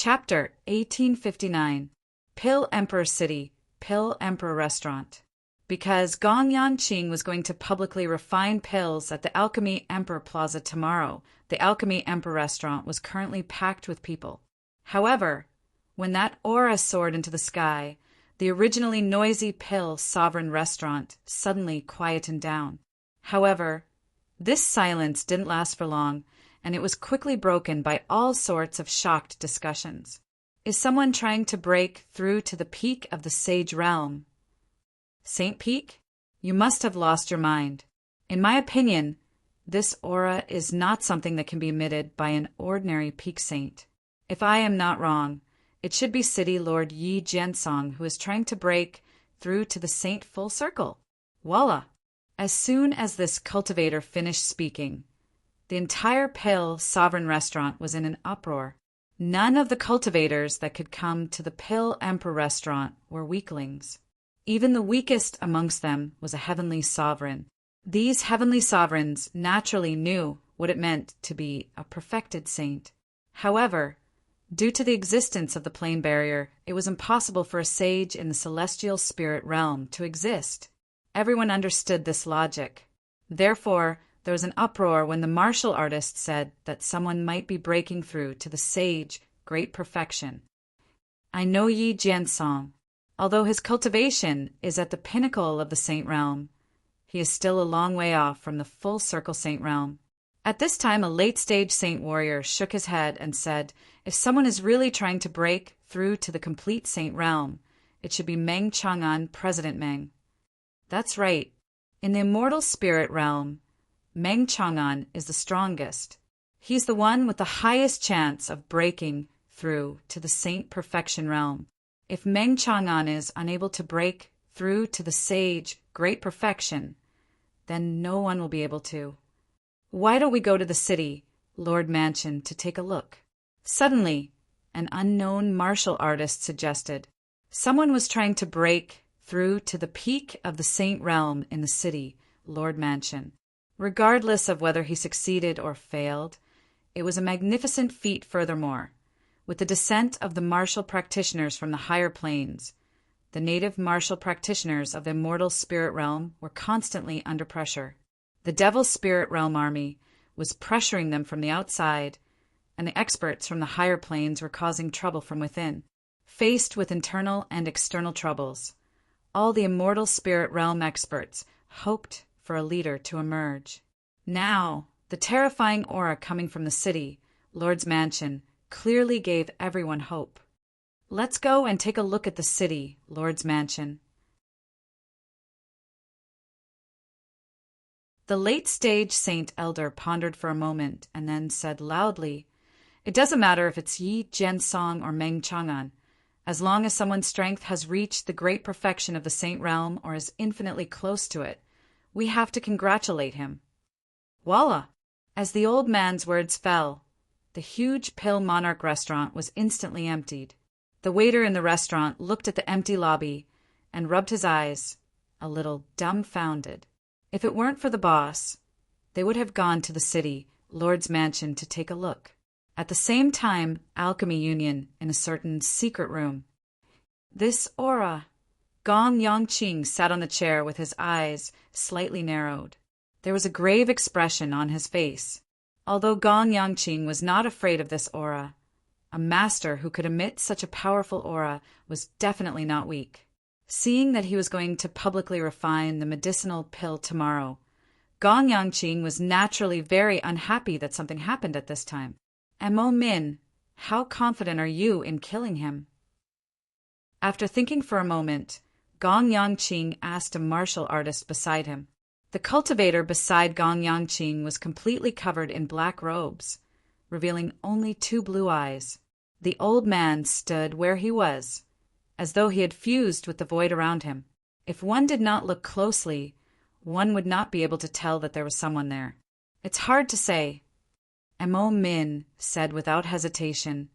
Chapter 1859. Pill Emperor City, Pill Emperor Restaurant. Because Gong Yanqing was going to publicly refine pills at the Alchemy Emperor Plaza tomorrow, the Alchemy Emperor Restaurant was currently packed with people. However, when that aura soared into the sky, the originally noisy Pill Sovereign Restaurant suddenly quietened down. However, this silence didn't last for long, and it was quickly broken by all sorts of shocked discussions. Is someone trying to break through to the peak of the Sage Realm? Saint Peak? You must have lost your mind. In my opinion, this aura is not something that can be emitted by an ordinary peak saint. If I am not wrong, it should be City Lord Yi Jiansong who is trying to break through to the Saint Full Circle. Voila! As soon as this cultivator finished speaking, the entire Pill Sovereign Restaurant was in an uproar. None of the cultivators that could come to the Pill Emperor Restaurant were weaklings. Even the weakest amongst them was a heavenly sovereign. These heavenly sovereigns naturally knew what it meant to be a perfected saint. However, due to the existence of the plane barrier, it was impossible for a sage in the celestial spirit realm to exist. Everyone understood this logic. Therefore, there was an uproar when the martial artist said that someone might be breaking through to the sage great perfection. I know Yi Jiansong. Although his cultivation is at the pinnacle of the saint realm, he is still a long way off from the full circle saint realm. At this time, a late-stage saint warrior shook his head and said, if someone is really trying to break through to the complete saint realm, it should be Meng Chang'an, President Meng. That's right. In the immortal spirit realm, Meng Chang'an is the strongest. He's the one with the highest chance of breaking through to the saint perfection realm. If Meng Chang'an is unable to break through to the sage great perfection, then no one will be able to. Why don't we go to the city, Lord Mansion, to take a look? Suddenly, an unknown martial artist suggested. Someone was trying to break through to the peak of the saint realm in the city, Lord Mansion. Regardless of whether he succeeded or failed, it was a magnificent feat furthermore. With the descent of the martial practitioners from the higher planes, the native martial practitioners of the immortal spirit realm were constantly under pressure. The Devil Spirit Realm army was pressuring them from the outside, and the experts from the higher planes were causing trouble from within. Faced with internal and external troubles, all the immortal spirit realm experts hoped for a leader to emerge. Now, the terrifying aura coming from the city, Lord's Mansion, clearly gave everyone hope. Let's go and take a look at the city, Lord's Mansion. The late-stage Saint Elder pondered for a moment and then said loudly, it doesn't matter if it's Yi Jiansong or Meng Chang'an. As long as someone's strength has reached the great perfection of the saint realm or is infinitely close to it, we have to congratulate him. Voila! As the old man's words fell, the huge Pill Monarch restaurant was instantly emptied. The waiter in the restaurant looked at the empty lobby and rubbed his eyes, a little dumbfounded. If it weren't for the boss, they would have gone to the city, Lord's Mansion, to take a look. At the same time, Alchemy Union in a certain secret room. This aura. Gong Yanqing sat on the chair with his eyes slightly narrowed. There was a grave expression on his face. Although Gong Yanqing was not afraid of this aura, a master who could emit such a powerful aura was definitely not weak. Seeing that he was going to publicly refine the medicinal pill tomorrow, Gong Yanqing was naturally very unhappy that something happened at this time. Mo Min, how confident are you in killing him? After thinking for a moment, Gong Yanqing asked a martial artist beside him. The cultivator beside Gong Yanqing was completely covered in black robes, revealing only two blue eyes. The old man stood where he was, as though he had fused with the void around him. If one did not look closely, one would not be able to tell that there was someone there. It's hard to say. Mo Min said without hesitation,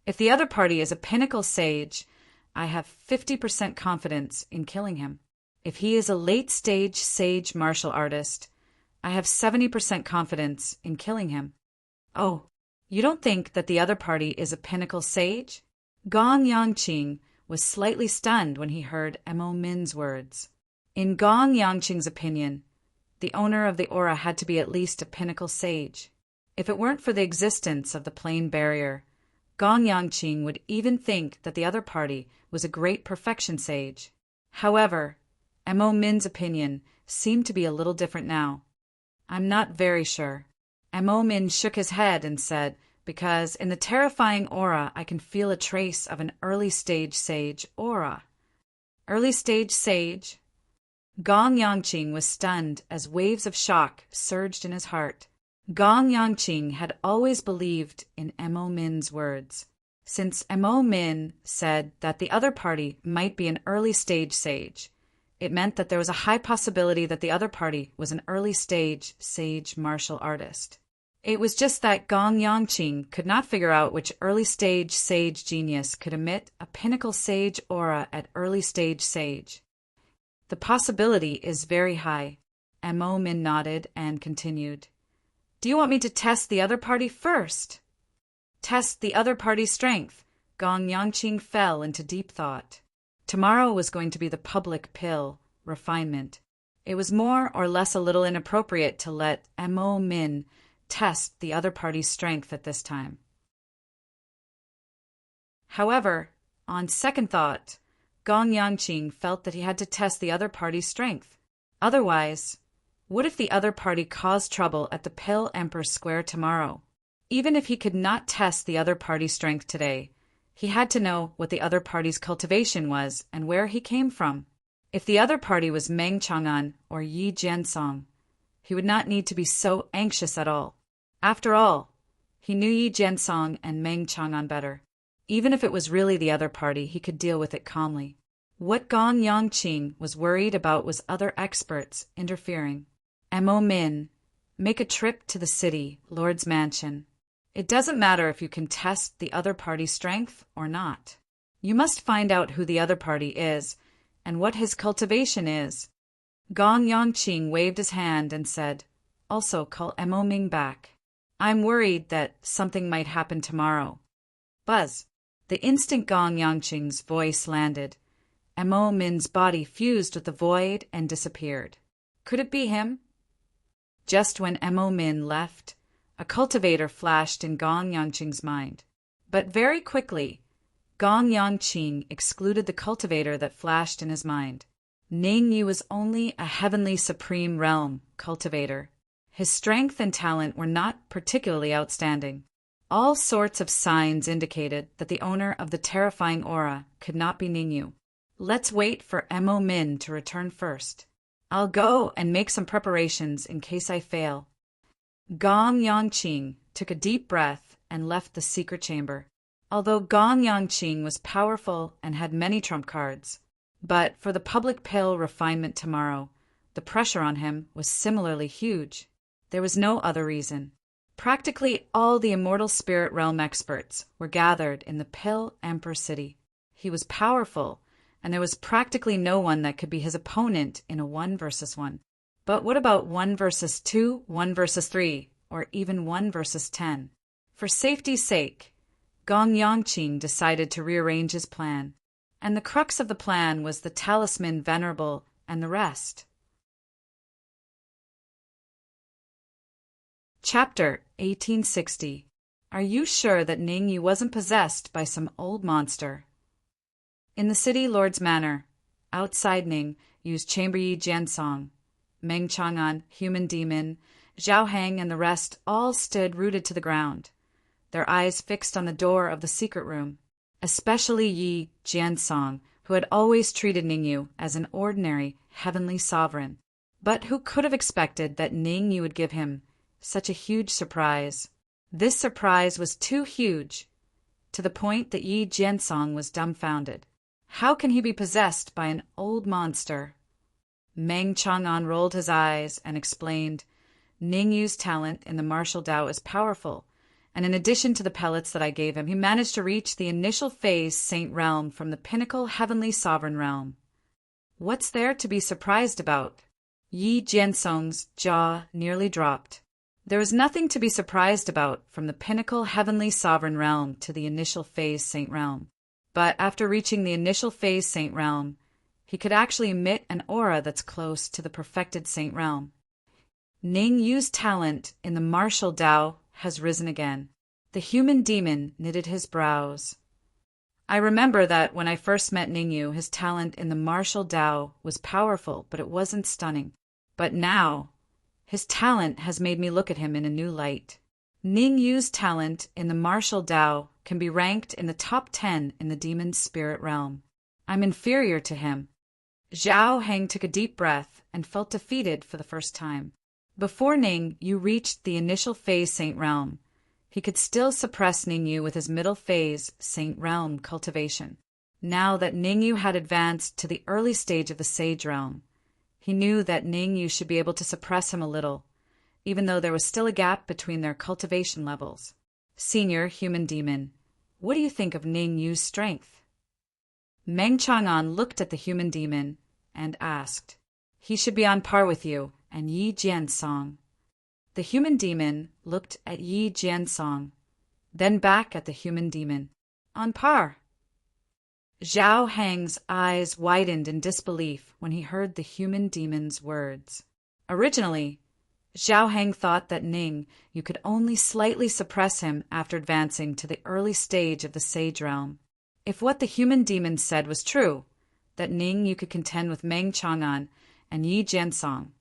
if the other party is a pinnacle sage, I have 50% confidence in killing him. If he is a late-stage sage martial artist, I have 70% confidence in killing him. Oh, You don't think that the other party is a pinnacle sage? Gong Yangqing was slightly stunned when he heard Mo Min's words. In Gong Yangqing's opinion, the owner of the aura had to be at least a pinnacle sage. If it weren't for the existence of the plane barrier, Gong Yangqing would even think that the other party was a great perfection sage. However, Mo Min's opinion seemed to be a little different now. I'm not very sure. Mo Min shook his head and said, because in the terrifying aura I can feel a trace of an early-stage sage aura. Early-stage sage? Gong Yangqing was stunned as waves of shock surged in his heart. Gong Yangqing had always believed in Mo Min's words. Since Mo Min said that the other party might be an early-stage sage, it meant that there was a high possibility that the other party was an early-stage sage martial artist. It was just that Gong Yangqing could not figure out which early-stage sage genius could emit a pinnacle sage aura at early-stage sage. The possibility is very high. Mo Min nodded and continued. Do you want me to test the other party first? Test the other party's strength. Gong Yangqing fell into deep thought. Tomorrow was going to be the public pill, refinement. It was more or less a little inappropriate to let Mo Min test the other party's strength at this time. However, on second thought, Gong Yangqing felt that he had to test the other party's strength. Otherwise, what if the other party caused trouble at the Pill Emperor Square tomorrow? Even if he could not test the other party's strength today, he had to know what the other party's cultivation was and where he came from. If the other party was Meng Chang'an or Yi Jiansong, he would not need to be so anxious at all. After all, he knew Yi Jiansong and Meng Chang'an better. Even if it was really the other party, he could deal with it calmly. What Gong Yangqing was worried about was other experts interfering. Mo Min, make a trip to the city, Lord's mansion. It doesn't matter if you can test the other party's strength or not. You must find out who the other party is and what his cultivation is. Gong Yangqing waved his hand and said, also call Mo Ming back. I'm worried that something might happen tomorrow. Buzz. The instant Gong Yangqing's voice landed, Mo Min's body fused with the void and disappeared. Could it be him? Just when Mo Min left, a cultivator flashed in Gong Yangqing's mind. But very quickly, Gong Yangqing excluded the cultivator that flashed in his mind. Ning Yu was only a heavenly supreme realm cultivator. His strength and talent were not particularly outstanding. All sorts of signs indicated that the owner of the terrifying aura could not be Ning Yu. Let's wait for Mo Min to return first. I'll go and make some preparations in case I fail. Gong Yangqing took a deep breath and left the secret chamber. Although Gong Yangqing was powerful and had many trump cards, but for the public pill refinement tomorrow, the pressure on him was similarly huge. There was no other reason. Practically all the immortal spirit realm experts were gathered in the Pill Emperor City. He was powerful, and there was practically no one that could be his opponent in a 1 versus 1. But what about 1 versus 2, 1 versus 3, or even 1 versus 10? For safety's sake, Gong Yangqing decided to rearrange his plan, and the crux of the plan was the talisman venerable and the rest. Chapter 1860. Are you sure that Ning Yu wasn't possessed by some old monster? In the city lord's manor, outside Ning Yu's chamber Yi Jiansong, Meng Chang'an, human demon, Zhao Heng and the rest all stood rooted to the ground, their eyes fixed on the door of the secret room, especially Yi Jiansong, who had always treated Ning Yu as an ordinary heavenly sovereign. But who could have expected that Ning Yu would give him such a huge surprise? This surprise was too huge, to the point that Yi Jiansong was dumbfounded. How can he be possessed by an old monster? Meng Chang'an rolled his eyes and explained, Ning Yu's talent in the martial Dao is powerful, and in addition to the pellets that I gave him, he managed to reach the initial phase Saint Realm from the pinnacle heavenly sovereign realm. What's there to be surprised about? Yi Jiansong's jaw nearly dropped. There was nothing to be surprised about from the pinnacle heavenly sovereign realm to the initial phase saint realm. But after reaching the initial phase saint realm, he could actually emit an aura that's close to the perfected saint realm. Ning Yu's talent in the martial Tao has risen again. The human demon knitted his brows. I remember that when I first met Ning Yu, his talent in the martial Tao was powerful, but it wasn't stunning. But now, his talent has made me look at him in a new light. Ning Yu's talent in the martial Tao can be ranked in the top 10 in the demon's spirit realm. I'm inferior to him. Zhao Heng took a deep breath and felt defeated for the first time. Before Ning Yu reached the initial phase saint realm, he could still suppress Ning Yu with his middle phase saint realm cultivation. Now that Ning Yu had advanced to the early stage of the sage realm, he knew that Ning Yu should be able to suppress him a little, even though there was still a gap between their cultivation levels. Senior human demon, what do you think of Ning Yu's strength? Meng Chang'an looked at the human demon and asked, "He should be on par with you and Yi Jiansong." The human demon looked at Yi Jiansong, then back at the human demon. "On par." Zhao Heng's eyes widened in disbelief when he heard the human demon's words. Originally, Zhao Heng thought that Ning Yu could only slightly suppress him after advancing to the early stage of the sage realm. If what the human demon said was true, that Ning Yu could contend with Meng Chang'an and Yi Jiansong,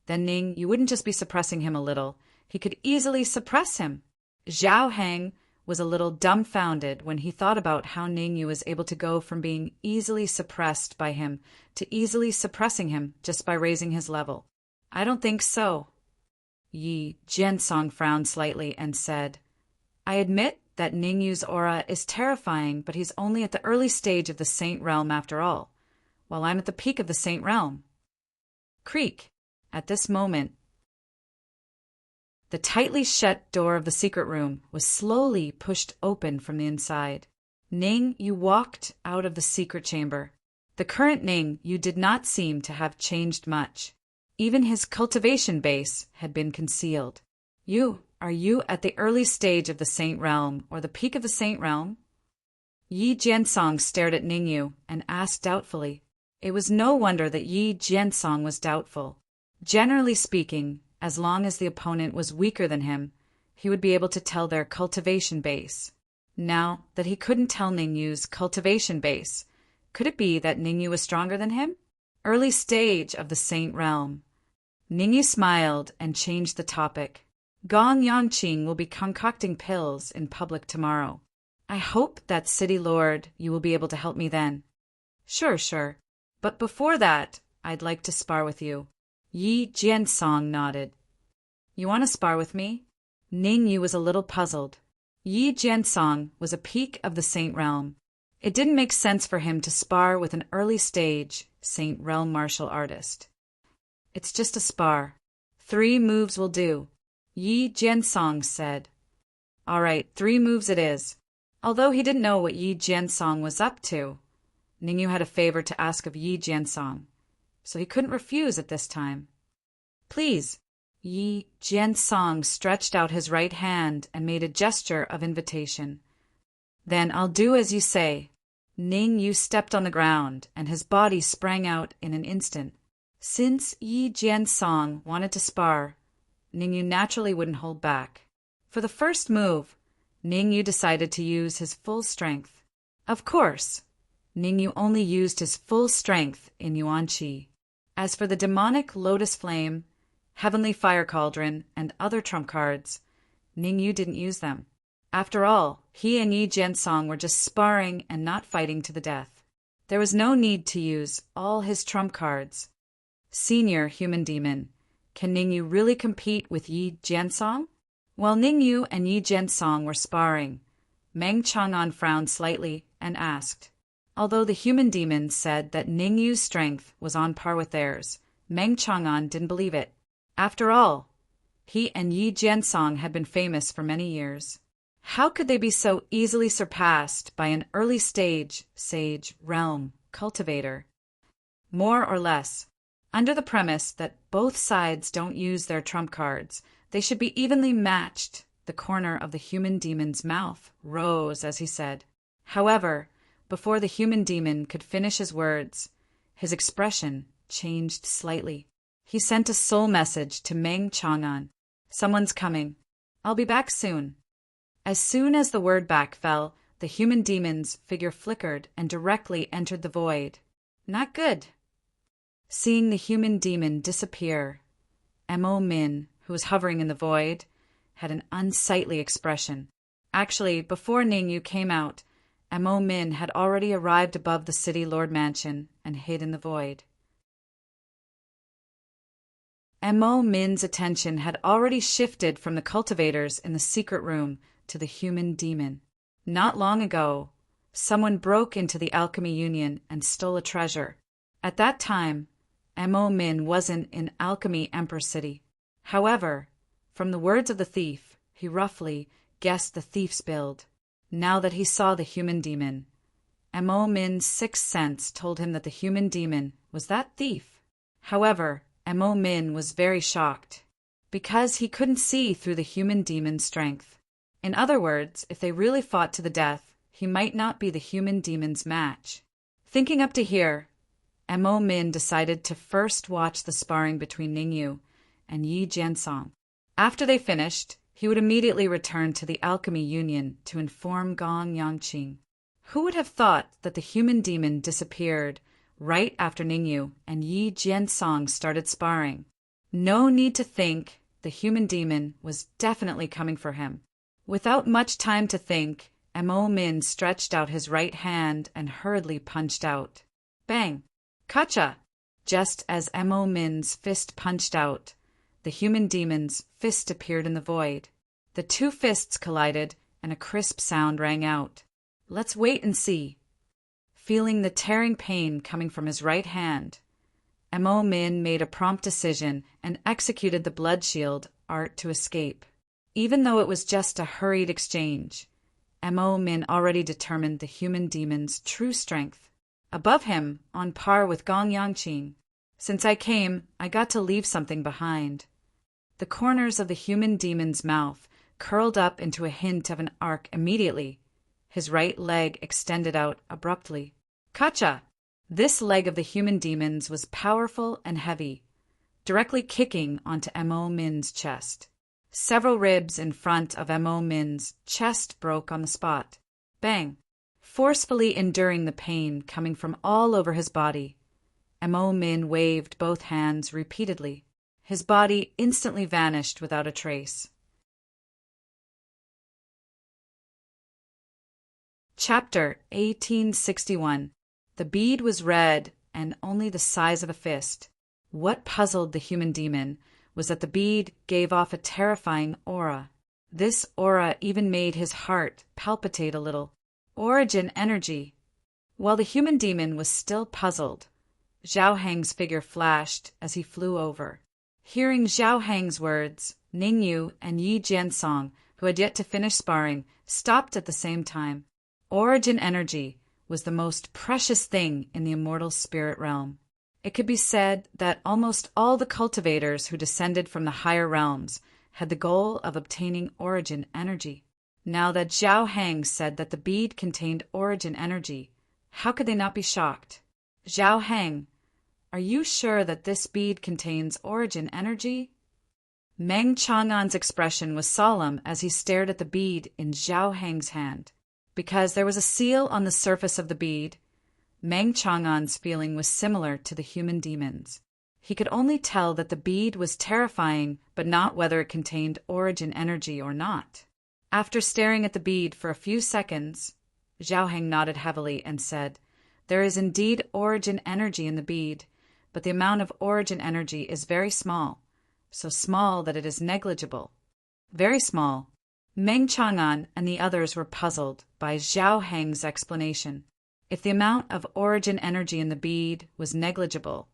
then Ning Yu wouldn't just be suppressing him a little, he could easily suppress him. Zhao Heng was a little dumbfounded when he thought about how Ning Yu was able to go from being easily suppressed by him to easily suppressing him just by raising his level. "I don't think so." Yi Jiansong frowned slightly and said, "I admit that Ning Yu's aura is terrifying, but he's only at the early stage of the saint realm after all, while I'm at the peak of the saint realm." Creak. At this moment, the tightly shut door of the secret room was slowly pushed open from the inside. Ning Yu walked out of the secret chamber. The current Ning Yu did not seem to have changed much. Even his cultivation base had been concealed. Are you at the early stage of the saint realm or the peak of the saint realm?" Yi Jiansong stared at Ning Yu and asked doubtfully. It was no wonder that Yi Jiansong was doubtful. Generally speaking, as long as the opponent was weaker than him, he would be able to tell their cultivation base. Now that he couldn't tell Ning Yu's cultivation base, could it be that Ning Yu was stronger than him? Early stage of the saint realm. Ning Yu smiled and changed the topic. "Gong Yangqing will be concocting pills in public tomorrow. I hope that City Lord you will be able to help me then." Sure. But before that, I'd like to spar with you." Yi Jiansong nodded. "You want to spar with me?" Ning Yu was a little puzzled. Yi Jiansong was a peak of the saint realm. It didn't make sense for him to spar with an early stage saint realm martial artist. "It's just a spar. 3 moves will do," Yi Jiansong said. "All right, 3 moves it is." Although he didn't know what Yi Jiansong was up to, Ning Yu had a favor to ask of Yi Jiansong, so he couldn't refuse at this time. "Please." Yi Jiansong stretched out his right hand and made a gesture of invitation. "Then I'll do as you say." Ning Yu stepped on the ground, and his body sprang out in an instant. Since Yi Jiansong wanted to spar, Ning Yu naturally wouldn't hold back. For the first move, Ning Yu decided to use his full strength. Of course, Ning Yu only used his full strength in Yuan Qi. As for the demonic Lotus Flame, Heavenly Fire Cauldron, and other trump cards, Ning Yu didn't use them. After all, he and Yi Jiansong were just sparring and not fighting to the death. There was no need to use all his trump cards. Senior human demon, can Ning Yu really compete with Yi Jiansong? While Ning Yu and Yi Jiansong were sparring, Meng Chang'an frowned slightly and asked. Although the human demon said that Ning Yu's strength was on par with theirs, Meng Chang'an didn't believe it. After all, he and Yi Jiansong had been famous for many years. How could they be so easily surpassed by an early-stage sage realm cultivator? More or less, Under the premise that both sides don't use their trump cards, they should be evenly matched. The corner of the human demon's mouth rose as he said. However, before the human demon could finish his words, his expression changed slightly. He sent a soul message to Meng Chang'an. Someone's coming. I'll be back soon. As soon as the word back fell, the human demon's figure flickered and directly entered the void. Not good. Seeing the human demon disappear, Mo Min, who was hovering in the void, had an unsightly expression. Actually, before Ningyu came out, Mo Min had already arrived above the city lord mansion and hid in the void. Mo Min's attention had already shifted from the cultivators in the secret room to the human demon. Not long ago, someone broke into the Alchemy Union and stole a treasure. At that time, Mo Min wasn't in Alchemy Emperor City. However, from the words of the thief, he roughly guessed the thief's build. Now that he saw the human demon, Mo Min's sixth sense told him that the human demon was that thief. However, Mo Min was very shocked, because he couldn't see through the human demon's strength. In other words, if they really fought to the death, he might not be the human demon's match. Thinking up to here, Mo Min decided to first watch the sparring between Ningyu and Yi Jiansong. After they finished, he would immediately return to the Alchemy Union to inform Gong Yangqing. Who would have thought that the human demon disappeared right after Ningyu and Yi Jiansong started sparring? No need to think, the human demon was definitely coming for him. Without much time to think, Mo Min stretched out his right hand and hurriedly punched out. Bang! Kacha! Just as Mo Min's fist punched out, the human demon's fist appeared in the void. The two fists collided, and a crisp sound rang out. Let's wait and see. Feeling the tearing pain coming from his right hand, Mo Min made a prompt decision and executed the blood shield art to escape. Even though it was just a hurried exchange, Mo Min already determined the human demon's true strength. Above him, on par with Gong Yangqing. Since I came, I got to leave something behind. The corners of the human demon's mouth curled up into a hint of an arc immediately. His right leg extended out abruptly. Kacha! This leg of the human demon's was powerful and heavy, directly kicking onto Mo Min's chest. Several ribs in front of Mo Min's chest broke on the spot. Bang! Forcefully enduring the pain coming from all over his body, Mo Min waved both hands repeatedly. His body instantly vanished without a trace. Chapter 1861. The bead was red and only the size of a fist. What puzzled the human demon was that the bead gave off a terrifying aura. This aura even made his heart palpitate a little. Origin energy. While the human demon was still puzzled, Zhao Heng's figure flashed as he flew over. Hearing Zhao Heng's words, Ningyu and Yi Jiansong, who had yet to finish sparring, stopped at the same time. Origin energy was the most precious thing in the immortal spirit realm. It could be said that almost all the cultivators who descended from the higher realms had the goal of obtaining origin energy. Now that Zhao Heng said that the bead contained origin energy, how could they not be shocked? Zhao Heng, are you sure that this bead contains origin energy? Meng Chang'an's expression was solemn as he stared at the bead in Zhao Heng's hand. Because there was a seal on the surface of the bead, Meng Chang'an's feeling was similar to the human demon's. He could only tell that the bead was terrifying, but not whether it contained origin energy or not. After staring at the bead for a few seconds, Zhao Heng nodded heavily and said, There is indeed origin energy in the bead, but the amount of origin energy is very small, so small that it is negligible. Very small. Meng Chang'an and the others were puzzled by Zhao Heng's explanation. If the amount of origin energy in the bead was negligible,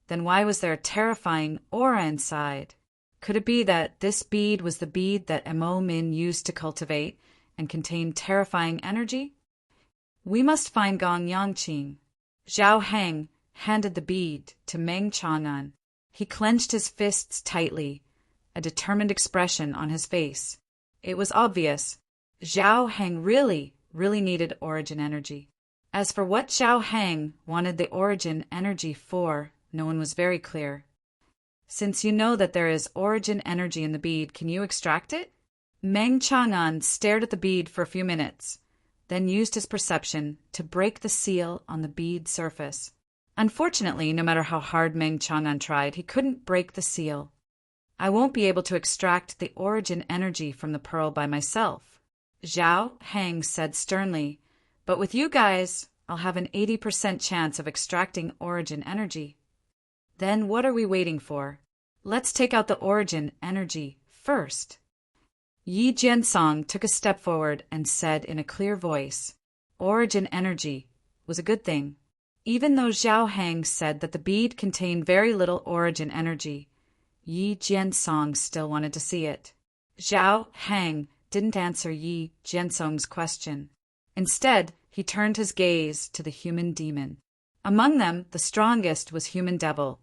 then why was there a terrifying aura inside? Could it be that this bead was the bead that Mo Min used to cultivate and contained terrifying energy? We must find Gong Yangqing. Zhao Heng, handed the bead to Meng Chang'an. He clenched his fists tightly, a determined expression on his face. It was obvious. Zhao Heng really needed origin energy. As for what Zhao Heng wanted the origin energy for, no one was very clear. Since you know that there is origin energy in the bead, can you extract it? Meng Chang'an stared at the bead for a few minutes, then used his perception to break the seal on the bead surface. Unfortunately, no matter how hard Meng Chang'an tried, he couldn't break the seal. I won't be able to extract the origin energy from the pearl by myself, Zhao Heng said sternly, but with you guys, I'll have an 80% chance of extracting origin energy. Then what are we waiting for? Let's take out the origin energy first. Yi Jiansong took a step forward and said in a clear voice, origin energy was a good thing. Even though Zhao Heng said that the bead contained very little origin energy, Yi Jiansong still wanted to see it. Zhao Heng didn't answer Yi Jiansong's question. Instead, he turned his gaze to the human demon. Among them, the strongest was Human Devil,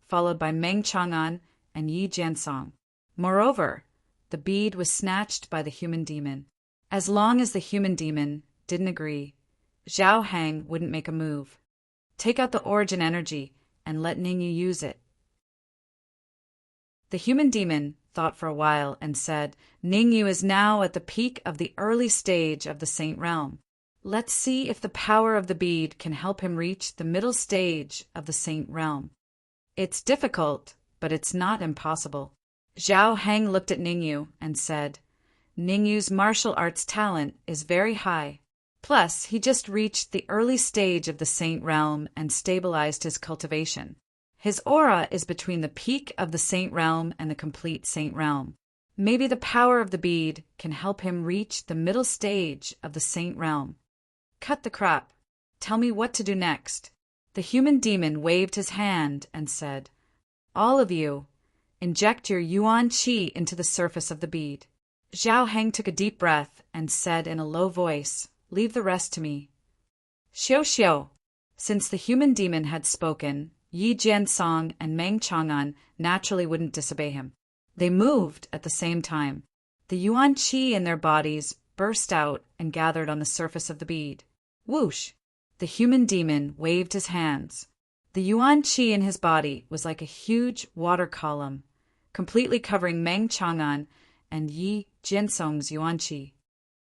followed by Meng Chang'an and Yi Jiansong. Moreover, the bead was snatched by the human demon. As long as the human demon didn't agree, Zhao Heng wouldn't make a move. Take out the origin energy and let Ningyu use it. The human demon thought for a while and said, Ningyu is now at the peak of the early stage of the Saint Realm. Let's see if the power of the bead can help him reach the middle stage of the Saint Realm. It's difficult, but it's not impossible. Zhao Heng looked at Ningyu and said, Ningyu's martial arts talent is very high. Plus, he just reached the early stage of the Saint Realm and stabilized his cultivation. His aura is between the peak of the Saint Realm and the complete Saint Realm. Maybe the power of the bead can help him reach the middle stage of the Saint Realm. Cut the crap. Tell me what to do next. The human demon waved his hand and said, All of you, inject your yuan qi into the surface of the bead. Zhao Heng took a deep breath and said in a low voice, Leave the rest to me. Xiu xiu. Since the human demon had spoken, Yi Jiansong and Meng Chang'an naturally wouldn't disobey him. They moved at the same time. The yuan qi in their bodies burst out and gathered on the surface of the bead. Whoosh! The human demon waved his hands. The yuan qi in his body was like a huge water column, completely covering Meng Chang'an and Yi Jiansong's yuan qi.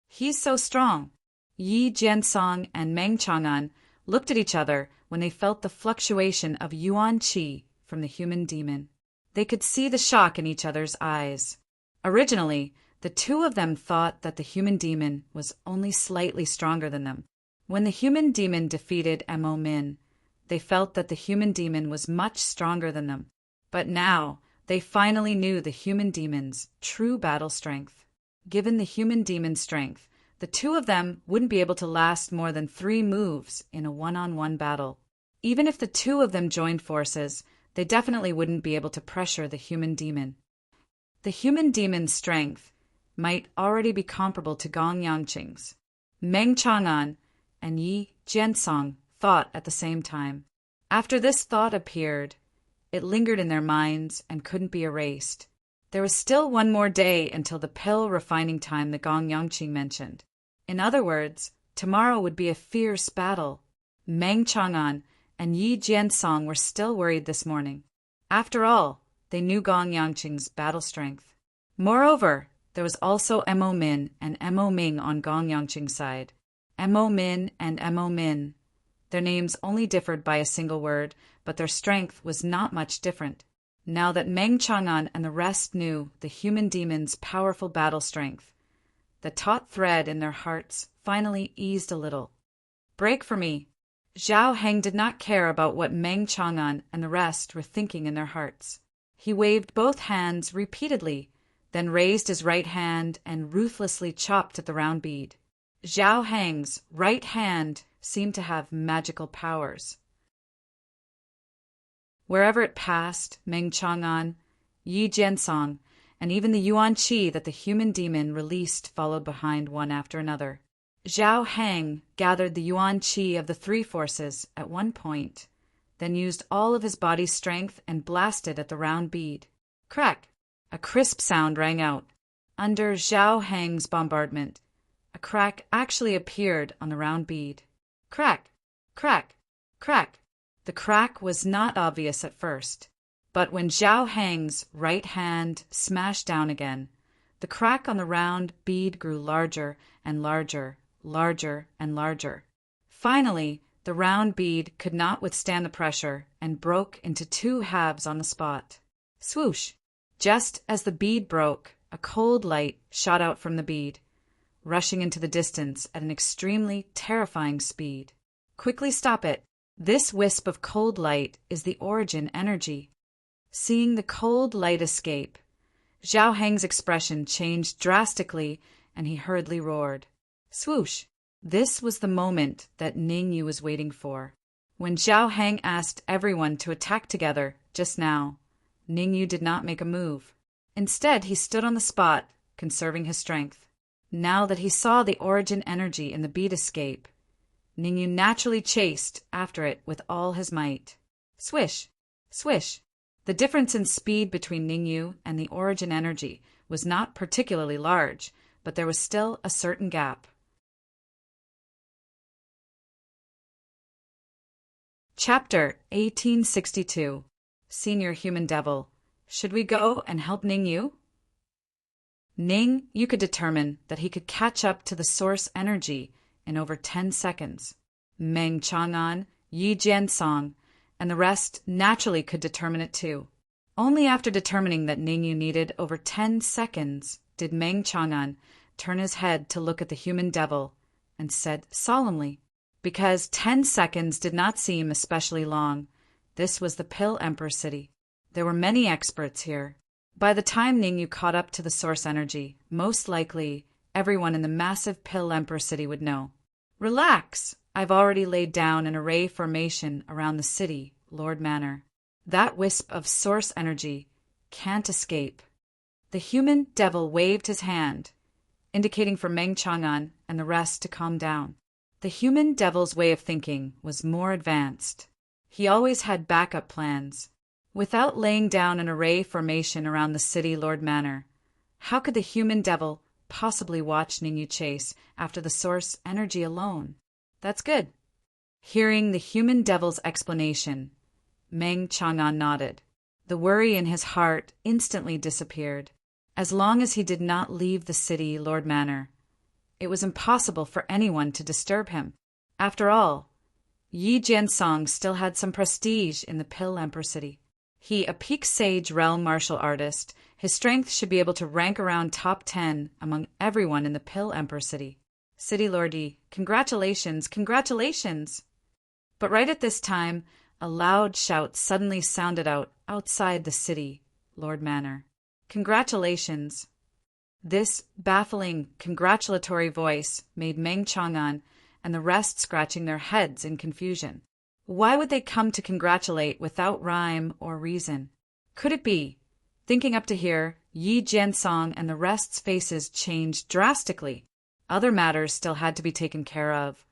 He's so strong. Yi Jiansong and Meng Chang'an looked at each other when they felt the fluctuation of yuan qi from the human demon. They could see the shock in each other's eyes. Originally, the two of them thought that the human demon was only slightly stronger than them. When the human demon defeated Mo Min, they felt that the human demon was much stronger than them. But now, they finally knew the human demon's true battle strength. Given the human demon's strength, the two of them wouldn't be able to last more than 3 moves in a one-on-one battle. Even if the two of them joined forces, they definitely wouldn't be able to pressure the human demon. The human demon's strength might already be comparable to Gong Yangqing's. Meng Chang'an and Yi Jiansong thought at the same time. After this thought appeared, it lingered in their minds and couldn't be erased. There was still one more day until the pill refining time that Gong Yangqing mentioned. In other words, tomorrow would be a fierce battle. Meng Chang'an and Yi Jiansong were still worried this morning. After all, they knew Gong Yangqing's battle strength. Moreover, there was also Mo Min and Mo Ming on Gong Yangqing's side. Mo Min and Mo Min. Their names only differed by a single word, but their strength was not much different. Now that Meng Chang'an and the rest knew the human demon's powerful battle strength, the taut thread in their hearts finally eased a little. Break for me. Zhao Heng did not care about what Meng Chang'an and the rest were thinking in their hearts. He waved both hands repeatedly, then raised his right hand and ruthlessly chopped at the round bead. Zhao Heng's right hand seemed to have magical powers. Wherever it passed, Meng Chang'an, Yi Jiansong, and even the yuan qi that the human demon released followed behind one after another. Zhao Heng gathered the yuan qi of the 3 forces at one point, then used all of his body's strength and blasted at the round bead. Crack! A crisp sound rang out. Under Zhao Hang's bombardment, a crack actually appeared on the round bead. Crack! Crack! Crack! The crack was not obvious at first, but when Zhao Hang's right hand smashed down again, the crack on the round bead grew larger and larger, larger and larger. Finally, the round bead could not withstand the pressure and broke into two halves on the spot. Swoosh! Just as the bead broke, a cold light shot out from the bead, rushing into the distance at an extremely terrifying speed. Quickly stop it! This wisp of cold light is the origin energy. Seeing the cold light escape, Zhao Hang's expression changed drastically and he hurriedly roared. Swoosh! This was the moment that Ning Yu was waiting for. When Zhao Hang asked everyone to attack together just now, Ning Yu did not make a move. Instead, he stood on the spot, conserving his strength. Now that he saw the origin energy in the bead escape, Ning Yu naturally chased after it with all his might. Swish! Swish! The difference in speed between Ning Yu and the origin energy was not particularly large, but there was still a certain gap. Chapter 1862. Senior Human Devil. Should we go and help Ning Yu? Ning Yu could determine that he could catch up to the source energy in over 10 seconds. Meng Chang'an, Yi Jiansong, and the rest naturally could determine it too. Only after determining that Ning Yu needed over 10 seconds did Meng Chang'an turn his head to look at the human devil and said solemnly, because 10 seconds did not seem especially long, this was the Pill Emperor City. There were many experts here. By the time Ning Yu caught up to the source energy, most likely everyone in the massive Pill Emperor City would know. Relax! I've already laid down an array formation around the city, Lord Manor. That wisp of source energy can't escape. The human devil waved his hand, indicating for Meng Chang'an and the rest to calm down. The human devil's way of thinking was more advanced. He always had backup plans. Without laying down an array formation around the city Lord Manor, how could the human devil possibly watch Ning Yu chase after the source energy alone? That's good. Hearing the human devil's explanation, Meng Chang'an nodded. The worry in his heart instantly disappeared. As long as he did not leave the city Lord Manor, it was impossible for anyone to disturb him. After all, Yi Jiansong still had some prestige in the Pill Emperor City. He, a peak sage realm martial artist, his strength should be able to rank around top 10 among everyone in the Pill Emperor City. City Lordy, congratulations, congratulations! But right at this time, a loud shout suddenly sounded outside the city Lord Manor. Congratulations! This baffling, congratulatory voice made Meng Chang'an and the rest scratching their heads in confusion. Why would they come to congratulate without rhyme or reason? Could it be? Thinking up to here, Yi Jiansong and the rest's faces changed drastically. Other matters still had to be taken care of.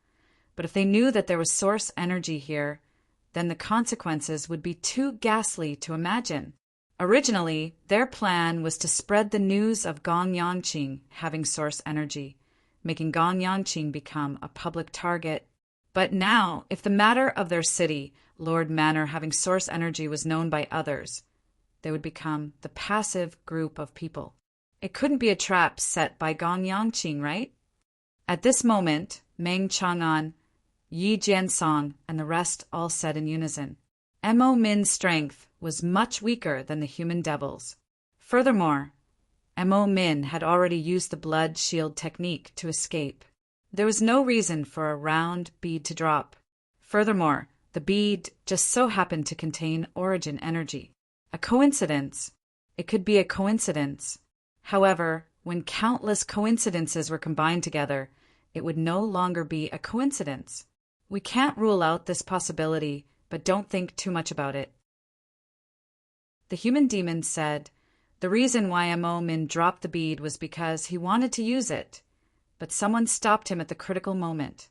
But if they knew that there was source energy here, then the consequences would be too ghastly to imagine. Originally, their plan was to spread the news of Gong Yangqing having source energy, making Gong Yangqing become a public target. But now, if the matter of their city, Lord Manor, having source energy was known by others, they would become the passive group of people. It couldn't be a trap set by Gong Yangqing, right? At this moment, Meng Chang'an, Yi Jiansong, and the rest all said in unison, Mo Min's strength was much weaker than the human devil's. Furthermore, Mo Min had already used the blood shield technique to escape. There was no reason for a round bead to drop. Furthermore, the bead just so happened to contain origin energy. A coincidence? It could be a coincidence. However, when countless coincidences were combined together, it would no longer be a coincidence. We can't rule out this possibility, but don't think too much about it. The human demon said, the reason why Mo Min dropped the bead was because he wanted to use it, but someone stopped him at the critical moment.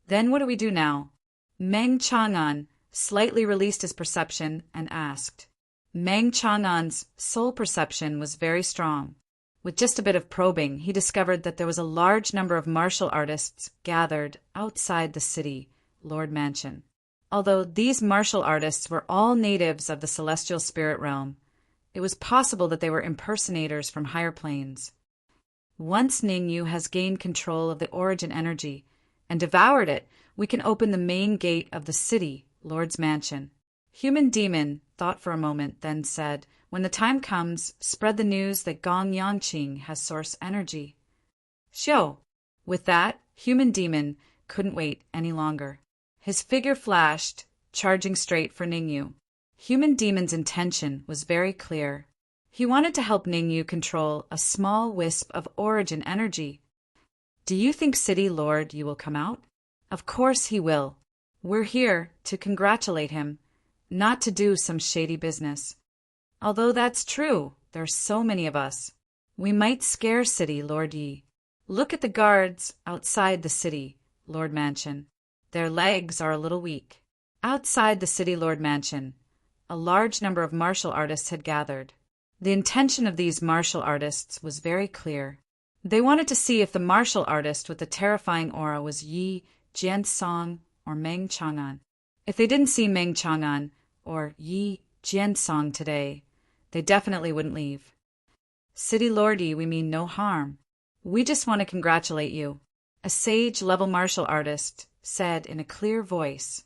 Then what do we do now? Meng Chang'an, slightly released his perception, and asked. Meng Chang'an's soul perception was very strong. With just a bit of probing, he discovered that there was a large number of martial artists gathered outside the city Lord Mansion. Although these martial artists were all natives of the celestial spirit realm, it was possible that they were impersonators from higher planes. Once Ningyu has gained control of the origin energy and devoured it, we can open the main gate of the city, Lord's Mansion. Human Demon thought for a moment, then said, when the time comes, spread the news that Gong Yangqing has source energy. Xiu. With that, Human Demon couldn't wait any longer. His figure flashed, charging straight for Ningyu. Human Demon's intention was very clear. He wanted to help Ningyu control a small wisp of origin energy. Do you think, City Lord, you will come out? Of course he will. We're here to congratulate him, not to do some shady business. Although that's true, there's so many of us. We might scare City Lord Yi. Look at the guards outside the city, Lord Mansion. Their legs are a little weak. Outside the city Lord Mansion, a large number of martial artists had gathered. The intention of these martial artists was very clear. They wanted to see if the martial artist with the terrifying aura was Yi Jiansong or Meng Chang'an. If they didn't see Meng Chang'an or Yi Jiansong today, they definitely wouldn't leave. City Lordy, we mean no harm. We just want to congratulate you, a sage-level martial artist said in a clear voice.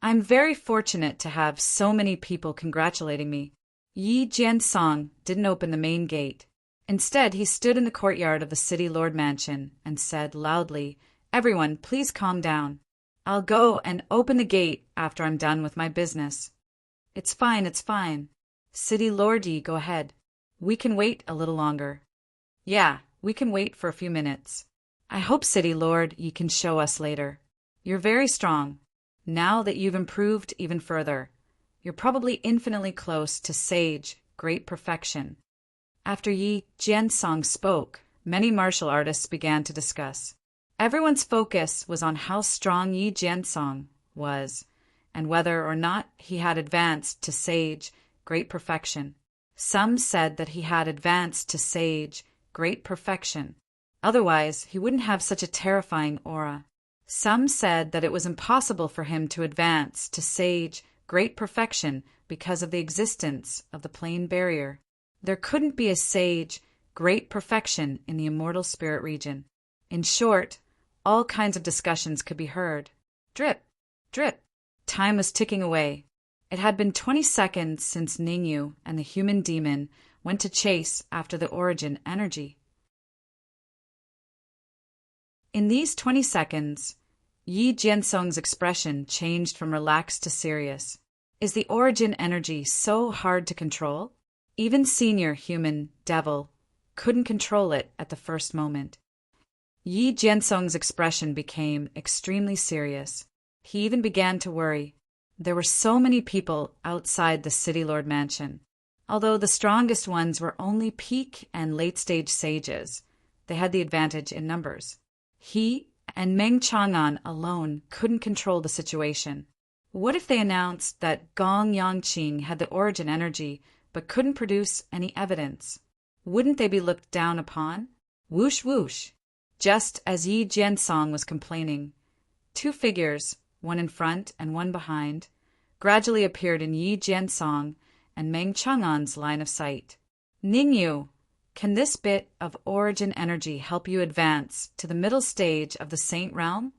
I'm very fortunate to have so many people congratulating me. Yi Jiansong didn't open the main gate. Instead, he stood in the courtyard of the city Lord Mansion and said loudly, Everyone, please calm down. I'll go and open the gate after I'm done with my business. It's fine, it's fine. City Lord Yi, go ahead. We can wait a little longer. Yeah, we can wait for a few minutes. I hope, City Lord, you can show us later. You're very strong. Now that you've improved even further, you're probably infinitely close to sage, great perfection. After Yi Jiansong spoke, many martial artists began to discuss. Everyone's focus was on how strong Yi Jiansong was, and whether or not he had advanced to sage, great perfection. Some said that he had advanced to sage, great perfection. Otherwise, he wouldn't have such a terrifying aura. Some said that it was impossible for him to advance to sage, great perfection because of the existence of the plane barrier. There couldn't be a sage, great perfection in the immortal spirit region. In short, all kinds of discussions could be heard. Drip, drip. Time was ticking away. It had been 20 seconds since Ningyu and the human demon went to chase after the origin energy. In these 20 seconds, Yi Jiansong's expression changed from relaxed to serious. Is the origin energy so hard to control? Even senior human devil couldn't control it at the first moment. Yi Jiansong's expression became extremely serious. He even began to worry. There were so many people outside the City Lord Mansion. Although the strongest ones were only peak and late-stage sages, they had the advantage in numbers. He and Meng Chang'an alone couldn't control the situation. What if they announced that Gong Yangqing had the origin energy but couldn't produce any evidence? Wouldn't they be looked down upon? Whoosh whoosh! Just as Yi Jiansong was complaining, two figures, one in front and one behind, gradually appeared in Yi Jiansong and Meng Chang'an's line of sight. Ningyu, can this bit of origin energy help you advance to the middle stage of the Saint Realm?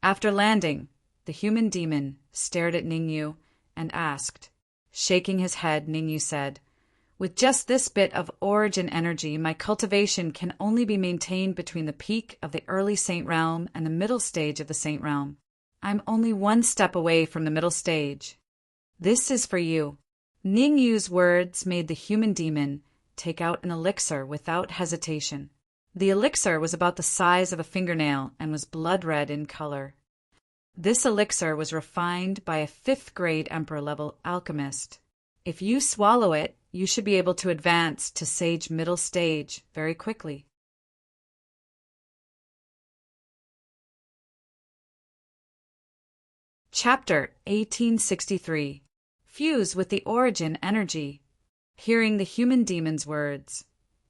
After landing, the human demon stared at Ningyu and asked. Shaking his head, Ningyu said, With just this bit of origin energy, my cultivation can only be maintained between the peak of the early Saint Realm and the middle stage of the Saint Realm. I'm only one step away from the middle stage. This is for you. Ningyu's words made the human demon take out an elixir without hesitation. The elixir was about the size of a fingernail and was blood red in color. This elixir was refined by a 5th-grade Emperor-level alchemist. If you swallow it, you should be able to advance to sage middle stage very quickly. Chapter 1863. Fuse with the origin energy. Hearing the human demon's words,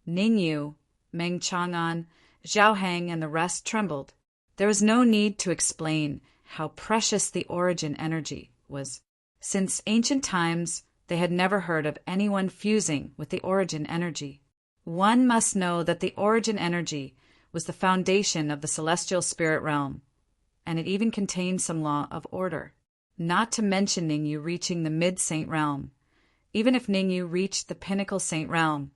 Ningyu, Meng Chang'an, Zhao Heng, and the rest trembled. There was no need to explain how precious the origin energy was. Since ancient times, they had never heard of anyone fusing with the origin energy. One must know that the origin energy was the foundation of the celestial spirit realm, and it even contained some law of order. Not to mention Ningyu reaching the mid-saint realm. Even if Ningyu reached the pinnacle saint realm,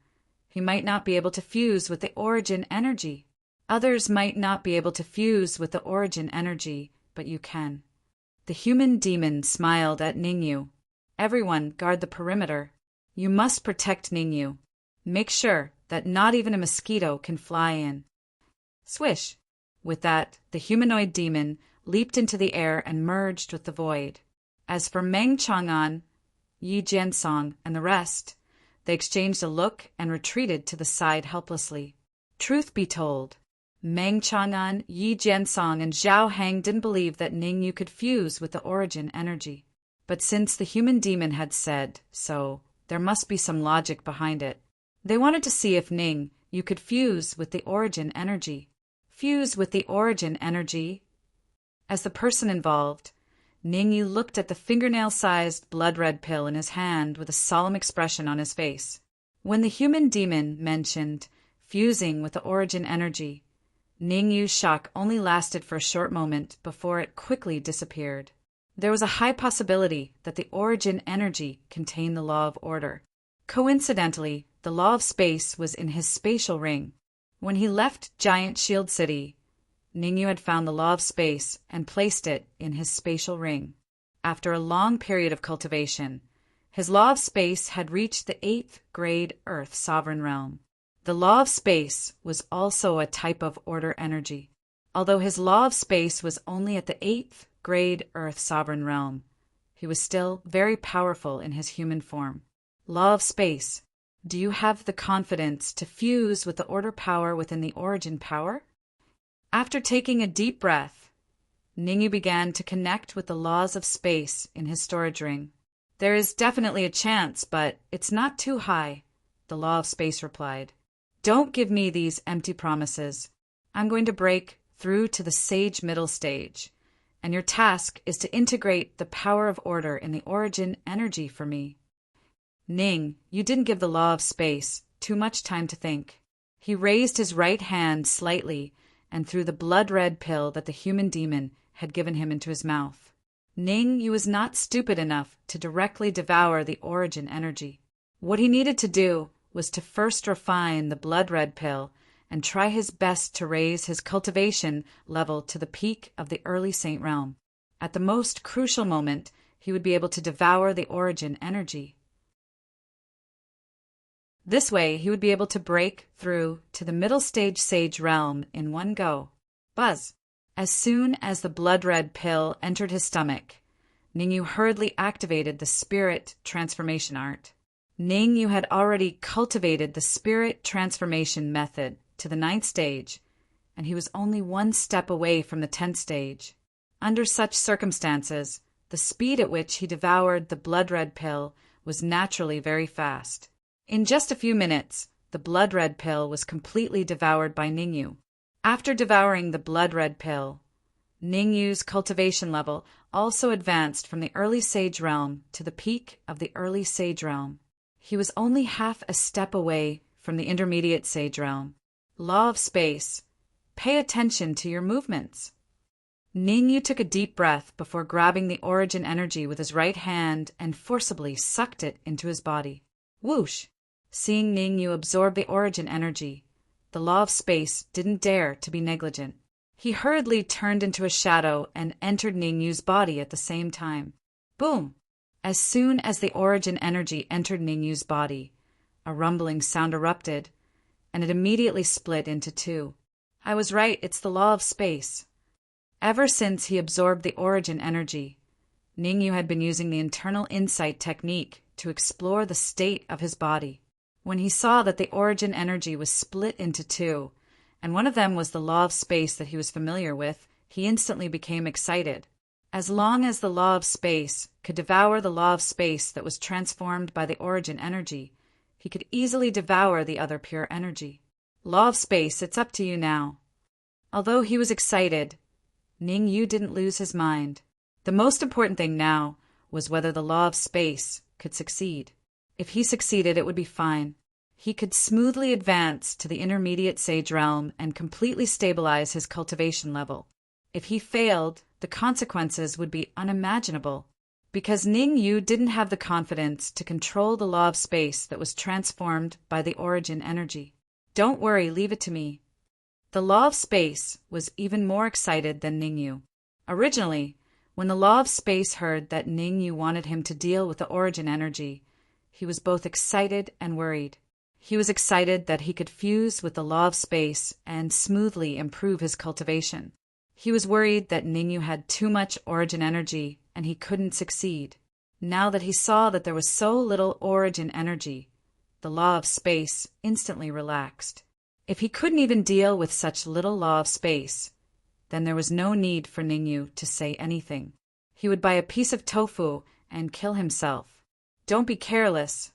he might not be able to fuse with the origin energy. Others might not be able to fuse with the origin energy, but you can. The human demon smiled at Ningyu. Everyone guard the perimeter. You must protect Ningyu. Make sure that not even a mosquito can fly in. Swish! With that, the humanoid demon leaped into the air and merged with the void. As for Meng Chang'an, Yi Jiansong, and the rest, they exchanged a look and retreated to the side helplessly. Truth be told, Meng Chang'an, Yi Jiansong, and Zhao Heng didn't believe that Ningyu could fuse with the origin energy. But since the human demon had said so, there must be some logic behind it. They wanted to see if Ningyu could fuse with the origin energy. Fuse with the origin energy? As the person involved, Ningyu looked at the fingernail-sized blood-red pill in his hand with a solemn expression on his face. When the human demon mentioned fusing with the origin energy, Ningyu's shock only lasted for a short moment before it quickly disappeared. There was a high possibility that the origin energy contained the law of order. Coincidentally, the law of space was in his spatial ring. When he left Giant Shield City, Ningyu had found the law of space and placed it in his spatial ring. After a long period of cultivation, his law of space had reached the 8th grade Earth sovereign realm. The law of space was also a type of order energy. Although his law of space was only at the 8th grade Earth sovereign realm, he was still very powerful in his human form. Law of space, do you have the confidence to fuse with the order power within the origin power? After taking a deep breath, Ningyu began to connect with the laws of space in his storage ring. There is definitely a chance, but it's not too high, the law of space replied. Don't give me these empty promises. I'm going to break through to the sage middle stage, and your task is to integrate the power of order in the origin energy for me. Ning, you didn't give the law of space too much time to think. He raised his right hand slightly and threw the blood-red pill that the human demon had given him into his mouth. Ningyu was not stupid enough to directly devour the origin energy. What he needed to do was to first refine the blood-red pill and try his best to raise his cultivation level to the peak of the early saint realm. At the most crucial moment, he would be able to devour the origin energy. This way, he would be able to break through to the middle stage sage realm in one go. Buzz! As soon as the blood-red pill entered his stomach, Ningyu hurriedly activated the spirit transformation art. Ningyu had already cultivated the spirit transformation method to the 9th stage, and he was only one step away from the 10th stage. Under such circumstances, the speed at which he devoured the blood-red pill was naturally very fast. In just a few minutes, the blood-red pill was completely devoured by Ningyu. After devouring the blood-red pill, Ningyu's cultivation level also advanced from the early sage realm to the peak of the early sage realm. He was only half a step away from the intermediate sage realm. Law of space. Pay attention to your movements. Ningyu took a deep breath before grabbing the origin energy with his right hand and forcibly sucked it into his body. Whoosh! Seeing Ningyu absorb the origin energy, the law of space didn't dare to be negligent. He hurriedly turned into a shadow and entered Ningyu's body at the same time. Boom! As soon as the origin energy entered Ningyu's body, a rumbling sound erupted, and it immediately split into two. I was right, it's the law of space. Ever since he absorbed the origin energy, Ningyu had been using the internal insight technique to explore the state of his body. When he saw that the origin energy was split into two, and one of them was the law of space that he was familiar with, he instantly became excited. As long as the law of space could devour the law of space that was transformed by the origin energy, he could easily devour the other pure energy. Law of space, it's up to you now. Although he was excited, Ning Yu didn't lose his mind. The most important thing now was whether the law of space could succeed. If he succeeded, it would be fine. He could smoothly advance to the intermediate sage realm and completely stabilize his cultivation level. If he failed, the consequences would be unimaginable, because Ning Yu didn't have the confidence to control the law of space that was transformed by the origin energy. Don't worry, leave it to me. The law of space was even more excited than Ning Yu. Originally, when the law of space heard that Ning Yu wanted him to deal with the origin energy, he was both excited and worried. He was excited that he could fuse with the law of space and smoothly improve his cultivation. He was worried that Ning Yu had too much origin energy and he couldn't succeed. Now that he saw that there was so little origin energy, the law of space instantly relaxed. If he couldn't even deal with such little law of space, then there was no need for Ning Yu to say anything. He would buy a piece of tofu and kill himself. Don't be careless.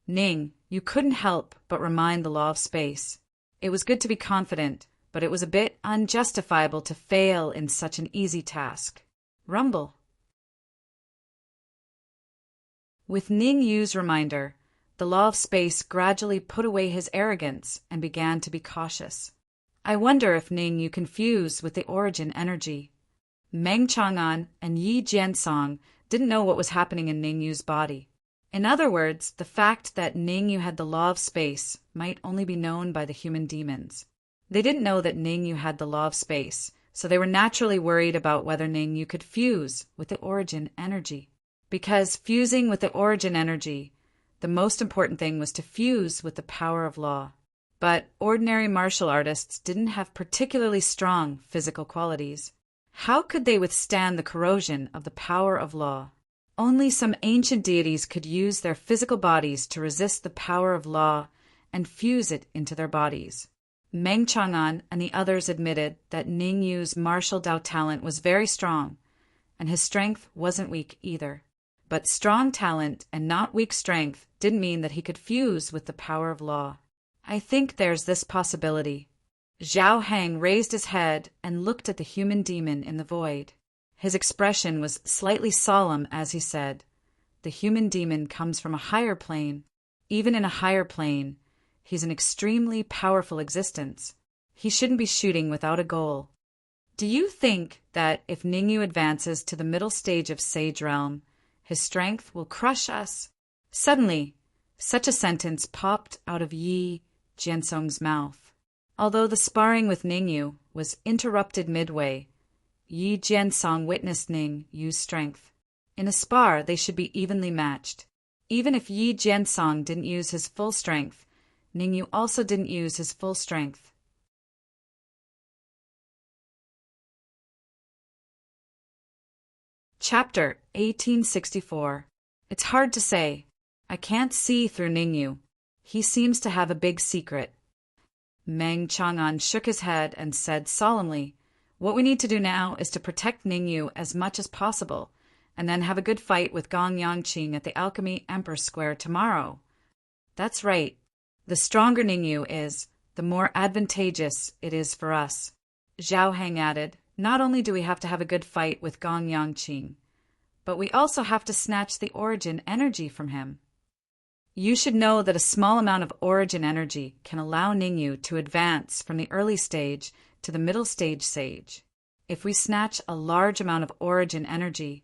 Ning, you couldn't help but remind the law of space. It was good to be confident, but it was a bit unjustifiable to fail in such an easy task. Rumble. With Ning Yu's reminder, the law of space gradually put away his arrogance and began to be cautious. I wonder if Ning Yu can fuse with the origin energy. Meng Chang'an and Yi Jiansong didn't know what was happening in Ning Yu's body. In other words, the fact that Ning Yu had the law of space might only be known by the human demons. They didn't know that Ning Yu had the law of space, so they were naturally worried about whether Ning Yu could fuse with the origin energy. Because fusing with the origin energy, the most important thing was to fuse with the power of law. But ordinary martial artists didn't have particularly strong physical qualities. How could they withstand the corrosion of the power of law? Only some ancient deities could use their physical bodies to resist the power of law and fuse it into their bodies. Meng Chang'an and the others admitted that Ning Yu's martial Dao talent was very strong, and his strength wasn't weak either. But strong talent and not weak strength didn't mean that he could fuse with the power of law. I think there's this possibility. Zhao Heng raised his head and looked at the human demon in the void. His expression was slightly solemn as he said, "The human demon comes from a higher plane. Even in a higher plane, he's an extremely powerful existence. He shouldn't be shooting without a goal. Do you think that if Ning Yu advances to the middle stage of Sage Realm, his strength will crush us?" Suddenly, such a sentence popped out of Yi Jiansong's mouth. Although the sparring with Ning Yu was interrupted midway, Yi Jiansong witnessed Ning Yu's strength. In a spar, they should be evenly matched. Even if Yi Jiansong didn't use his full strength, Ning Yu also didn't use his full strength. Chapter 1864. It's hard to say. I can't see through Ning Yu. He seems to have a big secret. Meng Chang'an shook his head and said solemnly, "What we need to do now is to protect Ning Yu as much as possible, and then have a good fight with Gong Yangqing at the Alchemy Emperor Square tomorrow." That's right. The stronger Ning Yu is, the more advantageous it is for us. Zhao Heng added, "Not only do we have to have a good fight with Gong Yangqing, but we also have to snatch the origin energy from him. You should know that a small amount of origin energy can allow Ning Yu to advance from the early stage to the middle stage sage. If we snatch a large amount of origin energy,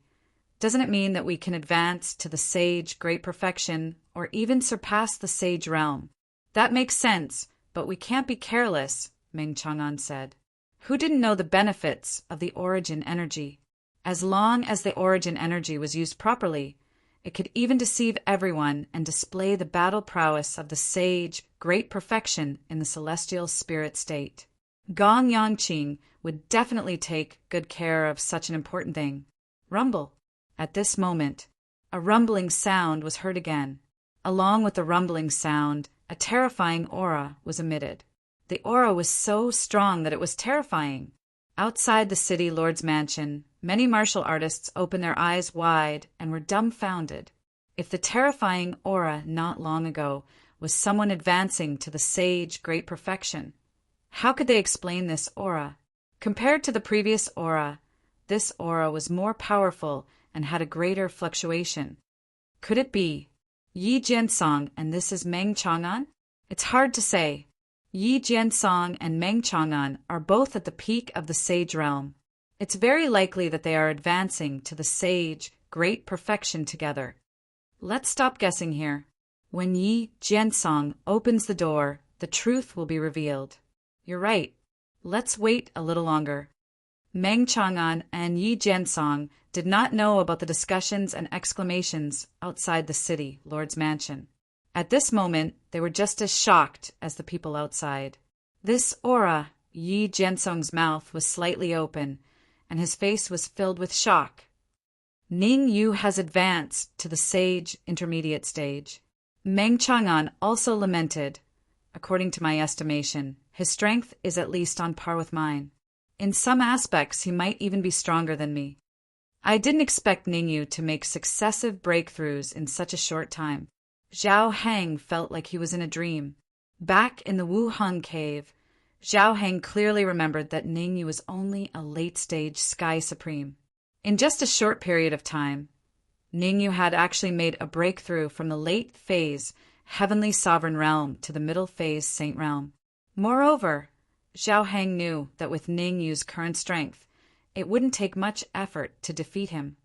doesn't it mean that we can advance to the sage great perfection or even surpass the sage realm?" "That makes sense, but we can't be careless," Meng Chang'an said. Who didn't know the benefits of the origin energy? As long as the origin energy was used properly, it could even deceive everyone and display the battle prowess of the sage great perfection in the celestial spirit state. Gong Yangqing would definitely take good care of such an important thing. Rumble. At this moment, a rumbling sound was heard again. Along with the rumbling sound, a terrifying aura was emitted. The aura was so strong that it was terrifying. Outside the city lord's mansion, Many martial artists opened their eyes wide and were dumbfounded. If the terrifying aura not long ago was someone advancing to the sage great perfection, how could they explain this aura? Compared to the previous aura, this aura was more powerful and had a greater fluctuation. Could it be Yi Jiansong and this is Meng Chang'an? It's hard to say. Yi Jiansong and Meng Chang'an are both at the peak of the sage realm. It's very likely that they are advancing to the sage great perfection together. Let's stop guessing here. When Yi Jiansong opens the door, the truth will be revealed. You're right. Let's wait a little longer. Meng Chang'an and Yi Jiansong did not know about the discussions and exclamations outside the city lord's mansion. At this moment, they were just as shocked as the people outside. This aura, Yi Jiansong's mouth was slightly open, and his face was filled with shock. Ning Yu has advanced to the sage intermediate stage. Meng Chang'an also lamented. According to my estimation, his strength is at least on par with mine. In some aspects, he might even be stronger than me. I didn't expect Ning Yu to make successive breakthroughs in such a short time. Zhao Heng felt like he was in a dream. Back in the Wuhan cave, Zhao Heng clearly remembered that Ning Yu was only a late-stage Sky Supreme. In just a short period of time, Ning Yu had actually made a breakthrough from the late phase Heavenly Sovereign Realm to the middle phase Saint Realm. Moreover, Zhao Heng knew that with Ning Yu's current strength, it wouldn't take much effort to defeat him.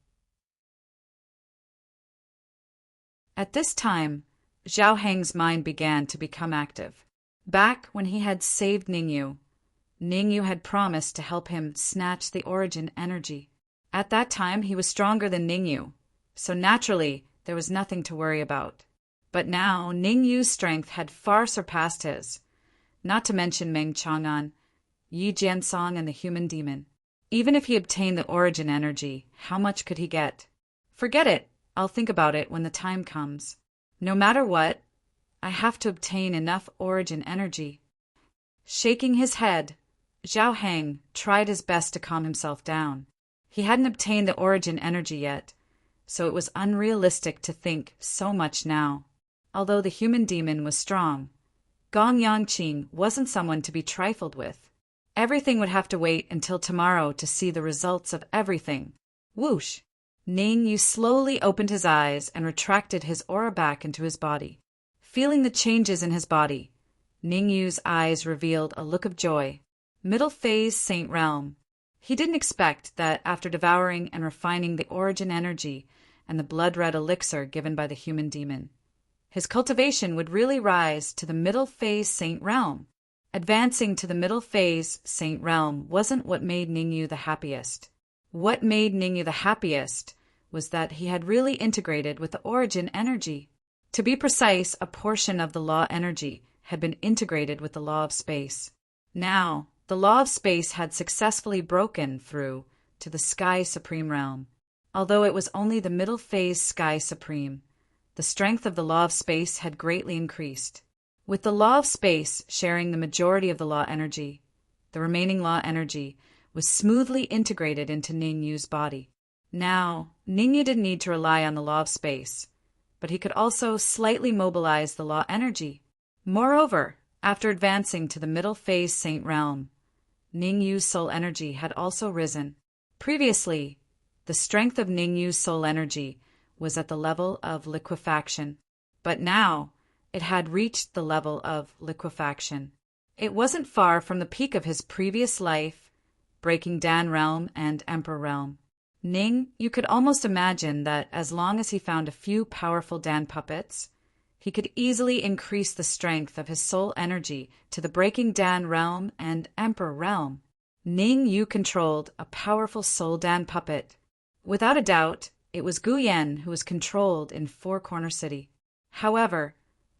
At this time, Zhao Heng's mind began to become active. Back when he had saved Ning Yu had promised to help him snatch the origin energy. At that time, he was stronger than Ning Yu, so naturally, there was nothing to worry about. But now, Ning Yu's strength had far surpassed his, not to mention Meng Chang'an, Yi Jiansong, and the human demon. Even if he obtained the origin energy, how much could he get? Forget it. I'll think about it when the time comes. No matter what, I have to obtain enough origin energy. Shaking his head, Zhao Heng tried his best to calm himself down. He hadn't obtained the origin energy yet, so it was unrealistic to think so much now. Although the human demon was strong, Gong Yangqing wasn't someone to be trifled with. Everything would have to wait until tomorrow to see the results of everything. Whoosh! Ning Yu slowly opened his eyes and retracted his aura back into his body. Feeling the changes in his body, Ning Yu's eyes revealed a look of joy. Middle phase Saint Realm. He didn't expect that after devouring and refining the origin energy and the blood-red elixir given by the human demon, his cultivation would really rise to the middle phase Saint Realm. Advancing to the middle phase Saint Realm wasn't what made Ning Yu the happiest. What made Ning Yu the happiest was that he had really integrated with the origin energy. To be precise, a portion of the law energy had been integrated with the law of space. Now, the law of space had successfully broken through to the Sky Supreme realm. Although it was only the middle phase Sky Supreme, the strength of the law of space had greatly increased. With the law of space sharing the majority of the law energy, the remaining law energy was smoothly integrated into Ning Yu's body. Now, Ning Yu didn't need to rely on the law of space, but he could also slightly mobilize the law energy. Moreover, after advancing to the middle phase Saint Realm, Ning Yu's soul energy had also risen. Previously, the strength of Ning Yu's soul energy was at the level of liquefaction, but now it had reached the level of liquefaction. It wasn't far from the peak of his previous life, breaking Dan Realm and Emperor Realm. Ning, you could almost imagine that as long as he found a few powerful Dan puppets, he could easily increase the strength of his soul energy to the breaking Dan Realm and Emperor Realm. Ning Yu controlled a powerful soul Dan puppet. Without a doubt, it was Guyan who was controlled in Four Corner City. However,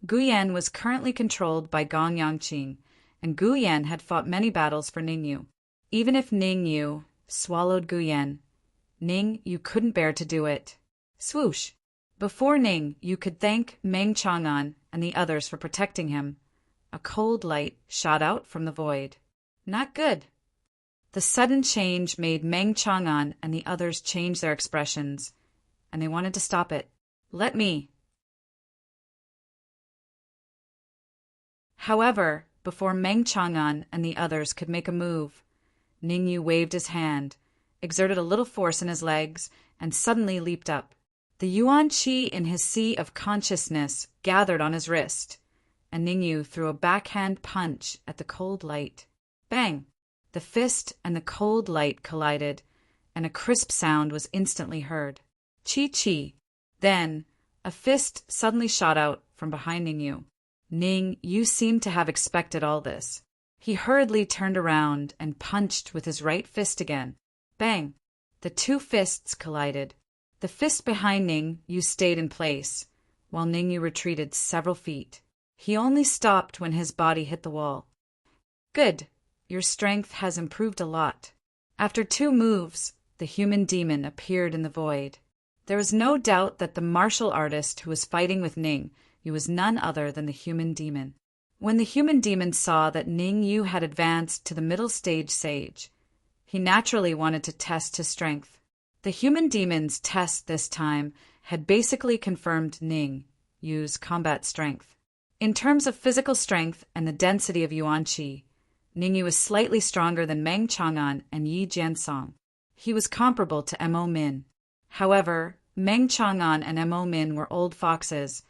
Guyan was currently controlled by Gong Yangqing, and Guyan had fought many battles for Ning Yu. Even if Ning Yu swallowed Guyan, Ning Yu couldn't bear to do it. Swoosh! Before Ning Yu could thank Meng Chang'an and the others for protecting him, a cold light shot out from the void. Not good. The sudden change made Meng Chang'an and the others change their expressions, and they wanted to stop it. Let me. However, before Meng Chang'an and the others could make a move, Ningyu waved his hand, exerted a little force in his legs, and suddenly leaped up. The Yuan Qi in his sea of consciousness gathered on his wrist, and Ningyu threw a backhand punch at the cold light. Bang! The fist and the cold light collided, and a crisp sound was instantly heard. Chi-chi. Then, a fist suddenly shot out from behind Ningyu. Ning, you seem to have expected all this. He hurriedly turned around and punched with his right fist again. Bang! The two fists collided. The fist behind Ning Yu stayed in place, while Ning Yu retreated several feet. He only stopped when his body hit the wall. Good. Your strength has improved a lot. After 2 moves, the human demon appeared in the void. There was no doubt that the martial artist who was fighting with Ning Yu was none other than the human demon. When the human demon saw that Ning Yu had advanced to the middle stage sage, he naturally wanted to test his strength. The human demon's test this time had basically confirmed Ning Yu's combat strength. In terms of physical strength and the density of Yuan Qi, Ning Yu was slightly stronger than Meng Chang'an and Yi Jiansong. He was comparable to Mo Min. However, Meng Chang'an and Mo Min were old foxes,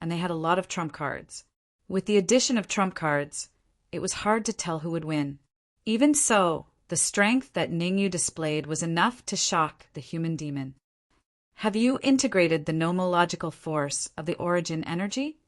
and they had a lot of trump cards. With the addition of trump cards, it was hard to tell who would win. Even so, the strength that Ning Yu displayed was enough to shock the human demon. Have you integrated the nomological force of the origin energy?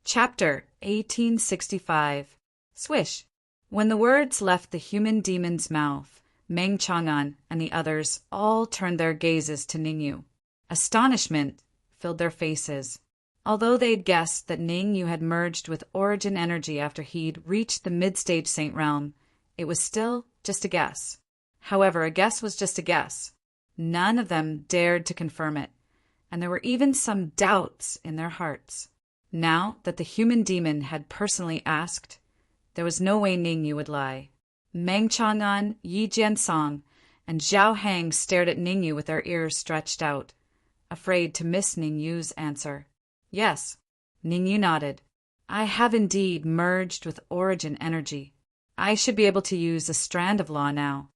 Chapter 1865. Swish. When the words left the human demon's mouth, Meng Chang'an and the others all turned their gazes to Ning Yu. Astonishment filled their faces. Although they'd guessed that Ning Yu had merged with origin energy after he'd reached the mid-stage Saint realm, it was still just a guess. However, a guess was just a guess. None of them dared to confirm it, and there were even some doubts in their hearts. Now that the human demon had personally asked, there was no way Ning Yu would lie. Meng Chang'an, Yi Jiansong, and Zhao Hang stared at Ning Yu with their ears stretched out, afraid to miss Ning Yu's answer. Yes, Ning Yu nodded. I have indeed merged with origin energy. I should be able to use a strand of law now.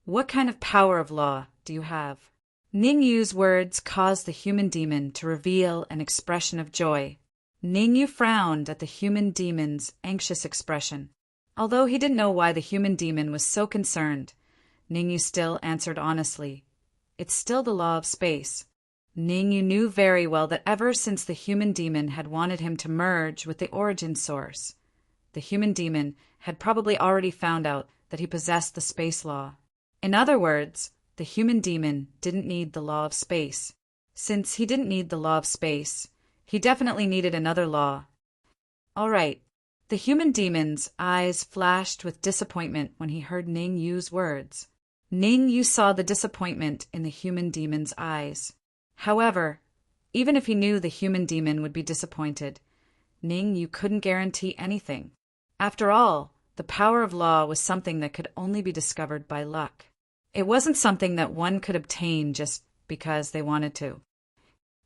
What kind of power of law do you have? Ning Yu's words caused the human demon to reveal an expression of joy. Ning Yu frowned at the human demon's anxious expression. Although he didn't know why the human demon was so concerned, Ning Yu still answered honestly. It's still the law of space. Ning Yu knew very well that ever since the human demon had wanted him to merge with the origin source, the human demon had probably already found out that he possessed the space law. In other words, the human demon didn't need the law of space. Since he didn't need the law of space, he definitely needed another law. All right. The human demon's eyes flashed with disappointment when he heard Ning Yu's words. Ning Yu saw the disappointment in the human demon's eyes. However, even if he knew the human demon would be disappointed, Ning Yu couldn't guarantee anything. After all, the power of law was something that could only be discovered by luck. It wasn't something that one could obtain just because they wanted to.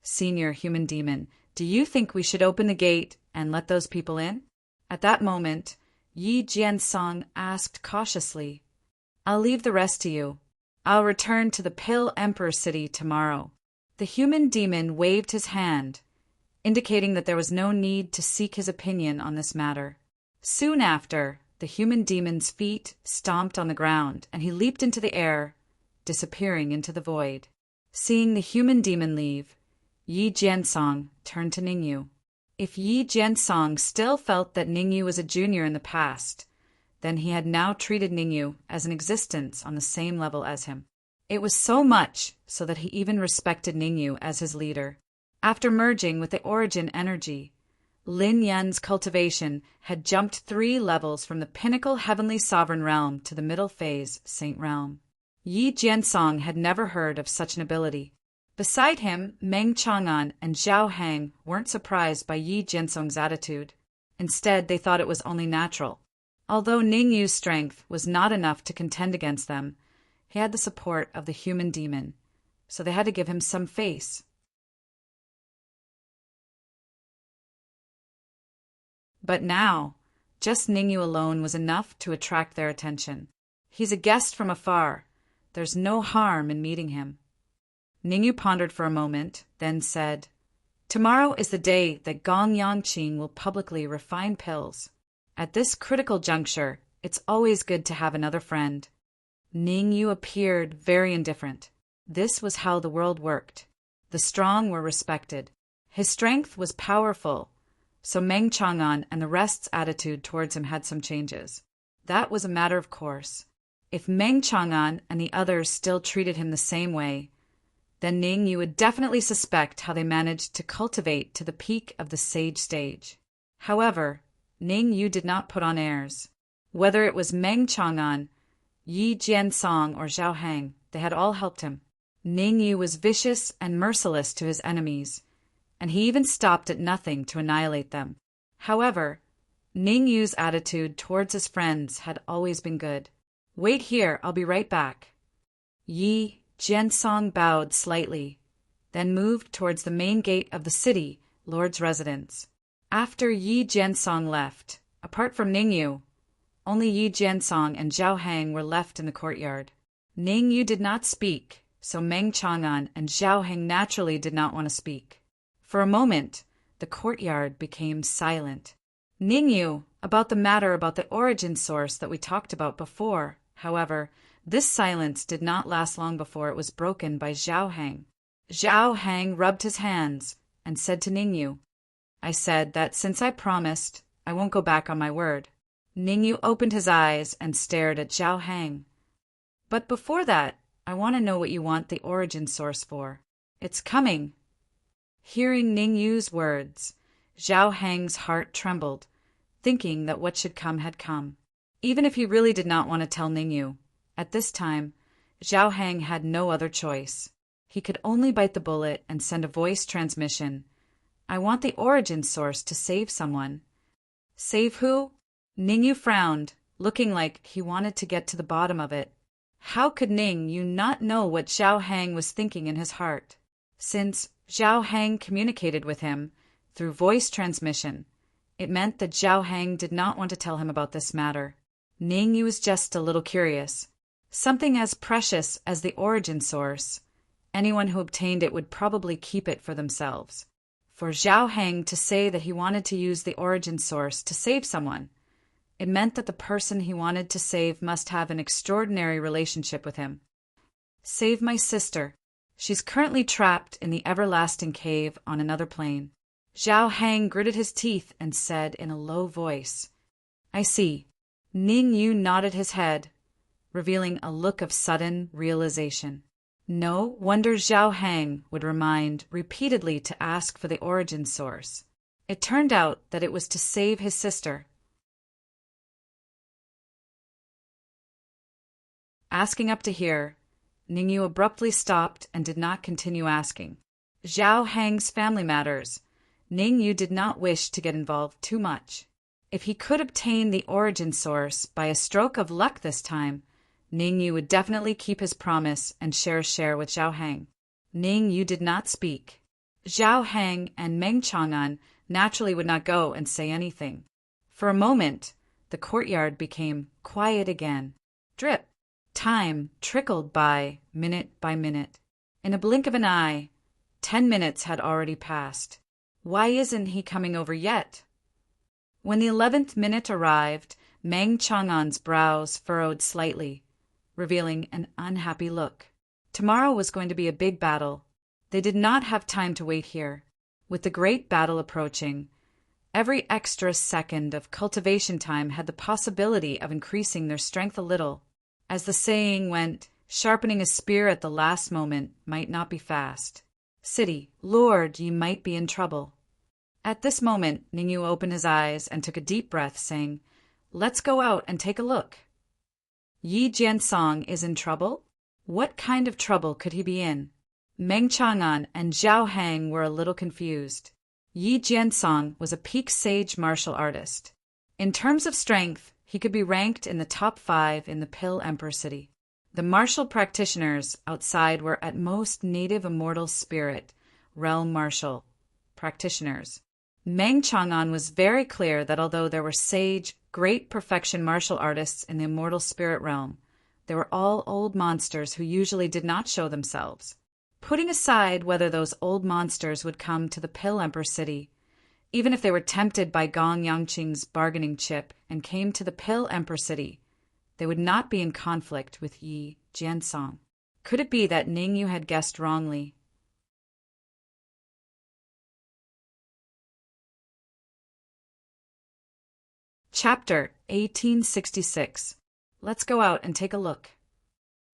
Senior human demon, do you think we should open the gate and let those people in? At that moment, Yi Jiansong asked cautiously, I'll leave the rest to you. I'll return to the Pill Emperor City tomorrow. The human demon waved his hand, indicating that there was no need to seek his opinion on this matter. Soon after, the human demon's feet stomped on the ground, and he leaped into the air, disappearing into the void. Seeing the human demon leave, Yi Jiansong turned to Ning Yu. If Yi Jiansong still felt that Ning Yu was a junior in the past, then he had now treated Ning Yu as an existence on the same level as him. It was so much so that he even respected Ning Yu as his leader. After merging with the origin energy, Lin Yan's cultivation had jumped 3 levels from the pinnacle heavenly sovereign realm to the middle phase saint realm. Yi Jiansong had never heard of such an ability. Beside him, Meng Chang'an and Zhao Hang weren't surprised by Yi Jiansong's attitude. Instead, they thought it was only natural. Although Ning Yu's strength was not enough to contend against them, he had the support of the human demon, so they had to give him some face. But now, just Ning Yu alone was enough to attract their attention. He's a guest from afar. There's no harm in meeting him. Ning Yu pondered for a moment, then said, "Tomorrow is the day that Gong Yangqing will publicly refine pills. At this critical juncture, it's always good to have another friend." Ning Yu appeared very indifferent. This was how the world worked. The strong were respected. His strength was powerful, so Meng Chang'an and the rest's attitude towards him had some changes. That was a matter of course. If Meng Chang'an and the others still treated him the same way, then Ning Yu would definitely suspect how they managed to cultivate to the peak of the sage stage. However, Ning Yu did not put on airs. Whether it was Meng Chang'an, Yi Jiansong, or Zhao Hang, they had all helped him. Ning Yu was vicious and merciless to his enemies, and he even stopped at nothing to annihilate them. However, Ning Yu's attitude towards his friends had always been good. "Wait here, I'll be right back." Yi Jiansong bowed slightly, then moved towards the main gate of the city lord's residence. After Yi Jiansong left, apart from Ning Yu, only Yi Jiansong and Zhao Hang were left in the courtyard. Ning Yu did not speak, so Meng Chang'an and Zhao Hang naturally did not want to speak. For a moment, the courtyard became silent. Ning Yu, about the matter about the origin source that we talked about before, however, this silence did not last long before it was broken by Zhao Hang. Zhao Hang rubbed his hands and said to Ning Yu, "I said that since I promised, I won't go back on my word." Ning Yu opened his eyes and stared at Zhao Hang. "But before that, I want to know what you want the origin source for. It's coming." Hearing Ning Yu's words, Zhao Hang's heart trembled, thinking that what should come had come. Even if he really did not want to tell Ning Yu, at this time, Zhao Hang had no other choice. He could only bite the bullet and send a voice transmission. "I want the origin source to save someone." "Save who?" Ning Yu frowned, looking like he wanted to get to the bottom of it. How could Ning Yu not know what Zhao Hang was thinking in his heart? Since Zhao Hang communicated with him through voice transmission, it meant that Zhao Hang did not want to tell him about this matter. Ning Yu was just a little curious. Something as precious as the origin source, anyone who obtained it would probably keep it for themselves. For Zhao Hang to say that he wanted to use the origin source to save someone, it meant that the person he wanted to save must have an extraordinary relationship with him. "Save my sister. She's currently trapped in the everlasting cave on another plane." Zhao Hang gritted his teeth and said in a low voice, "I see." Ning Yu nodded his head, revealing a look of sudden realization. No wonder Zhao Hang would remind repeatedly to ask for the origin source. It turned out that it was to save his sister. Asking up to here, Ning Yu abruptly stopped and did not continue asking. Zhao Hang's family matters. Ning Yu did not wish to get involved too much. If he could obtain the origin source by a stroke of luck this time, Ning Yu would definitely keep his promise and share a share with Zhao Hang. Ning Yu did not speak. Zhao Hang and Meng Chang'an naturally would not go and say anything. For a moment, the courtyard became quiet again. Drip. Time trickled by minute. In a blink of an eye, 10 minutes had already passed. Why isn't he coming over yet? When the 11th minute arrived, Meng Chang'an's brows furrowed slightly, revealing an unhappy look. Tomorrow was going to be a big battle. They did not have time to wait here. With the great battle approaching, every extra second of cultivation time had the possibility of increasing their strength a little. As the saying went, sharpening a spear at the last moment might not be fast. "City, Lord, ye might be in trouble." At this moment, Ning Yu opened his eyes and took a deep breath, saying, "Let's go out and take a look." Yi Jiansong is in trouble? What kind of trouble could he be in? Meng Chang'an and Zhao Hang were a little confused. Yi Jiansong was a peak sage martial artist. In terms of strength, he could be ranked in the top 5 in the Pill Emperor City. The martial practitioners outside were at most native immortal spirit, realm martial practitioners. Meng Chang'an was very clear that although there were sage, great perfection martial artists in the immortal spirit realm, they were all old monsters who usually did not show themselves. Putting aside whether those old monsters would come to the Pill Emperor City, even if they were tempted by Gong Yangqing's bargaining chip and came to the Pill Emperor City, they would not be in conflict with Yi Jiansong. Could it be that Ningyu had guessed wrongly? Chapter 1866. Let's go out and take a look.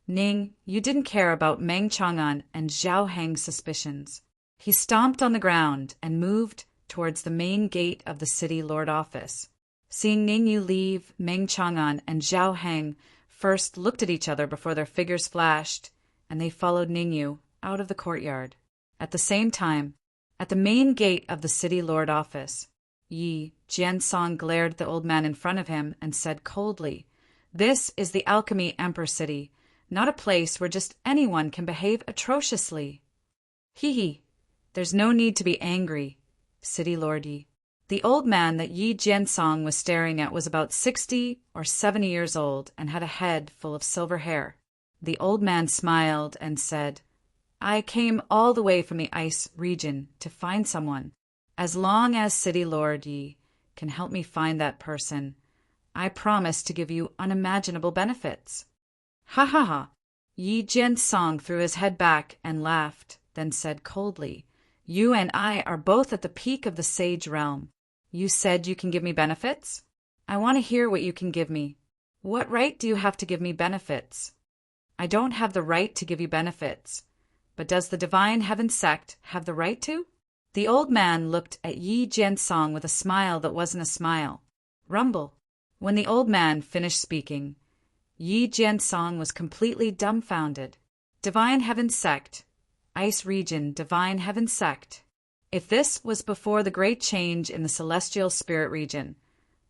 Ning, you didn't care about Meng Chang'an and Zhao Hang's suspicions. He stomped on the ground and moved towards the main gate of the city lord office. Seeing Ningyu leave, Meng Chang'an and Zhao Hang first looked at each other before their figures flashed, and they followed Ningyu out of the courtyard. At the same time, at the main gate of the city lord office, Yi Jiansong glared at the old man in front of him and said coldly, "This is the Alchemy Emperor City, not a place where just anyone can behave atrociously." "Hee, there's no need to be angry, City Lord Yi." The old man that Yi Jiansong was staring at was about 60 or 70 years old and had a head full of silver hair. The old man smiled and said, "I came all the way from the ice region to find someone. As long as City Lord Yi can help me find that person, I promise to give you unimaginable benefits." "Ha ha ha!" Yi Jiansong threw his head back and laughed, then said coldly, "You and I are both at the peak of the sage realm. You said you can give me benefits? I want to hear what you can give me. What right do you have to give me benefits?" "I don't have the right to give you benefits, but does the Divine Heaven Sect have the right to?" The old man looked at Yi Jiansong with a smile that wasn't a smile. Rumble. When the old man finished speaking, Yi Jiansong was completely dumbfounded. Divine Heaven Sect. Ice Region Divine Heaven Sect. If this was before the great change in the celestial spirit region,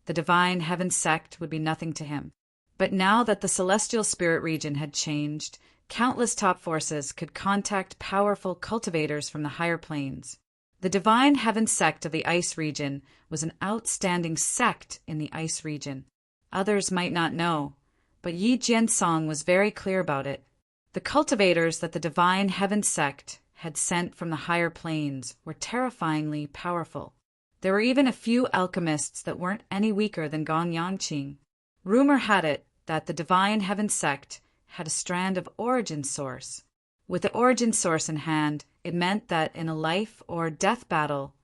the Divine Heaven Sect would be nothing to him. But now that the celestial spirit region had changed, countless top forces could contact powerful cultivators from the higher planes. The Divine Heaven Sect of the Ice Region was an outstanding sect in the Ice Region. Others might not know, but Yi Jiansong was very clear about it. The cultivators that the Divine Heaven Sect had sent from the higher planes were terrifyingly powerful. There were even a few alchemists that weren't any weaker than Gong Yangqing. Rumor had it that the Divine Heaven Sect had a strand of origin source. With the origin source in hand, it meant that in a life or death battle,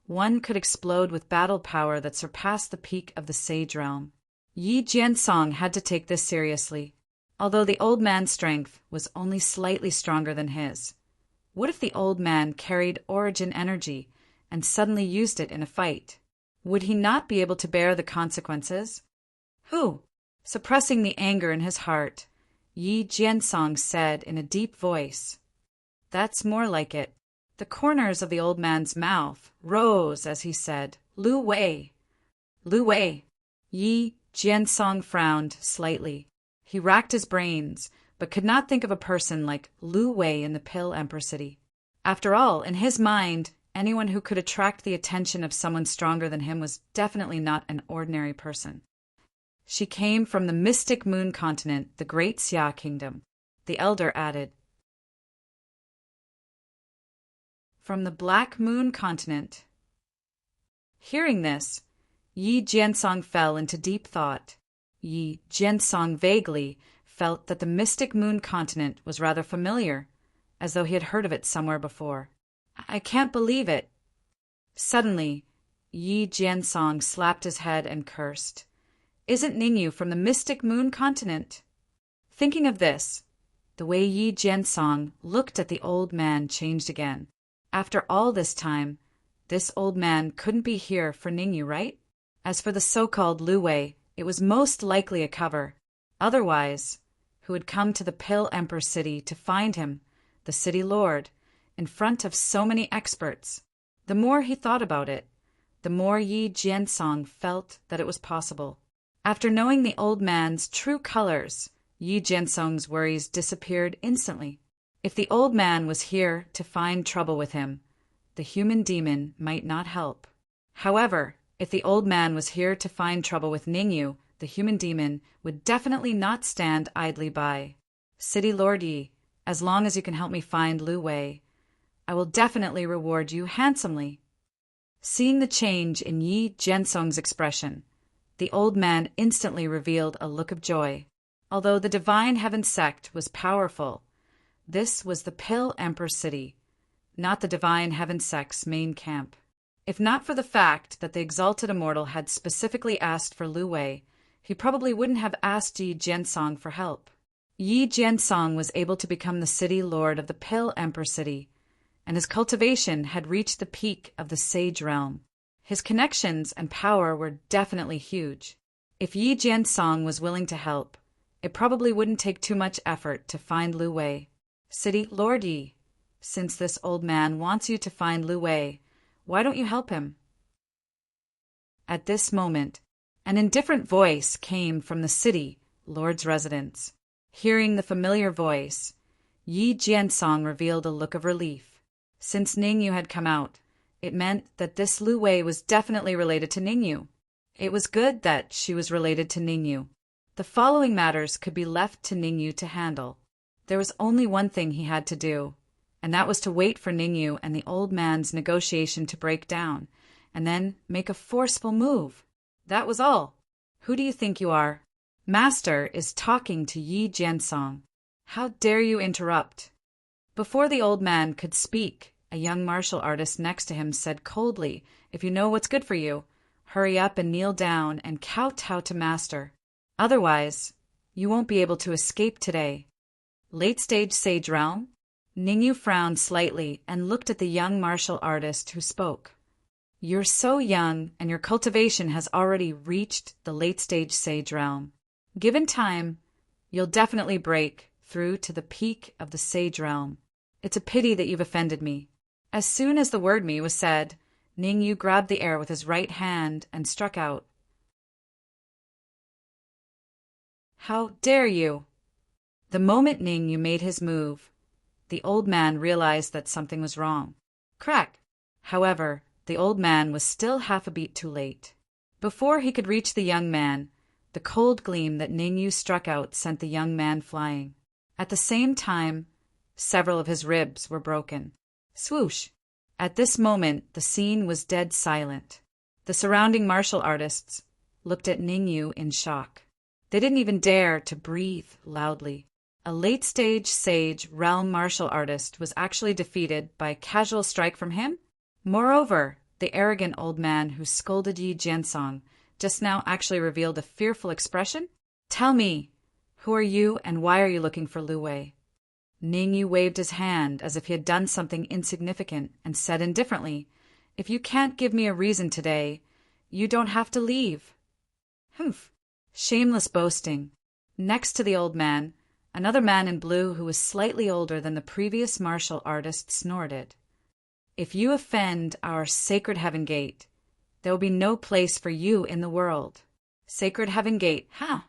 one could explode with battle power that surpassed the peak of the sage realm. Yi Jiansong had to take this seriously, although the old man's strength was only slightly stronger than his. What if the old man carried origin energy and suddenly used it in a fight? Would he not be able to bear the consequences? "Who?" Suppressing the anger in his heart, Yi Jiansong said in a deep voice, "That's more like it." The corners of the old man's mouth rose as he said, "Lu Wei." "Lu Wei." Yi Jiansong frowned slightly. He racked his brains, but could not think of a person like Lu Wei in the Pill Emperor City. After all, in his mind, anyone who could attract the attention of someone stronger than him was definitely not an ordinary person. "She came from the mystic moon continent, the Great Xia Kingdom," the elder added. "From the Black Moon continent." Hearing this, Yi Jiansong fell into deep thought. Yi Jiansong vaguely felt that the mystic moon continent was rather familiar, as though he had heard of it somewhere before. "I can't believe it." Suddenly, Yi Jiansong slapped his head and cursed. "Isn't Ningyu from the mystic moon continent?" Thinking of this, the way Yi Jiansong looked at the old man changed again. After all this time, this old man couldn't be here for Ningyu, right? As for the so-called Lu Wei, it was most likely a cover. Otherwise, who had come to the Pill Emperor City to find him, the city lord, in front of so many experts. The more he thought about it, the more Yi Jiansong felt that it was possible. After knowing the old man's true colors, Yi Jiansong's worries disappeared instantly. If the old man was here to find trouble with him, the human demon might not help. However, if the old man was here to find trouble with Ningyu, the human demon would definitely not stand idly by. City Lord Yi, as long as you can help me find Lu Wei, I will definitely reward you handsomely. Seeing the change in Yi Jiansong's expression, the old man instantly revealed a look of joy. Although the Divine Heaven sect was powerful, this was the Pill Emperor City, not the Divine Heaven sect's main camp. If not for the fact that the Exalted Immortal had specifically asked for Lu Wei, he probably wouldn't have asked Yi Jiansong for help. Yi Jiansong was able to become the city lord of the Pill Emperor City, and his cultivation had reached the peak of the Sage Realm. His connections and power were definitely huge. If Yi Jiansong was willing to help, it probably wouldn't take too much effort to find Lu Wei. City Lord Yi, since this old man wants you to find Lu Wei, why don't you help him? At this moment, an indifferent voice came from the city lord's residence. Hearing the familiar voice, Yi Jiansong revealed a look of relief. Since Ningyu had come out, it meant that this Lu Wei was definitely related to Ningyu. It was good that she was related to Ningyu. The following matters could be left to Ningyu to handle. There was only one thing he had to do, and that was to wait for Ningyu and the old man's negotiation to break down, and then make a forceful move. That was all. Who do you think you are? Master is talking to Yi Jiansong. How dare you interrupt? Before the old man could speak, a young martial artist next to him said coldly, "If you know what's good for you, hurry up and kneel down and kowtow to Master. Otherwise, you won't be able to escape today." Late-stage Sage Realm? Ningyu frowned slightly and looked at the young martial artist who spoke. "You're so young, and your cultivation has already reached the late-stage Sage Realm. Given time, you'll definitely break through to the peak of the Sage Realm. It's a pity that you've offended me." As soon as the word "me" was said, Ningyu grabbed the air with his right hand and struck out. "How dare you!" The moment Ningyu made his move, the old man realized that something was wrong. Crack! However, the old man was still half a beat too late. Before he could reach the young man, the cold gleam that Ningyu struck out sent the young man flying. At the same time, several of his ribs were broken. Swoosh! At this moment, the scene was dead silent. The surrounding martial artists looked at Ningyu in shock. They didn't even dare to breathe loudly. A late-stage Sage Realm martial artist was actually defeated by a casual strike from him? Moreover, the arrogant old man who scolded Yi Jiansong just now actually revealed a fearful expression? "Tell me, who are you and why are you looking for Lu Wei?" Ningyu waved his hand as if he had done something insignificant and said indifferently, "If you can't give me a reason today, you don't have to leave." Humph! Shameless boasting. Next to the old man, another man in blue who was slightly older than the previous martial artist snorted. "If you offend our Sacred Heaven Gate, there will be no place for you in the world." Sacred Heaven Gate, huh?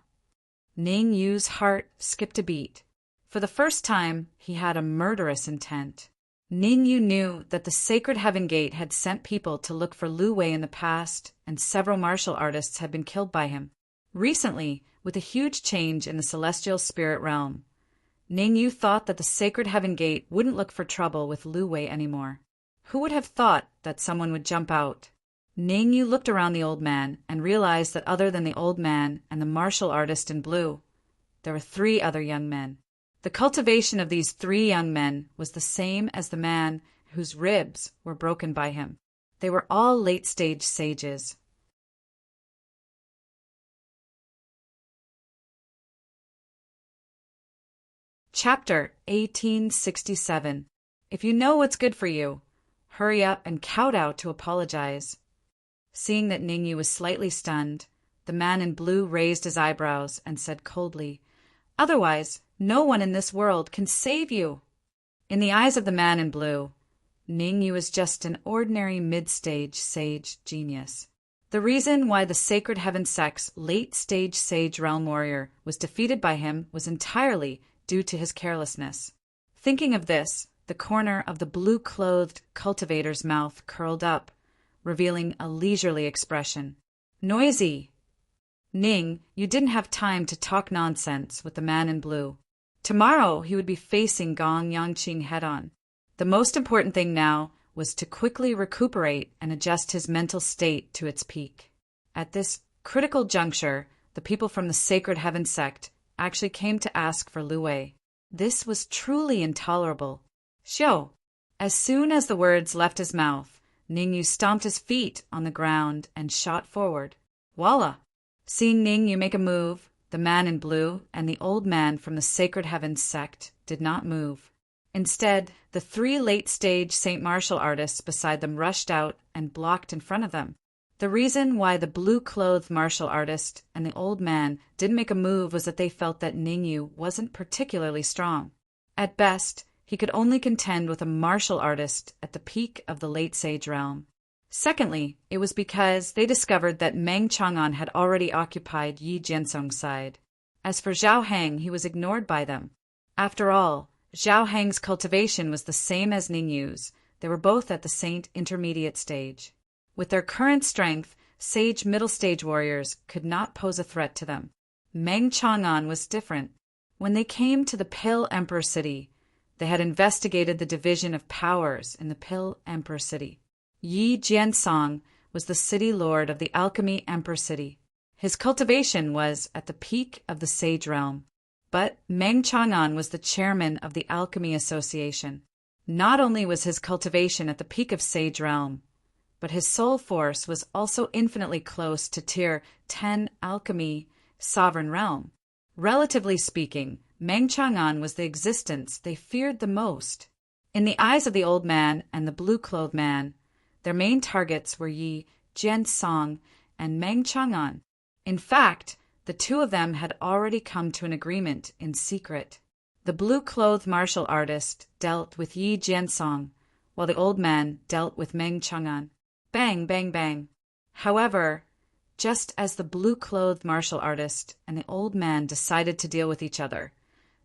Ningyu's heart skipped a beat. For the first time, he had a murderous intent. Ningyu knew that the Sacred Heaven Gate had sent people to look for Lu Wei in the past, and several martial artists had been killed by him. Recently, with a huge change in the celestial spirit realm, Ningyu thought that the Sacred Heaven Gate wouldn't look for trouble with Lu Wei anymore. Who would have thought that someone would jump out? Ningyu looked around the old man and realized that other than the old man and the martial artist in blue, there were 3 other young men. The cultivation of these 3 young men was the same as the man whose ribs were broken by him. They were all late-stage sages. Chapter 1867. If you know what's good for you, hurry up and kowtow to apologize. Seeing that Ningyu was slightly stunned, the man in blue raised his eyebrows and said coldly, "Otherwise, no one in this world can save you." In the eyes of the man in blue, Ningyu was just an ordinary mid-stage sage genius. The reason why the Sacred Heaven Sect's late-stage sage realm warrior was defeated by him was entirely due to his carelessness. Thinking of this, the corner of the blue-clothed cultivator's mouth curled up, revealing a leisurely expression. Noisy! Ning, you didn't have time to talk nonsense with the man in blue. Tomorrow he would be facing Gong Yangqing head-on. The most important thing now was to quickly recuperate and adjust his mental state to its peak. At this critical juncture, the people from the Sacred Heaven Sect actually came to ask for Lu Wei. This was truly intolerable. Xiao! As soon as the words left his mouth, Ningyu stomped his feet on the ground and shot forward. Voila! Seeing Ningyu make a move, the man in blue and the old man from the Sacred Heaven Sect did not move. Instead, the 3 late-stage St. Martial artists beside them rushed out and blocked in front of them. The reason why the blue-clothed martial artist and the old man didn't make a move was that they felt that Ningyu wasn't particularly strong. At best, he could only contend with a martial artist at the peak of the late sage realm. Secondly, it was because they discovered that Meng Chang'an had already occupied Yi Jiansong's side. As for Zhao Hang, he was ignored by them. After all, Zhao Hang's cultivation was the same as Ningyu's. They were both at the Saint intermediate stage. With their current strength, sage middle stage warriors could not pose a threat to them. Meng Chang'an was different. When they came to the Pill Emperor City, they had investigated the division of powers in the Pill Emperor City. Yi Jiansong was the city lord of the Alchemy Emperor City. His cultivation was at the peak of the Sage Realm. But Meng Chang'an was the chairman of the Alchemy Association. Not only was his cultivation at the peak of Sage Realm, but his soul force was also infinitely close to Tier 10 Alchemy Sovereign Realm. Relatively speaking, Meng Chang'an was the existence they feared the most. In the eyes of the old man and the blue-clothed man, their main targets were Yi Jiansong and Meng Chang'an. In fact, the two of them had already come to an agreement in secret. The blue-clothed martial artist dealt with Yi Jiansong, while the old man dealt with Meng Chang'an. Bang, bang, bang. However, just as the blue-clothed martial artist and the old man decided to deal with each other,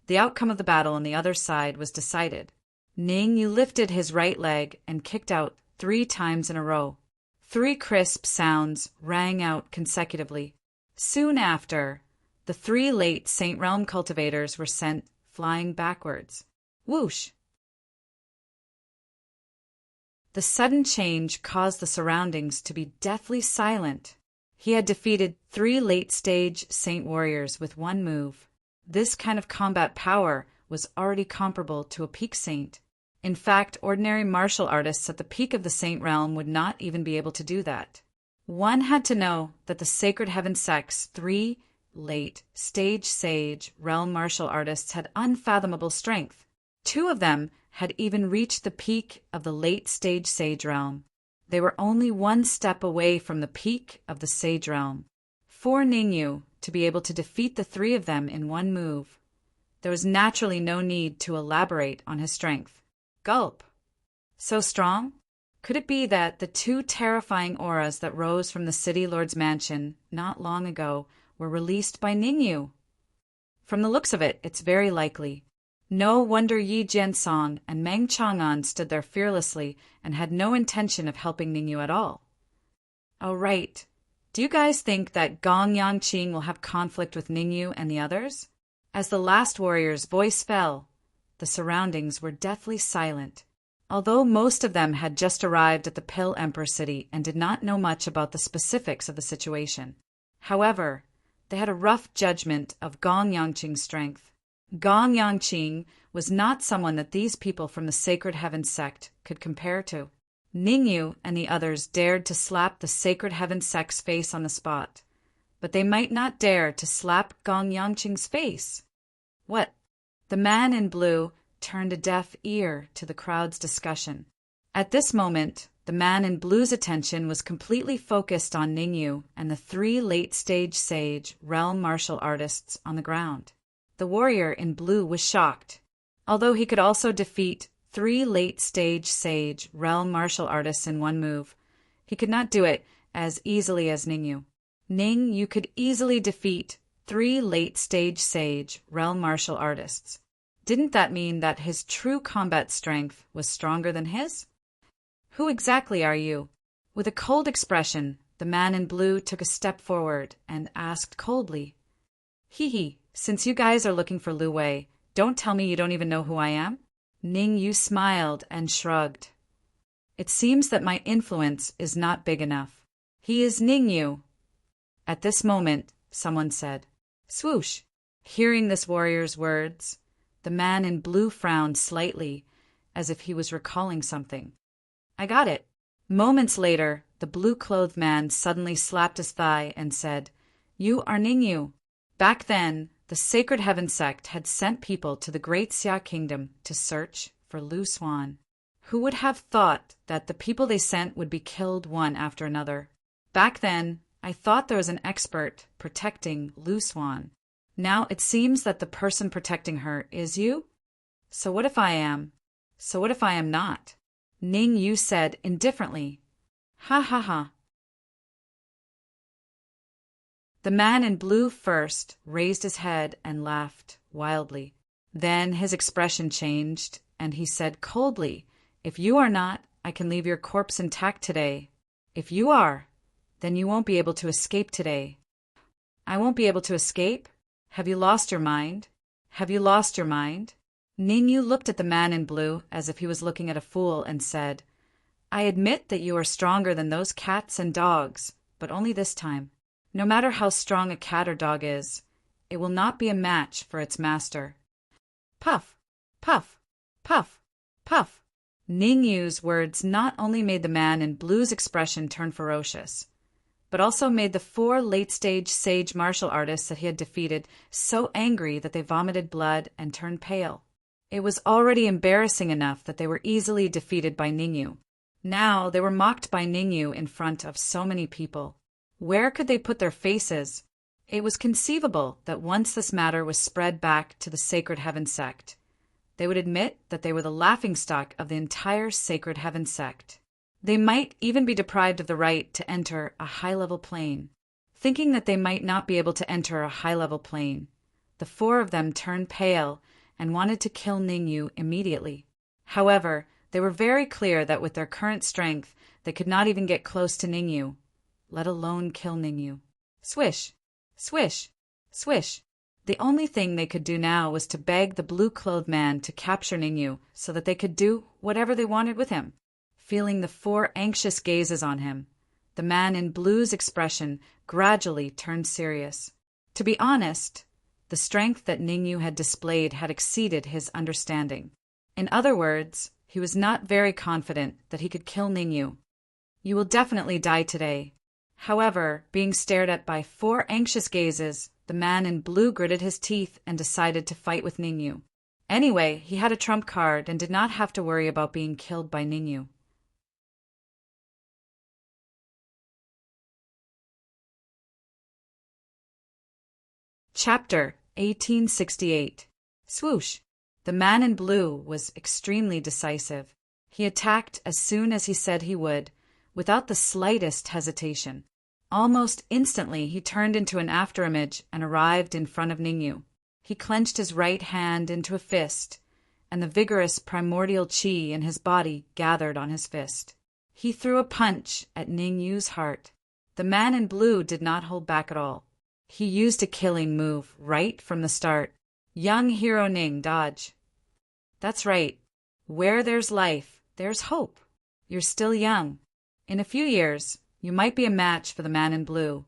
the outcome of the battle on the other side was decided. Ningyu lifted his right leg and kicked out 3 times in a row. 3 crisp sounds rang out consecutively. Soon after, the 3 late Saint Realm cultivators were sent flying backwards. Whoosh! The sudden change caused the surroundings to be deathly silent. He had defeated 3 late-stage Saint warriors with 1 move. This kind of combat power was already comparable to a peak saint. In fact, ordinary martial artists at the peak of the Saint Realm would not even be able to do that. One had to know that the Sacred Heaven Sect's 3 late-stage sage realm martial artists had unfathomable strength. 2 of them had even reached the peak of the late-stage sage realm. They were only 1 step away from the peak of the sage realm. For Ningyu to be able to defeat the 3 of them in 1 move, there was naturally no need to elaborate on his strength. Gulp. So strong? Could it be that the 2 terrifying auras that rose from the City Lord's mansion not long ago were released by Ningyu? From the looks of it, it's very likely. No wonder Yi Jiansong and Meng Chang'an stood there fearlessly and had no intention of helping Ningyu at all. Oh, right. Do you guys think that Gong Yangqing will have conflict with Ningyu and the others? As the last warrior's voice fell, the surroundings were deathly silent. Although most of them had just arrived at the Pill Emperor City and did not know much about the specifics of the situation. However, they had a rough judgment of Gong Yangqing's strength. Gong Yangqing was not someone that these people from the Sacred Heaven Sect could compare to. Ningyu and the others dared to slap the Sacred Heaven Sect's face on the spot, but they might not dare to slap Gong Yangqing's face. What? The man in blue turned a deaf ear to the crowd's discussion. At this moment, the man in blue's attention was completely focused on Ningyu and the 3 late-stage sage realm martial artists on the ground. The warrior in blue was shocked. Although he could also defeat 3 late-stage sage realm martial artists in one move. He could not do it as easily as Ningyu. You could easily defeat 3 late-stage sage realm martial artists. Didn't that mean that his true combat strength was stronger than his? Who exactly are you? With a cold expression, the man in blue took a step forward and asked coldly, Hee, since you guys are looking for Lu Wei, don't tell me you don't even know who I am? Ningyu smiled and shrugged. It seems that my influence is not big enough. He is Ningyu. At this moment, someone said, Swoosh. Hearing this warrior's words, the man in blue frowned slightly, as if he was recalling something. I got it. Moments later, the blue-clothed man suddenly slapped his thigh and said, You are Ningyu. Back then, the Sacred Heaven sect had sent people to the Great Xia Kingdom to search for Lu Xuan. Who would have thought that the people they sent would be killed one after another? Back then, I thought there was an expert protecting Lu Xuan. Now it seems that the person protecting her is you? So what if I am? So what if I am not? Ningyu said indifferently. Ha ha ha. The man in blue first raised his head and laughed wildly. Then his expression changed, and he said coldly, If you are not, I can leave your corpse intact today. If you are, then you won't be able to escape today. I won't be able to escape? Have you lost your mind? Have you lost your mind? Ningyu looked at the man in blue as if he was looking at a fool and said, I admit that you are stronger than those cats and dogs, but only this time. No matter how strong a cat or dog is, it will not be a match for its master. Puff, puff, puff, puff. Ningyu's words not only made the man in blue's expression turn ferocious, but also made the 4 late-stage sage martial artists that he had defeated so angry that they vomited blood and turned pale. It was already embarrassing enough that they were easily defeated by Ningyu. Now they were mocked by Ningyu in front of so many people. Where could they put their faces? It was conceivable that once this matter was spread back to the Sacred Heaven sect, they would admit that they were the laughingstock of the entire Sacred Heaven sect. They might even be deprived of the right to enter a high-level plane. Thinking that they might not be able to enter a high-level plane, the 4 of them turned pale and wanted to kill Ningyu immediately. However, they were very clear that with their current strength, they could not even get close to Ningyu, let alone kill Ningyu. Swish, swish, swish. The only thing they could do now was to beg the blue-clothed man to capture Ningyu so that they could do whatever they wanted with him. Feeling the 4 anxious gazes on him, the man in blue's expression gradually turned serious. To be honest, the strength that Ningyu had displayed had exceeded his understanding. In other words, he was not very confident that he could kill Ningyu. You will definitely die today. However, being stared at by 4 anxious gazes, the man in blue gritted his teeth and decided to fight with Ningyu. Anyway, he had a trump card and did not have to worry about being killed by Ningyu. Chapter 1868. Swoosh. The man in blue was extremely decisive. He attacked as soon as he said he would, without the slightest hesitation. Almost instantly he turned into an afterimage and arrived in front of Ningyu. He clenched his right hand into a fist, and the vigorous primordial qi in his body gathered on his fist. He threw a punch at Ningyu's heart. The man in blue did not hold back at all. He used a killing move right from the start. Young hero Ning, dodge. That's right. Where there's life, there's hope. You're still young. In a few years, you might be a match for the man in blue.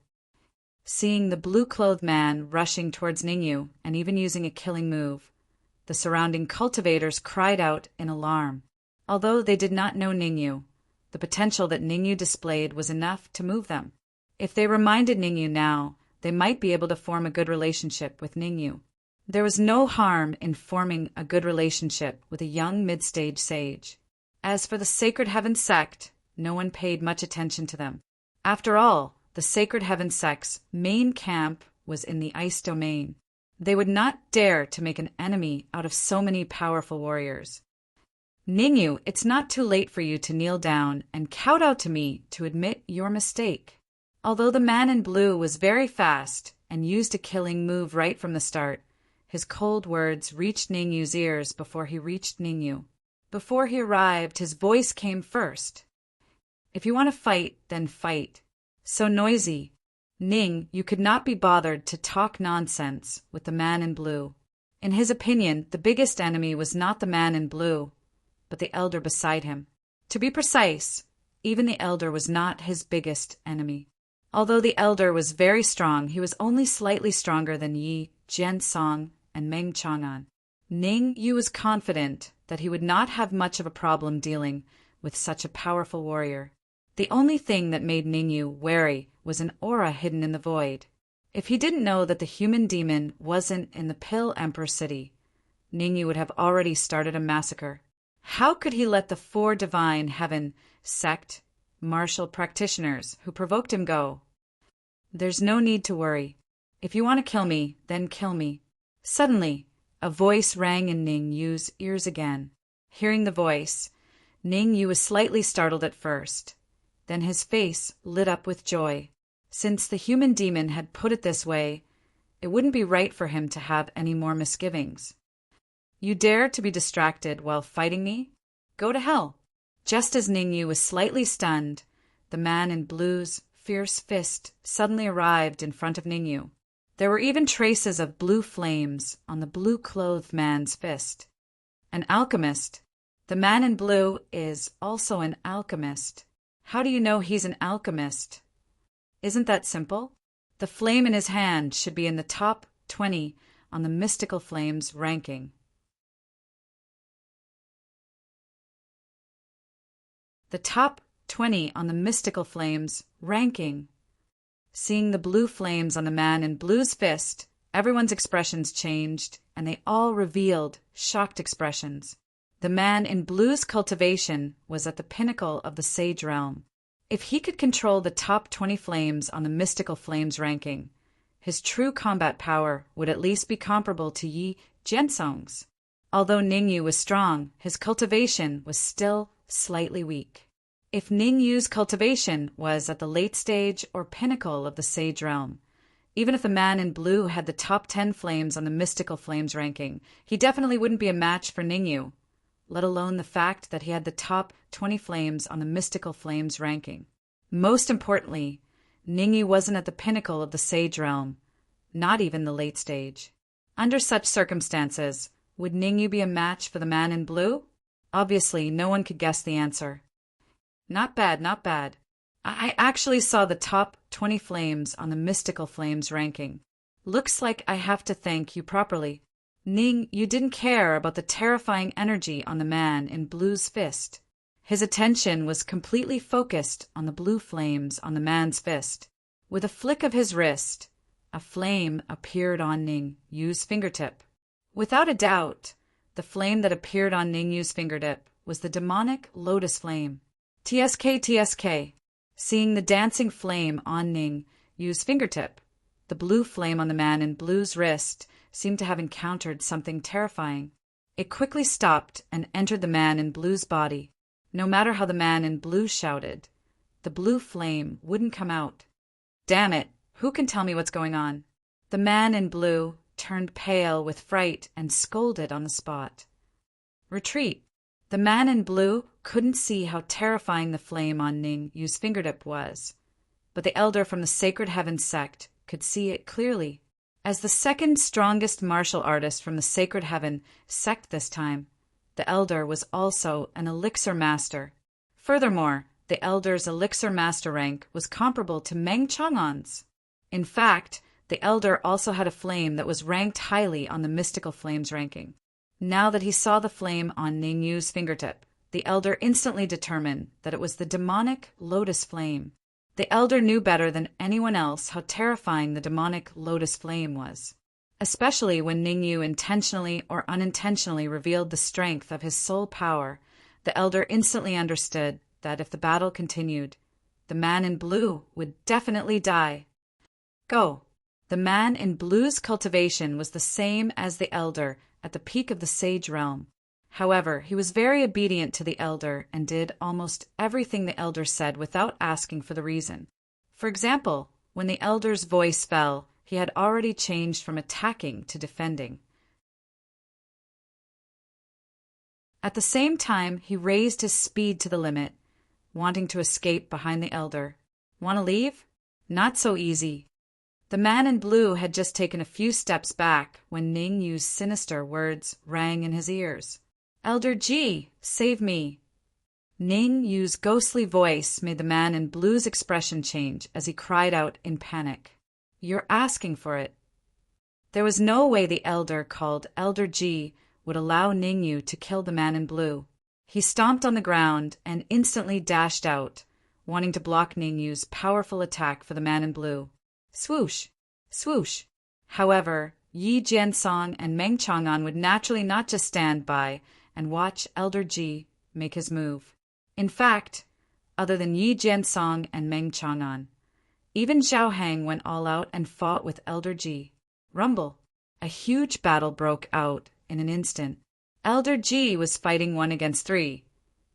Seeing the blue-clothed man rushing towards Ningyu and even using a killing move, the surrounding cultivators cried out in alarm. Although they did not know Ningyu, the potential that Ningyu displayed was enough to move them. If they reminded Ningyu now, they might be able to form a good relationship with Ningyu. There was no harm in forming a good relationship with a young mid-stage sage. As for the Sacred Heaven sect, no one paid much attention to them. After all, the Sacred Heaven sect's main camp was in the ice domain. They would not dare to make an enemy out of so many powerful warriors. Ningyu, it's not too late for you to kneel down and kowtow to me to admit your mistake. Although the man in blue was very fast and used a killing move right from the start, his cold words reached Ningyu's ears before he reached Ningyu. Before he arrived, his voice came first. If you want to fight, then fight. So noisy. Ning, you could not be bothered to talk nonsense with the man in blue. In his opinion, the biggest enemy was not the man in blue, but the elder beside him. To be precise, even the elder was not his biggest enemy. Although the elder was very strong, he was only slightly stronger than Yi, Jiansong, and Meng Chang'an. Ning Yu was confident that he would not have much of a problem dealing with such a powerful warrior. The only thing that made Ning Yu wary was an aura hidden in the void. If he didn't know that the human demon wasn't in the Pill Emperor city, Ning Yu would have already started a massacre. How could he let the 4 divine heaven sect martial practitioners who provoked him go? There's no need to worry. If you want to kill me, then kill me. Suddenly, a voice rang in Ning Yu's ears again. Hearing the voice, Ning Yu was slightly startled at first. Then his face lit up with joy. Since the human demon had put it this way, it wouldn't be right for him to have any more misgivings. You dare to be distracted while fighting me? Go to hell. Just as Ning Yu was slightly stunned, the man in blue's fierce fist suddenly arrived in front of Ning Yu. There were even traces of blue flames on the blue-clothed man's fist. An alchemist. The man in blue is also an alchemist. How do you know he's an alchemist? Isn't that simple? The flame in his hand should be in the top 20 on the mystical flames ranking. The top 20 on the mystical flames ranking. Seeing the blue flames on the man in blue's fist, everyone's expressions changed, and they all revealed shocked expressions. The man in blue's cultivation was at the pinnacle of the sage realm. If he could control the top 20 flames on the mystical flames ranking, his true combat power would at least be comparable to Yi Jiansong's. Although Ning Yu was strong, his cultivation was still slightly weak. If Ning Yu's cultivation was at the late stage or pinnacle of the sage realm, even if the man in blue had the top 10 flames on the mystical flames ranking, he definitely wouldn't be a match for Ning Yu, let alone the fact that he had the top 20 flames on the mystical flames ranking. Most importantly, Ning Yu wasn't at the pinnacle of the sage realm, not even the late stage. Under such circumstances, would Ning Yu be a match for the man in blue? Obviously, no one could guess the answer. Not bad, not bad. I actually saw the top 20 flames on the mystical flames ranking. Looks like I have to thank you properly. Ning, you didn't care about the terrifying energy on the man in blue's fist. His attention was completely focused on the blue flames on the man's fist. With a flick of his wrist, a flame appeared on Ning Yu's fingertip. Without a doubt, the flame that appeared on Ning Yu's fingertip was the demonic lotus flame. TSK, TSK. Seeing the dancing flame on Ning Yu's fingertip, the blue flame on the man in blue's wrist seemed to have encountered something terrifying. It quickly stopped and entered the man in blue's body. No matter how the man in blue shouted, the blue flame wouldn't come out. Damn it, who can tell me what's going on? The man in blue turned pale with fright and scolded on the spot. Retreat. The man in blue couldn't see how terrifying the flame on Ning Yu's fingertip was, but the elder from the Sacred Heaven sect could see it clearly. As the second strongest martial artist from the Sacred Heaven sect this time, the elder was also an elixir master. Furthermore, the elder's elixir master rank was comparable to Meng Chang'an's. In fact, the elder also had a flame that was ranked highly on the mystical flames ranking. Now that he saw the flame on Ning Yu's fingertip, the elder instantly determined that it was the demonic lotus flame. The elder knew better than anyone else how terrifying the demonic lotus flame was, especially when Ning Yu intentionally or unintentionally revealed the strength of his soul power. The elder instantly understood that if the battle continued, the man in blue would definitely die. Go. The man in blue's cultivation was the same as the elder at the peak of the sage realm. However, he was very obedient to the elder and did almost everything the elder said without asking for the reason. For example, when the elder's voice fell, he had already changed from attacking to defending. At the same time, he raised his speed to the limit, wanting to escape behind the elder. Want to leave? Not so easy. The man in blue had just taken a few steps back when Ning Yu's sinister words rang in his ears. "Elder Ji, save me!" Ning Yu's ghostly voice made the man in blue's expression change as he cried out in panic. "You're asking for it." There was no way the elder called Elder Ji would allow Ning Yu to kill the man in blue. He stomped on the ground and instantly dashed out, wanting to block Ning Yu's powerful attack for the man in blue. Swoosh! Swoosh! However, Yi Jiansong and Meng Chang'an would naturally not just stand by and watch Elder Ji make his move. In fact, other than Yi Jiansong and Meng Chang'an, even Zhao Hang went all out and fought with Elder Ji. Rumble! A huge battle broke out in an instant. Elder Ji was fighting 1 against 3,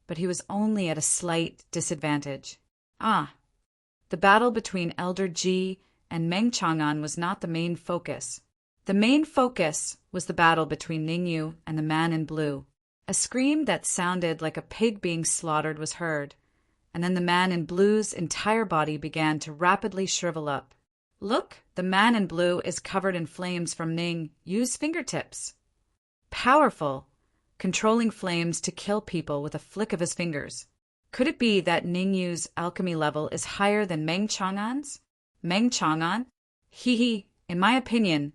but he was only at a slight disadvantage. The battle between Elder Ji and Meng Chang'an was not the main focus. The main focus was the battle between Ning Yu and the man in blue. A scream that sounded like a pig being slaughtered was heard, and then the man in blue's entire body began to rapidly shrivel up. Look, the man in blue is covered in flames from Ning Yu's fingertips. Powerful, controlling flames to kill people with a flick of his fingers. Could it be that Ning Yu's alchemy level is higher than Meng Chang'an's? Meng Chang'an? In my opinion,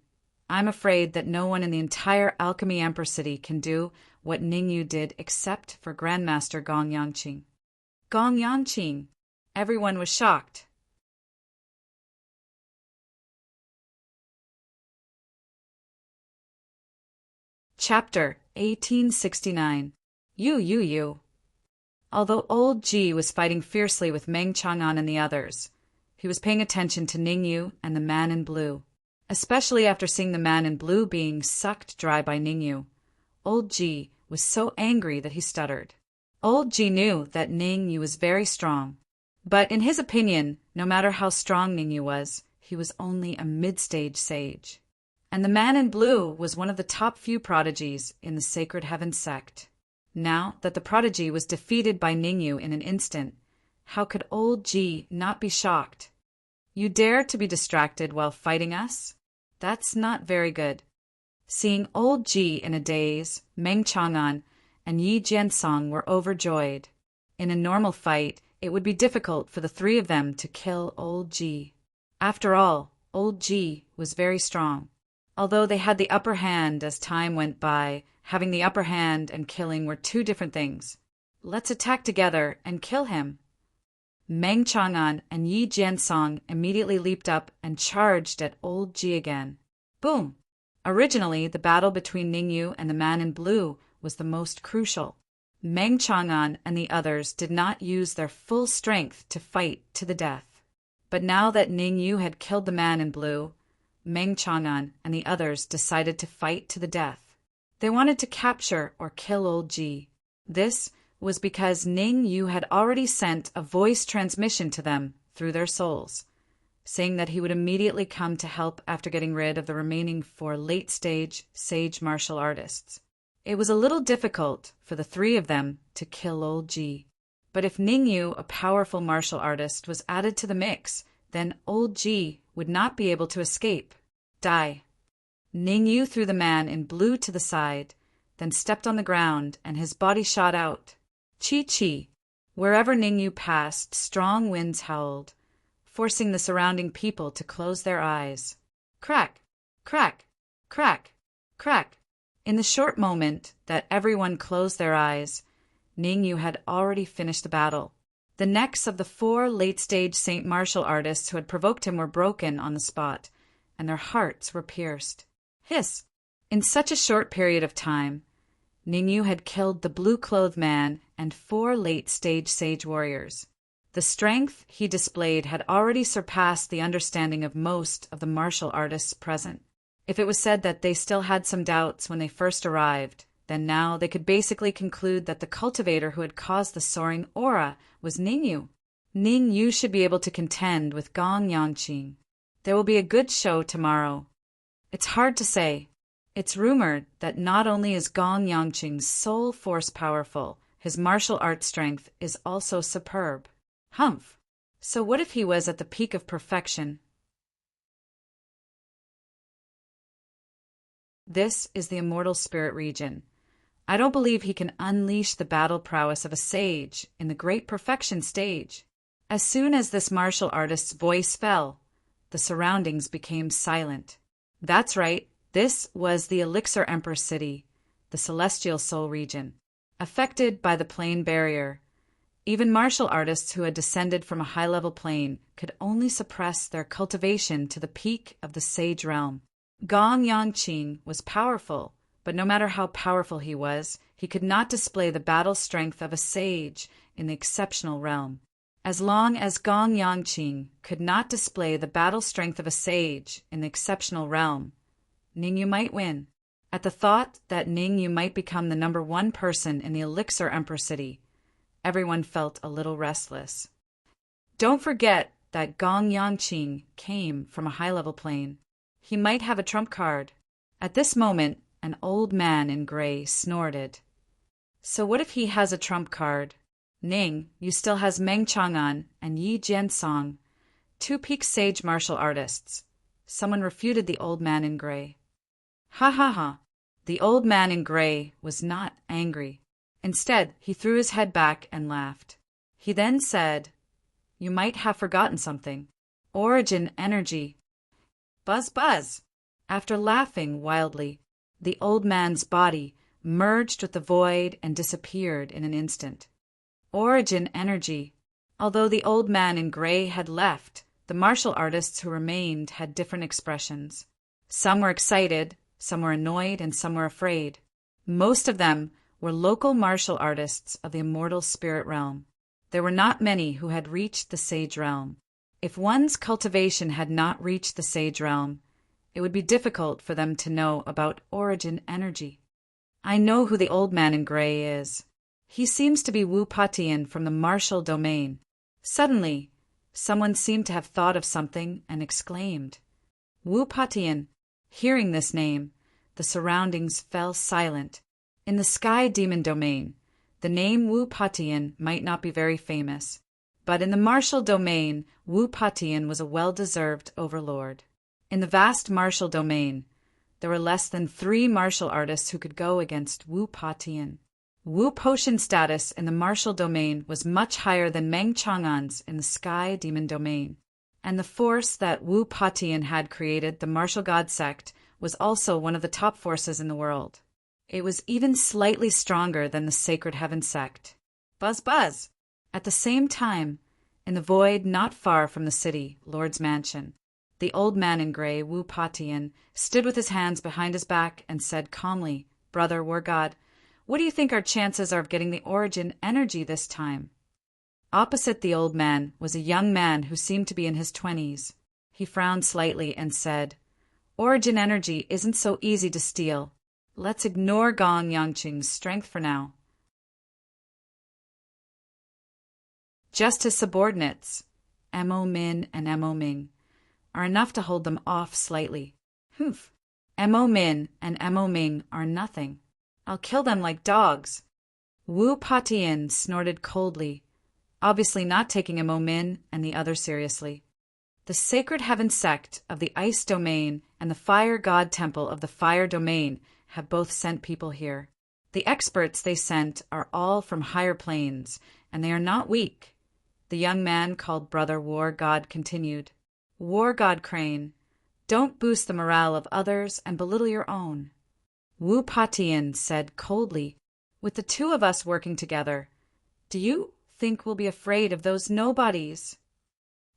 I'm afraid that no one in the entire Alchemy Emperor City can do what Ning Yu did except for Grandmaster Gong Yangqing. Gong Yangqing! Everyone was shocked. Chapter 1869. You. Although old Ji was fighting fiercely with Meng Chang'an and the others, he was paying attention to Ning Yu and the man in blue, especially after seeing the man in blue being sucked dry by Ning Yu. Old Ji was so angry that he stuttered. Old Ji knew that Ning Yu was very strong, but in his opinion, no matter how strong Ning Yu was, he was only a mid-stage sage. And the man in blue was one of the top few prodigies in the Sacred Heaven sect. Now that the prodigy was defeated by Ning Yu in an instant, how could old Ji not be shocked? You dare to be distracted while fighting us? That's not very good. Seeing old Ji in a daze, Meng Chang'an and Yi Jiansong were overjoyed. In a normal fight, it would be difficult for the 3 of them to kill old Ji. After all, old Ji was very strong. Although they had the upper hand as time went by, having the upper hand and killing were 2 different things. Let's attack together and kill him. Meng Chang'an and Yi Jiansong immediately leaped up and charged at old Ji again. Boom! Originally, the battle between Ning Yu and the man in blue was the most crucial. Meng Chang'an and the others did not use their full strength to fight to the death. But now that Ning Yu had killed the man in blue, Meng Chang'an and the others decided to fight to the death. They wanted to capture or kill old Ji. This was because Ning Yu had already sent a voice transmission to them through their souls, saying that he would immediately come to help after getting rid of the remaining 4 late-stage sage martial artists. It was a little difficult for the 3 of them to kill old Ji. But if Ning Yu, a powerful martial artist, was added to the mix, then old Ji would not be able to escape. Die. Ning Yu threw the man in blue to the side, then stepped on the ground and his body shot out. Chi. Wherever Ning Yu passed, strong winds howled, forcing the surrounding people to close their eyes. Crack, crack, crack, crack. In the short moment that everyone closed their eyes, Ning Yu had already finished the battle. The necks of the 4 late-stage Saint martial artists who had provoked him were broken on the spot, and their hearts were pierced. Hiss! In such a short period of time, Ning Yu had killed the blue-clothed man and 4 late-stage sage warriors. The strength he displayed had already surpassed the understanding of most of the martial artists present. If it was said that they still had some doubts when they first arrived, Then now they could basically conclude that the cultivator who had caused the soaring aura was Ningyu. Ningyu should be able to contend with Gong Yangqing. There will be a good show tomorrow. It's hard to say. It's rumored that not only is Gong Yangqing's soul force powerful, his martial arts strength is also superb. Humph. So what if he was at the peak of perfection? This is the immortal spirit region. I don't believe he can unleash the battle prowess of a sage in the great perfection stage. As soon as this martial artist's voice fell, the surroundings became silent. That's right, this was the Elixir Emperor City, the celestial soul region. Affected by the plane barrier, even martial artists who had descended from a high-level plane could only suppress their cultivation to the peak of the sage realm. Gong Yangqing was powerful, but no matter how powerful he was, he could not display the battle strength of a sage in the exceptional realm. As long as Gong Yangqing could not display the battle strength of a sage in the exceptional realm, Ningyu might win. At the thought that Ningyu might become the number one person in the Elixir Emperor City, everyone felt a little restless. Don't forget that Gong Yangqing came from a high-level plane. He might have a trump card. At this moment, an old man in gray snorted. So what if he has a trump card? Ning, you still has Meng Chang'an and Yi Jiansong, two peak sage martial artists. Someone refuted the old man in gray. Ha ha ha. The old man in gray was not angry. Instead, he threw his head back and laughed. He then said, "You might have forgotten something. Origin energy." Buzz buzz. After laughing wildly, the old man's body merged with the void and disappeared in an instant. Origin energy. Although the old man in gray had left, the martial artists who remained had different expressions. Some were excited, some were annoyed, and some were afraid. Most of them were local martial artists of the immortal spirit realm. There were not many who had reached the sage realm. If one's cultivation had not reached the sage realm, it would be difficult for them to know about origin energy. I know who the old man in gray is. He seems to be Wu Patian from the martial domain. Suddenly, someone seemed to have thought of something and exclaimed, "Wu Patian." Hearing this name, the surroundings fell silent. In the sky demon domain, the name Wu Patian might not be very famous, but in the martial domain, Wu Patian was a well-deserved overlord. In the vast martial domain, there were less than 3 martial artists who could go against Wu Patian. Wu Potion status in the martial domain was much higher than Meng Chang'an's in the sky demon domain, and the force that Wu Patian had created, the martial god sect, was also one of the top forces in the world. It was even slightly stronger than the sacred heaven sect. Buzz buzz! At the same time, in the void not far from the city, Lord's mansion, the old man in gray, Wu Patian, stood with his hands behind his back and said calmly, "Brother War God, what do you think our chances are of getting the origin energy this time?" Opposite the old man was a young man who seemed to be in his 20s. He frowned slightly and said, "Origin energy isn't so easy to steal. Let's ignore Gong Yangqing's strength for now. Just his subordinates, Mo Min and Mo Ming, are enough to hold them off slightly. Humph. Mo Min and Mo Ming are nothing. I'll kill them like dogs." Wu Patian snorted coldly, obviously not taking Mo Min and the other seriously. The Sacred Heaven sect of the Ice Domain and the Fire God Temple of the Fire Domain have both sent people here. The experts they sent are all from higher planes, and they are not weak. The young man called Brother War God continued, "War God Crane, don't boost the morale of others and belittle your own." Wu Patian said coldly, "With the 2 of us working together, do you think we'll be afraid of those nobodies?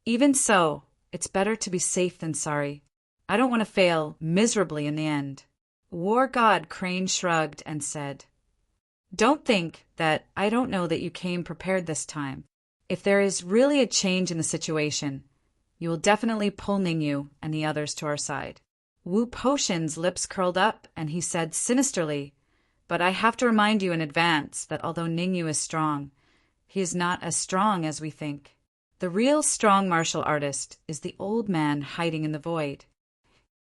Even so, it's better to be safe than sorry. I don't want to fail miserably in the end." War God Crane shrugged and said, "Don't think that I don't know that you came prepared this time. If there is really a change in the situation, you will definitely pull Ningyu and the others to our side." Wu Potion's lips curled up and he said sinisterly, But I have to remind you in advance that although Ningyu is strong, he is not as strong as we think. The real strong martial artist is the old man hiding in the void.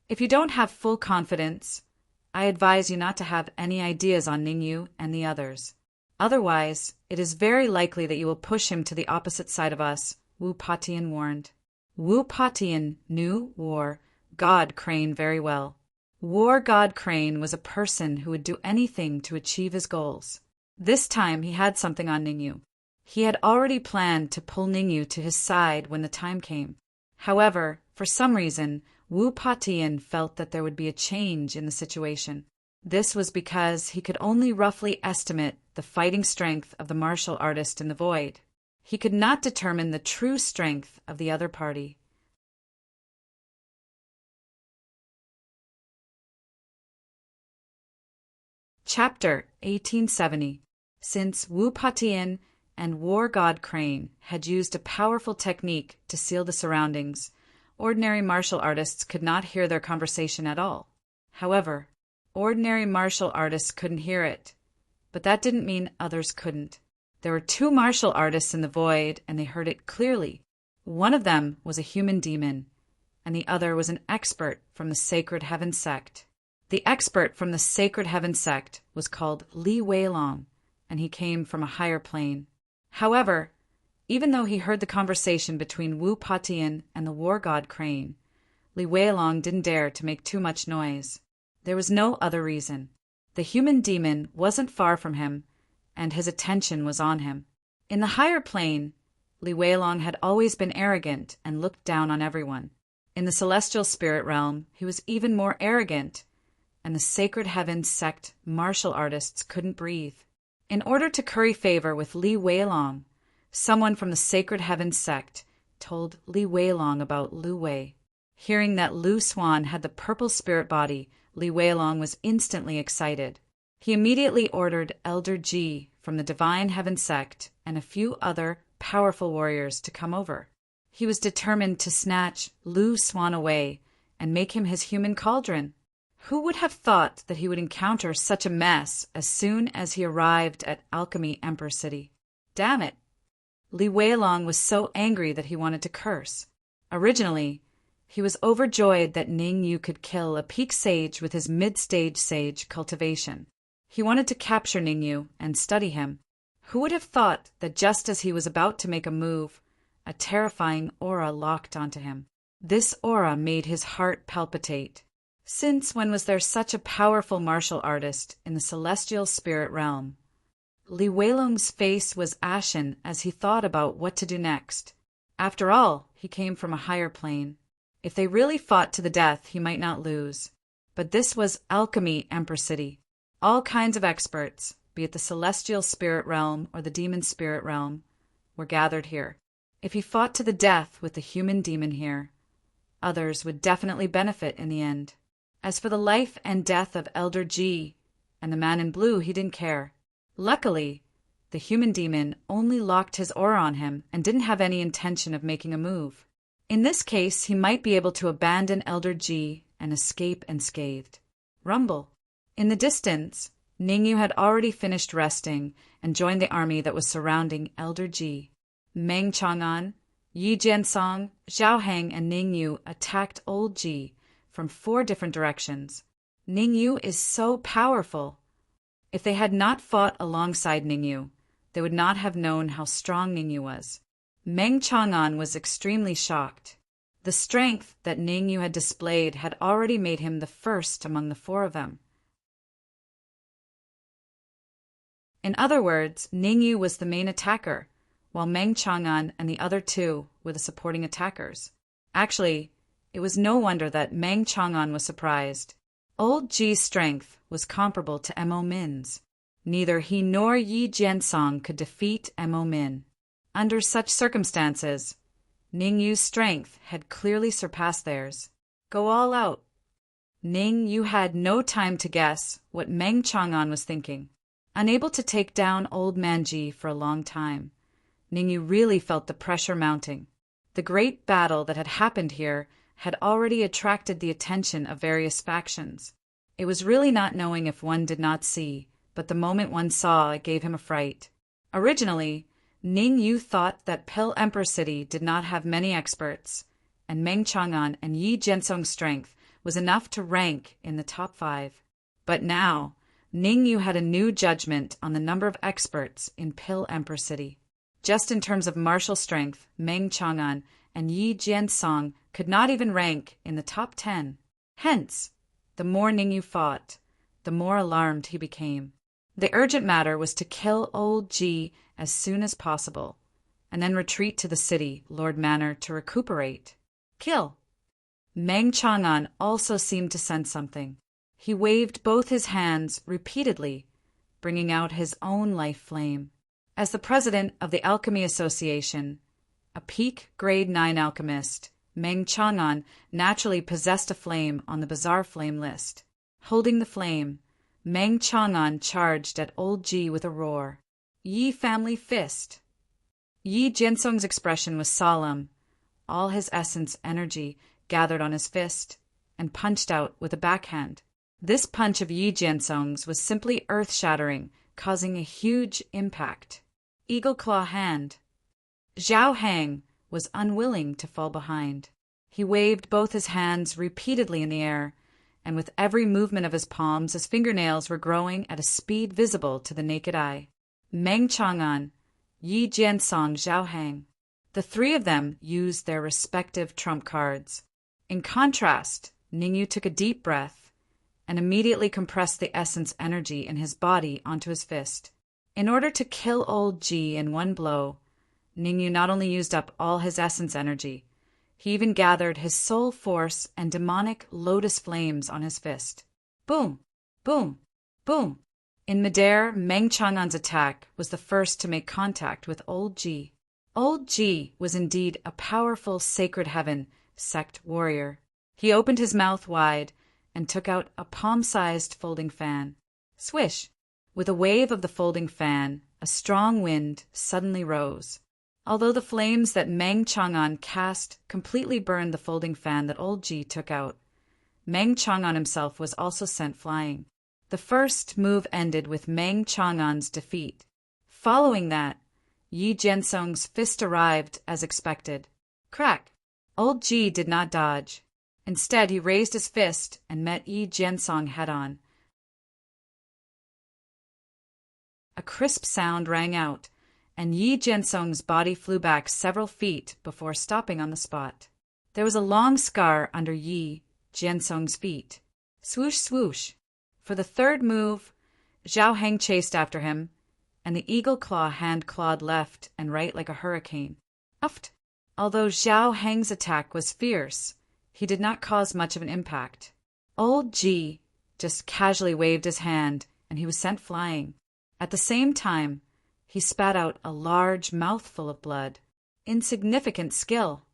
If you don't have full confidence, I advise you not to have any ideas on Ningyu and the others. Otherwise, it is very likely that you will push him to the opposite side of us, Wu Patian warned. Wu Patian knew War God Crane very well. War God Crane was a person who would do anything to achieve his goals. This time he had something on Ningyu. He had already planned to pull Ningyu to his side when the time came. However, for some reason, Wu Patian felt that there would be a change in the situation. This was because he could only roughly estimate the fighting strength of the martial artist in the void. He could not determine the true strength of the other party. Chapter 1870. Since Wu Patian and War God Crane had used a powerful technique to seal the surroundings, ordinary martial artists could not hear their conversation at all. However, ordinary martial artists couldn't hear it, but that didn't mean others couldn't. There were two martial artists in the void, and they heard it clearly. One of them was a human demon, and the other was an expert from the Sacred Heaven sect. The expert from the Sacred Heaven sect was called Li Weilong, and he came from a higher plane. However, even though he heard the conversation between Wu Patian and the War God Crane, Li Weilong didn't dare to make too much noise. There was no other reason. The human demon wasn't far from him, and his attention was on him. In the higher plane, Li Weilong had always been arrogant and looked down on everyone. In the celestial spirit realm, he was even more arrogant, and the Sacred Heaven sect martial artists couldn't breathe. In order to curry favor with Li Weilong, someone from the Sacred Heaven sect told Li Weilong about Lu Wei. Hearing that Lu Swan had the purple spirit body, Li Weilong was instantly excited. He immediately ordered Elder Ji from the Divine Heaven sect and a few other powerful warriors to come over. He was determined to snatch Lu Swan away and make him his human cauldron. Who would have thought that he would encounter such a mess as soon as he arrived at Alchemy Emperor City? Damn it! Li Weilong was so angry that he wanted to curse. Originally, he was overjoyed that Ningyu could kill a peak sage with his mid-stage sage cultivation. He wanted to capture Ningyu and study him. Who would have thought that just as he was about to make a move, a terrifying aura locked onto him? This aura made his heart palpitate. Since when was there such a powerful martial artist in the celestial spirit realm? Li Weilong's face was ashen as he thought about what to do next. After all, he came from a higher plane. If they really fought to the death, he might not lose. But this was Alchemy Emperor City. All kinds of experts, be it the celestial spirit realm or the demon spirit realm, were gathered here. If he fought to the death with the human demon here, others would definitely benefit in the end. As for the life and death of Elder Ji and the man in blue, he didn't care. Luckily, the human demon only locked his aura on him and didn't have any intention of making a move. In this case, he might be able to abandon Elder Ji and escape unscathed. Rumble. In the distance, Ningyu had already finished resting and joined the army that was surrounding Elder Ji. Meng Chang'an, Yi Jiansong, Zhao Heng, and Ningyu attacked Old Ji from 4 different directions. Ningyu is so powerful. If they had not fought alongside Ningyu, they would not have known how strong Ningyu was. Meng Chang'an was extremely shocked. The strength that Ningyu had displayed had already made him the first among the 4 of them. In other words, Ningyu was the main attacker, while Meng Chang'an and the other 2 were the supporting attackers. Actually, it was no wonder that Meng Chang'an was surprised. Old Ji's strength was comparable to Mo Min's. Neither he nor Yi Jiansong could defeat Mo Min. Under such circumstances, Ningyu's strength had clearly surpassed theirs. Go all out. Ningyu had no time to guess what Meng Chang'an was thinking. Unable to take down Old Man Ji for a long time, Ningyu really felt the pressure mounting. The great battle that had happened here had already attracted the attention of various factions. It was really not knowing if one did not see but the moment one saw it gave him a fright. Originally, Ning Yu thought that Pil Emperor City did not have many experts, and Meng Chang'an and Yi Jiansong's strength was enough to rank in the top 5. But now, Ning Yu had a new judgment on the number of experts in Pil Emperor City. Just in terms of martial strength, Meng Chang'an and Yi Jiansong could not even rank in the top 10. Hence, the more Ning Yu fought, the more alarmed he became. The urgent matter was to kill old Ji as soon as possible, and then retreat to the city, Lord Manor, to recuperate. Kill! Meng Chang'an also seemed to sense something. He waved both his hands repeatedly, bringing out his own life flame. As the president of the Alchemy Association, a peak grade 9 alchemist, Meng Chang'an naturally possessed a flame on the bizarre flame list. Holding the flame, Meng Chang'an charged at old Ji with a roar. Yi family fist. Yi Jiansong's expression was solemn, all his essence energy gathered on his fist, and punched out with a backhand. This punch of Yi Jiansong's was simply earth-shattering, causing a huge impact. Eagle claw hand. Zhao Hang was unwilling to fall behind. He waved both his hands repeatedly in the air, and with every movement of his palms, his fingernails were growing at a speed visible to the naked eye. Meng Chang'an, Yi Jiansong, Zhao Hang. The 3 of them used their respective trump cards. In contrast, Ningyu took a deep breath and immediately compressed the essence energy in his body onto his fist. In order to kill old Ji in one blow, Ningyu not only used up all his essence energy, he even gathered his soul force and demonic lotus flames on his fist. Boom! Boom! Boom! In midair, Meng Chang'an's attack was the first to make contact with old Ji. Old Ji was indeed a powerful sacred heaven sect warrior. He opened his mouth wide and took out a palm-sized folding fan. Swish! With a wave of the folding fan, a strong wind suddenly rose. Although the flames that Meng Chang'an cast completely burned the folding fan that old Ji took out, Meng Chang'an himself was also sent flying. The first move ended with Meng Chang'an's defeat. Following that, Yi Jiansong's fist arrived as expected. Crack! Old Ji did not dodge. Instead, he raised his fist and met Yi Jiansong head-on. A crisp sound rang out, and Yi Jiansong's body flew back several feet before stopping on the spot. There was a long scar under Yi Jiansong's feet. Swoosh, swoosh. For the third move, Zhao Heng chased after him, and the eagle claw hand clawed left and right like a hurricane. Uft! Although Zhao Heng's attack was fierce, he did not cause much of an impact. Old Ji just casually waved his hand, and he was sent flying. At the same time, he spat out a large mouthful of blood. Insignificant skill.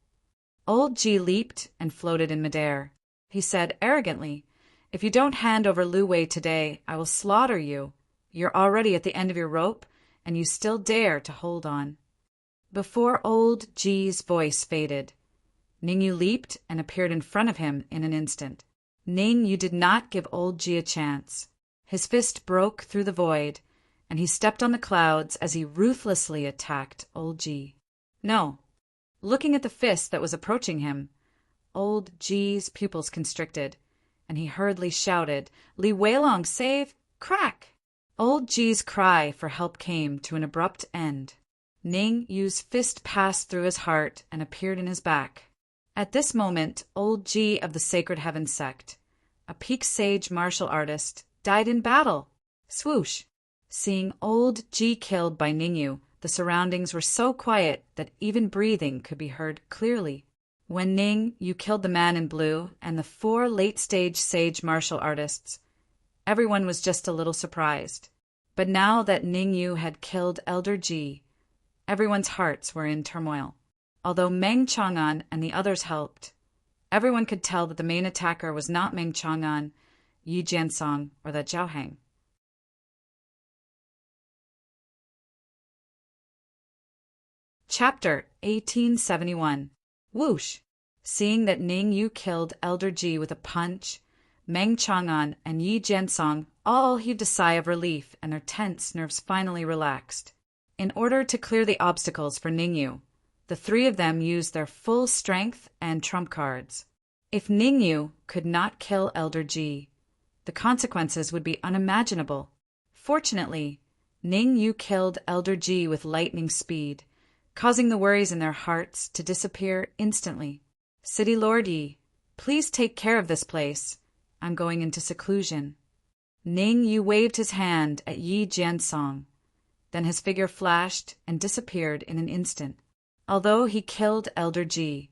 Old Ji leaped and floated in midair. He said arrogantly, "If you don't hand over Lu Wei today, I will slaughter you. You're already at the end of your rope, and you still dare to hold on." Before old Ji's voice faded, Ningyu leaped and appeared in front of him in an instant. Ningyu did not give old Ji a chance. His fist broke through the void, and he stepped on the clouds as he ruthlessly attacked old Ji. No. Looking at the fist that was approaching him, old Ji's pupils constricted, and he hurriedly shouted, "Li Weilong, save! Crack!" Old Ji's cry for help came to an abrupt end. Ning Yu's fist passed through his heart and appeared in his back. At this moment, old Ji of the Sacred Heaven sect, a peak sage martial artist, died in battle. Swoosh! Seeing old Ji killed by Ningyu, the surroundings were so quiet that even breathing could be heard clearly. When Ningyu killed the man in blue and the 4 late-stage sage martial artists, everyone was just a little surprised. But now that Ningyu had killed Elder Ji, everyone's hearts were in turmoil. Although Meng Chang'an and the others helped, everyone could tell that the main attacker was not Meng Chang'an, Yi Jiansong, or that Zhao Heng. Chapter 1871. Whoosh! Seeing that Ning Yu killed Elder Ji with a punch, Meng Chang'an and Yi Jiansong all heaved a sigh of relief, and their tense nerves finally relaxed. In order to clear the obstacles for Ningyu, the three of them used their full strength and trump cards. If Ningyu could not kill Elder Ji, the consequences would be unimaginable. Fortunately, Ningyu killed Elder Ji with lightning speed, causing the worries in their hearts to disappear instantly. City Lord Yi, please take care of this place. I'm going into seclusion. Ningyu waved his hand at Yi Jiansong. Then his figure flashed and disappeared in an instant. Although he killed Elder Ji,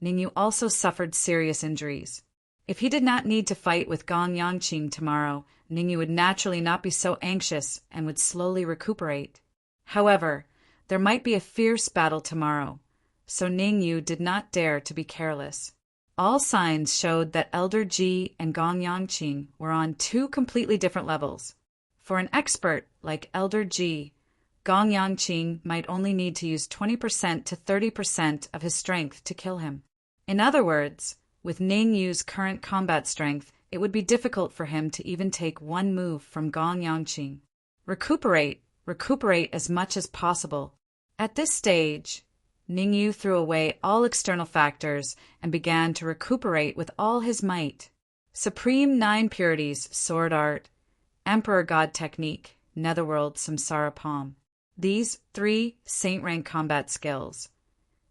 Ningyu also suffered serious injuries. If he did not need to fight with Gong Yangqing tomorrow, Ningyu would naturally not be so anxious and would slowly recuperate. However, there might be a fierce battle tomorrow, so Ningyu did not dare to be careless. All signs showed that Elder Ji and Gong Yangqing were on two completely different levels. For an expert like Elder Ji, Gong Yangqing might only need to use 20% to 30% of his strength to kill him. In other words, with Ningyu's current combat strength, it would be difficult for him to even take one move from Gong Yangqing. Recuperate as much as possible. At this stage, Ningyu threw away all external factors and began to recuperate with all his might. Supreme Nine Purities, Sword Art, Emperor God Technique, Netherworld Samsara Palm. These 3 saint-rank combat skills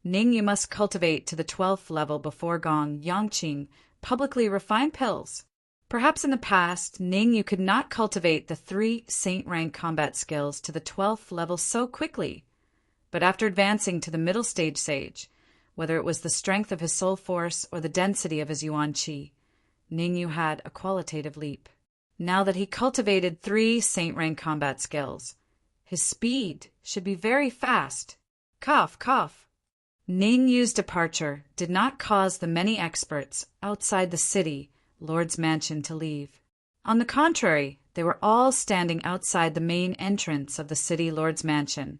Ningyu must cultivate to the 12th level before Gong Yangqing publicly refined pills. Perhaps in the past, Ningyu could not cultivate the 3 saint-rank combat skills to the 12th level so quickly. But after advancing to the middle stage sage, whether it was the strength of his soul force or the density of his yuan qi, Ningyu had a qualitative leap. Now that he cultivated 3 saint-rank combat skills, his speed should be very fast. Cough, cough. Ningyu's departure did not cause the many experts outside the city Lord's mansion to leave. On the contrary, they were all standing outside the main entrance of the city Lord's mansion,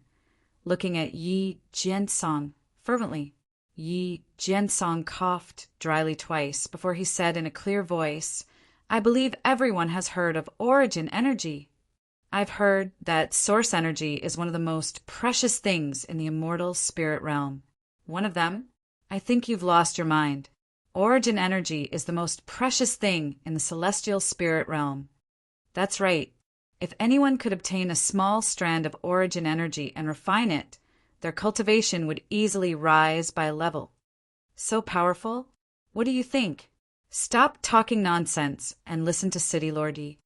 looking at Yi Jiansong fervently. Yi Jiansong coughed dryly twice before he said in a clear voice, "I believe everyone has heard of origin energy. I've heard that source energy is one of the most precious things in the immortal spirit realm. One of them? I think you've lost your mind. Origin energy is the most precious thing in the celestial spirit realm. That's right. If anyone could obtain a small strand of origin energy and refine it, their cultivation would easily rise by a level. So powerful? What do you think? Stop talking nonsense and listen to City Lord Yi."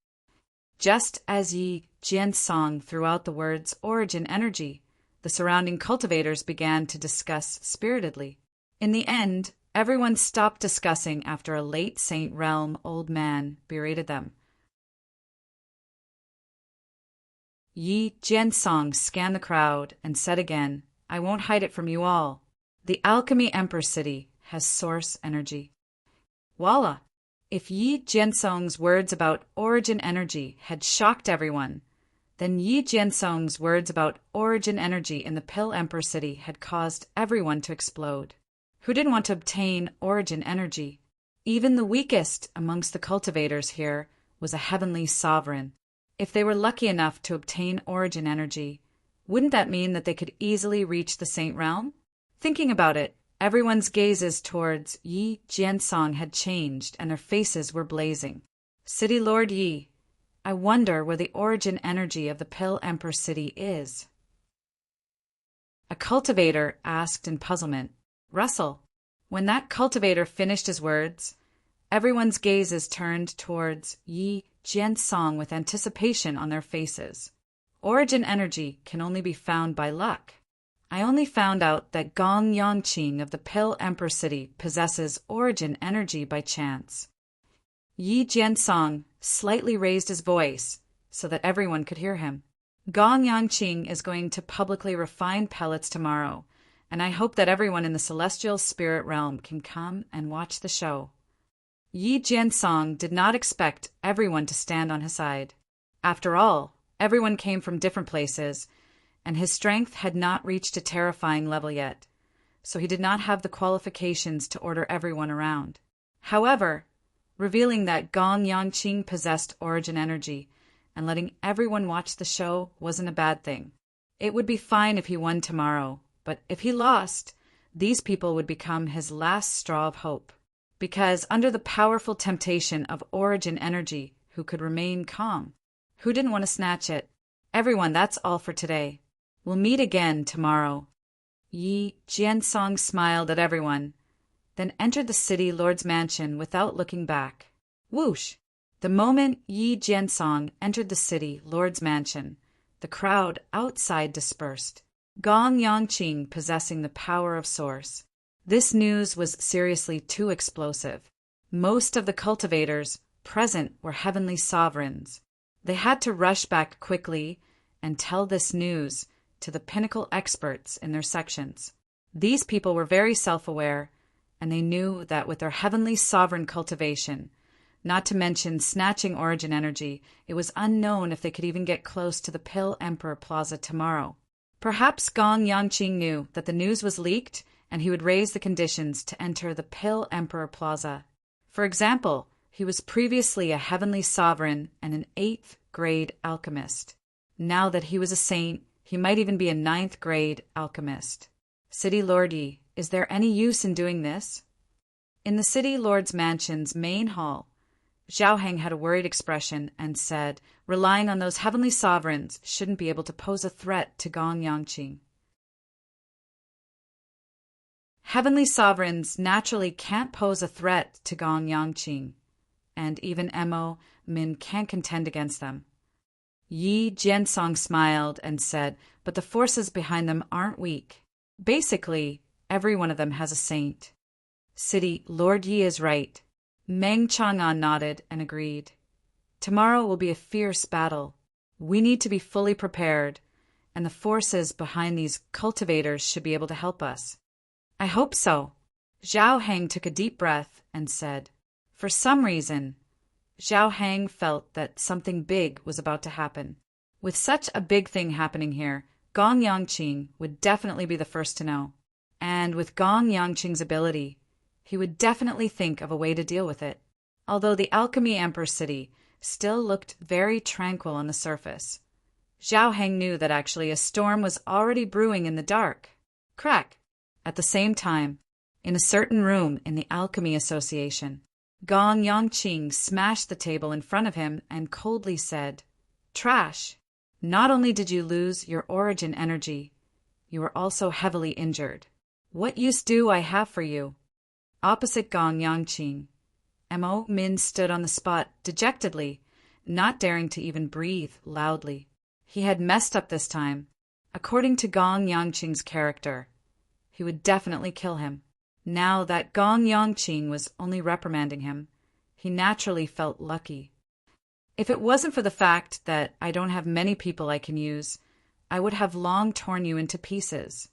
Just as Yi Jiansong threw out the words origin energy, the surrounding cultivators began to discuss spiritedly. In the end, everyone stopped discussing after a late Saint Realm old man berated them. Yi Jiansong scanned the crowd and said again, "I won't hide it from you all. The Alchemy Emperor City has source energy." Voila! If Yi Jiansong's words about origin energy had shocked everyone, then Yi Jiansong's words about origin energy in the Pill Emperor City had caused everyone to explode. Who didn't want to obtain origin energy? Even the weakest amongst the cultivators here was a heavenly sovereign. If they were lucky enough to obtain origin energy, wouldn't that mean that they could easily reach the Saint Realm? Thinking about it, everyone's gazes towards Yi Jiansong had changed and their faces were blazing. "City Lord Yi, I wonder where the origin energy of the Pill Emperor City is." A cultivator asked in puzzlement. "Russell." When that cultivator finished his words, everyone's gazes turned towards Yi Jiansong with anticipation on their faces. Origin energy can only be found by luck. I only found out that Gong Yangqing of the Pill Emperor City possesses origin energy by chance. Yi Jiansong slightly raised his voice so that everyone could hear him. Gong Yangqing is going to publicly refine pellets tomorrow, and I hope that everyone in the celestial spirit realm can come and watch the show. Yi Jiansong did not expect everyone to stand on his side. After all, everyone came from different places, and his strength had not reached a terrifying level yet, so he did not have the qualifications to order everyone around. However, revealing that Gong Yangqing possessed origin energy, and letting everyone watch the show wasn't a bad thing. It would be fine if he won tomorrow, but if he lost, these people would become his last straw of hope. Because under the powerful temptation of origin energy, who could remain calm? Who didn't want to snatch it? Everyone, that's all for today. We'll meet again tomorrow. Yi Jiansong smiled at everyone, then entered the city lord's mansion without looking back. Whoosh! The moment Yi Jiansong entered the city lord's mansion, the crowd outside dispersed. Gong Yangqing possessing the power of source. This news was seriously too explosive. Most of the cultivators present were heavenly sovereigns. They had to rush back quickly and tell this news to the pinnacle experts in their sections. These people were very self-aware, and they knew that with their heavenly sovereign cultivation, not to mention snatching origin energy, it was unknown if they could even get close to the Pill Emperor Plaza tomorrow. Perhaps Gong Yangqing knew that the news was leaked and he would raise the conditions to enter the Pill Emperor Plaza. For example, he was previously a heavenly sovereign and an 8th grade alchemist. Now that he was a saint, he might even be a 9th grade alchemist. City Lord Yi, is there any use in doing this? In the City Lord's mansion's main hall, Zhao Heng had a worried expression and said, relying on those heavenly sovereigns shouldn't be able to pose a threat to Gong Yangqing. Heavenly sovereigns naturally can't pose a threat to Gong Yangqing, and even Mo Min can't contend against them. Yi Jiansong smiled and said, but the forces behind them aren't weak. Basically, every one of them has a saint. City Lord Yi is right. Meng Chang'an nodded and agreed. Tomorrow will be a fierce battle. We need to be fully prepared, and the forces behind these cultivators should be able to help us. I hope so. Zhao Heng took a deep breath and said. For some reason, Zhao Heng felt that something big was about to happen. With such a big thing happening here, Gong Yangqing would definitely be the first to know. And with Gong Yangqing's ability, he would definitely think of a way to deal with it. Although the Alchemy Emperor City still looked very tranquil on the surface, Zhao Heng knew that actually a storm was already brewing in the dark. Crack! At the same time, in a certain room in the Alchemy Association, Gong Yangqing smashed the table in front of him and coldly said, Trash! Not only did you lose your origin energy, you were also heavily injured. What use do I have for you? Opposite Gong Yangqing, Mo Min stood on the spot dejectedly, not daring to even breathe loudly. He had messed up this time. According to Gong Yangqing's character, he would definitely kill him. Now that Gong Yangqing was only reprimanding him, he naturally felt lucky. If it wasn't for the fact that I don't have many people I can use, I would have long torn you into pieces.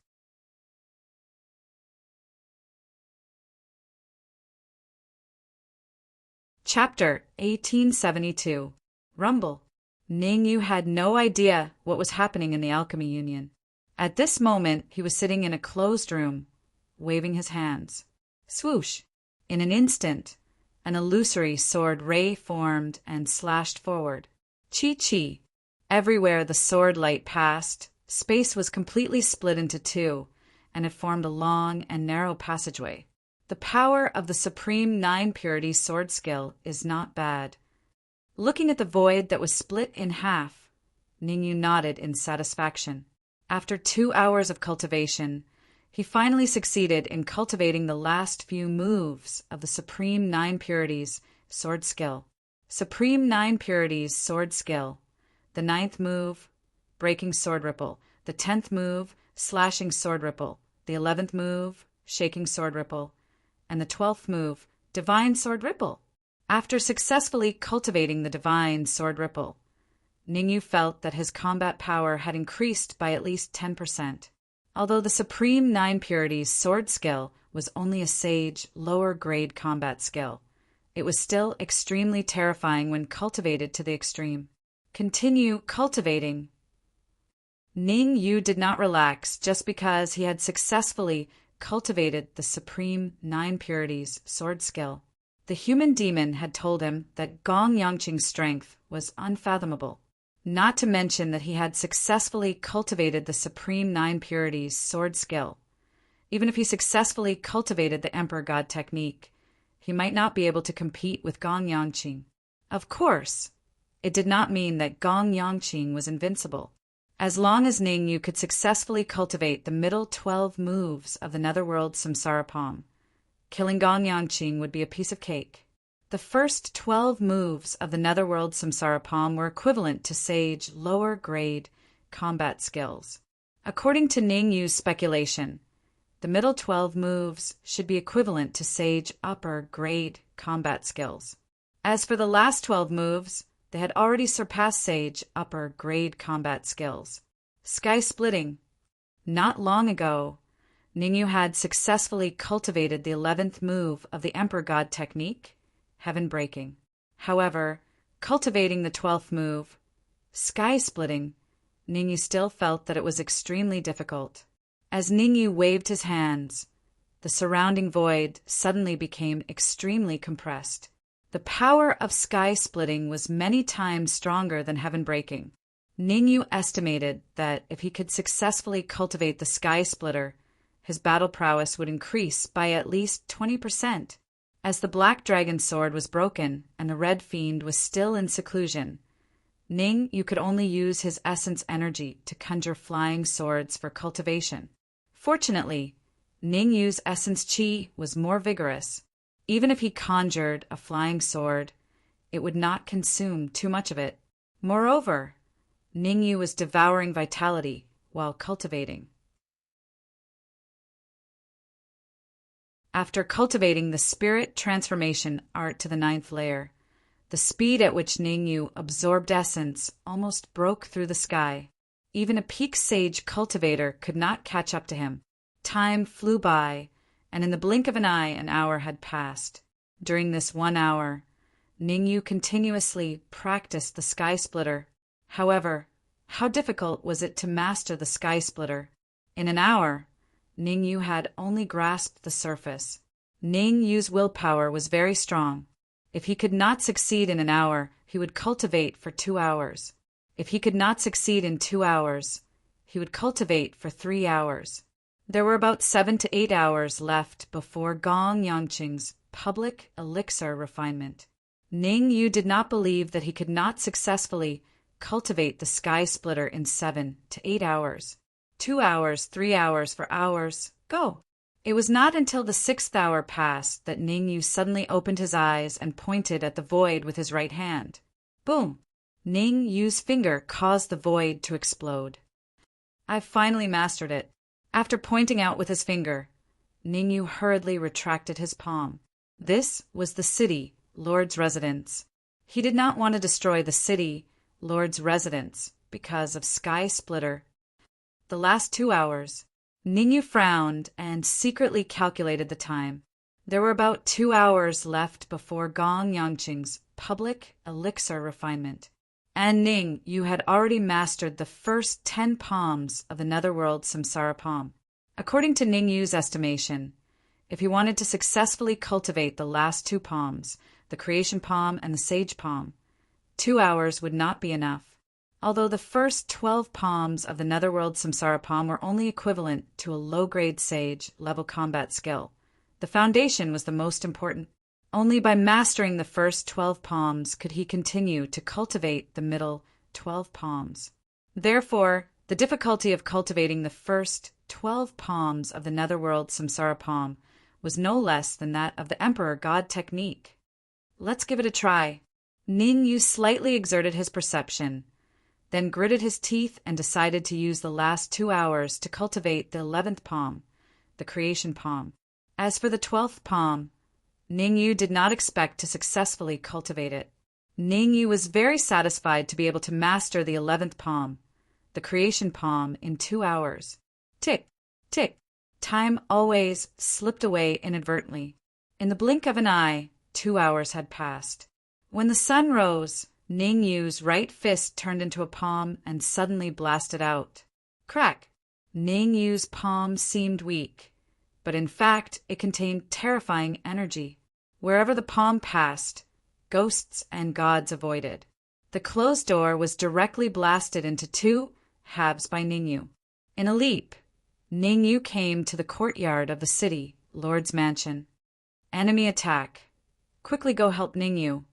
Chapter 1872. Rumble. Ning Yu had no idea what was happening in the Alchemy Union. At this moment, he was sitting in a closed room, waving his hands. Swoosh! In an instant, an illusory sword ray formed and slashed forward. Chi-chi! Everywhere the sword light passed, space was completely split into two, and it formed a long and narrow passageway. The power of the Supreme 9 Purity sword skill is not bad. Looking at the void that was split in half, Ningyu nodded in satisfaction. After 2 hours of cultivation, he finally succeeded in cultivating the last few moves of the Supreme 9 Purities sword skill. Supreme 9 Purities sword skill. The 9th move, breaking sword ripple. The 10th move, slashing sword ripple. The 11th move, shaking sword ripple. And the 12th move, divine sword ripple. After successfully cultivating the divine sword ripple, Ningyu felt that his combat power had increased by at least 10%. Although the Supreme 9 Purities sword skill was only a sage, lower-grade combat skill, it was still extremely terrifying when cultivated to the extreme. Continue cultivating. Ning Yu did not relax just because he had successfully cultivated the Supreme 9 Purities sword skill. The human demon had told him that Gong Yangqing's strength was unfathomable, not to mention that he had successfully cultivated the Supreme Nine Purities sword skill. Even if he successfully cultivated the Emperor God technique, he might not be able to compete with Gong Yangqing. Of course, it did not mean that Gong Yangqing was invincible. As long as Ning Yu could successfully cultivate the middle 12 moves of the Netherworld Samsara Palm, killing Gong Yangqing would be a piece of cake. The first 12 moves of the Netherworld Samsara Palm were equivalent to Sage lower-grade combat skills. According to Ning Yu's speculation, the middle 12 moves should be equivalent to Sage upper-grade combat skills. As for the last 12 moves, they had already surpassed Sage upper-grade combat skills. Sky-splitting. Not long ago, Ning Yu had successfully cultivated the 11th move of the Emperor God technique, Heaven Breaking. However, cultivating the 12th move, Sky-splitting, Ning Yu still felt that it was extremely difficult. As Ning Yu waved his hands, the surrounding void suddenly became extremely compressed. The power of sky-splitting was many times stronger than Heaven Breaking. Ning Yu estimated that if he could successfully cultivate the Sky Splitter, his battle prowess would increase by at least 20%. As the Black Dragon sword was broken and the Red Fiend was still in seclusion, Ning Yu could only use his essence energy to conjure flying swords for cultivation. Fortunately, Ning Yu's essence chi was more vigorous. Even if he conjured a flying sword, it would not consume too much of it. Moreover, Ning Yu was devouring vitality while cultivating. After cultivating the spirit transformation art to the 9th layer, the speed at which Ning Yu absorbed essence almost broke through the sky. Even a peak sage cultivator could not catch up to him. Time flew by, and in the blink of an eye an hour had passed. During this 1 hour, Ning Yu continuously practiced the Sky Splitter. However, how difficult was it to master the Sky Splitter? In an hour, Ning Yu had only grasped the surface. Ning Yu's willpower was very strong. If he could not succeed in an hour, he would cultivate for 2 hours. If he could not succeed in 2 hours, he would cultivate for 3 hours. There were about 7 to 8 hours left before Gong Yangqing's public elixir refinement. Ning Yu did not believe that he could not successfully cultivate the Sky Splitter in 7 to 8 hours. 2 hours, 3 hours, 4 hours, go! It was not until the 6th hour passed that Ning Yu suddenly opened his eyes and pointed at the void with his right hand. Boom! Ning Yu's finger caused the void to explode. I've finally mastered it. After pointing out with his finger, Ning Yu hurriedly retracted his palm. This was the city, Lord's residence. He did not want to destroy the city, Lord's residence, because of Sky Splitter. The last 2 hours, Ning Yu frowned and secretly calculated the time. There were about 2 hours left before Gong Yangqing's public elixir refinement. And Ning Yu had already mastered the first 10 palms of the Netherworld Samsara Palm. According to Ning Yu's estimation, if he wanted to successfully cultivate the last 2 palms, the Creation Palm and the Sage Palm, 2 hours would not be enough. Although the first 12 palms of the Netherworld Samsara Palm were only equivalent to a low-grade Sage level combat skill, the foundation was the most important. Only by mastering the first 12 palms could he continue to cultivate the middle 12 palms. Therefore, the difficulty of cultivating the first 12 palms of the Netherworld Samsara Palm was no less than that of the Emperor God technique. Let's give it a try. Ning Yu slightly exerted his perception, then gritted his teeth and decided to use the last 2 hours to cultivate the 11th palm, the Creation Palm. As for the 12th palm, Ning Yu did not expect to successfully cultivate it. Ning Yu was very satisfied to be able to master the 11th palm, the Creation Palm, in 2 hours. Tick, tick. Time always slipped away inadvertently. In the blink of an eye, 2 hours had passed. When the sun rose, Ning Yu's right fist turned into a palm and suddenly blasted out. Crack! Ning Yu's palm seemed weak, but in fact it contained terrifying energy. Wherever the palm passed, ghosts and gods avoided. The closed door was directly blasted into two halves by Ningyu. In a leap, Ningyu came to the courtyard of the city, Lord's mansion. Enemy attack. Quickly go help Ningyu.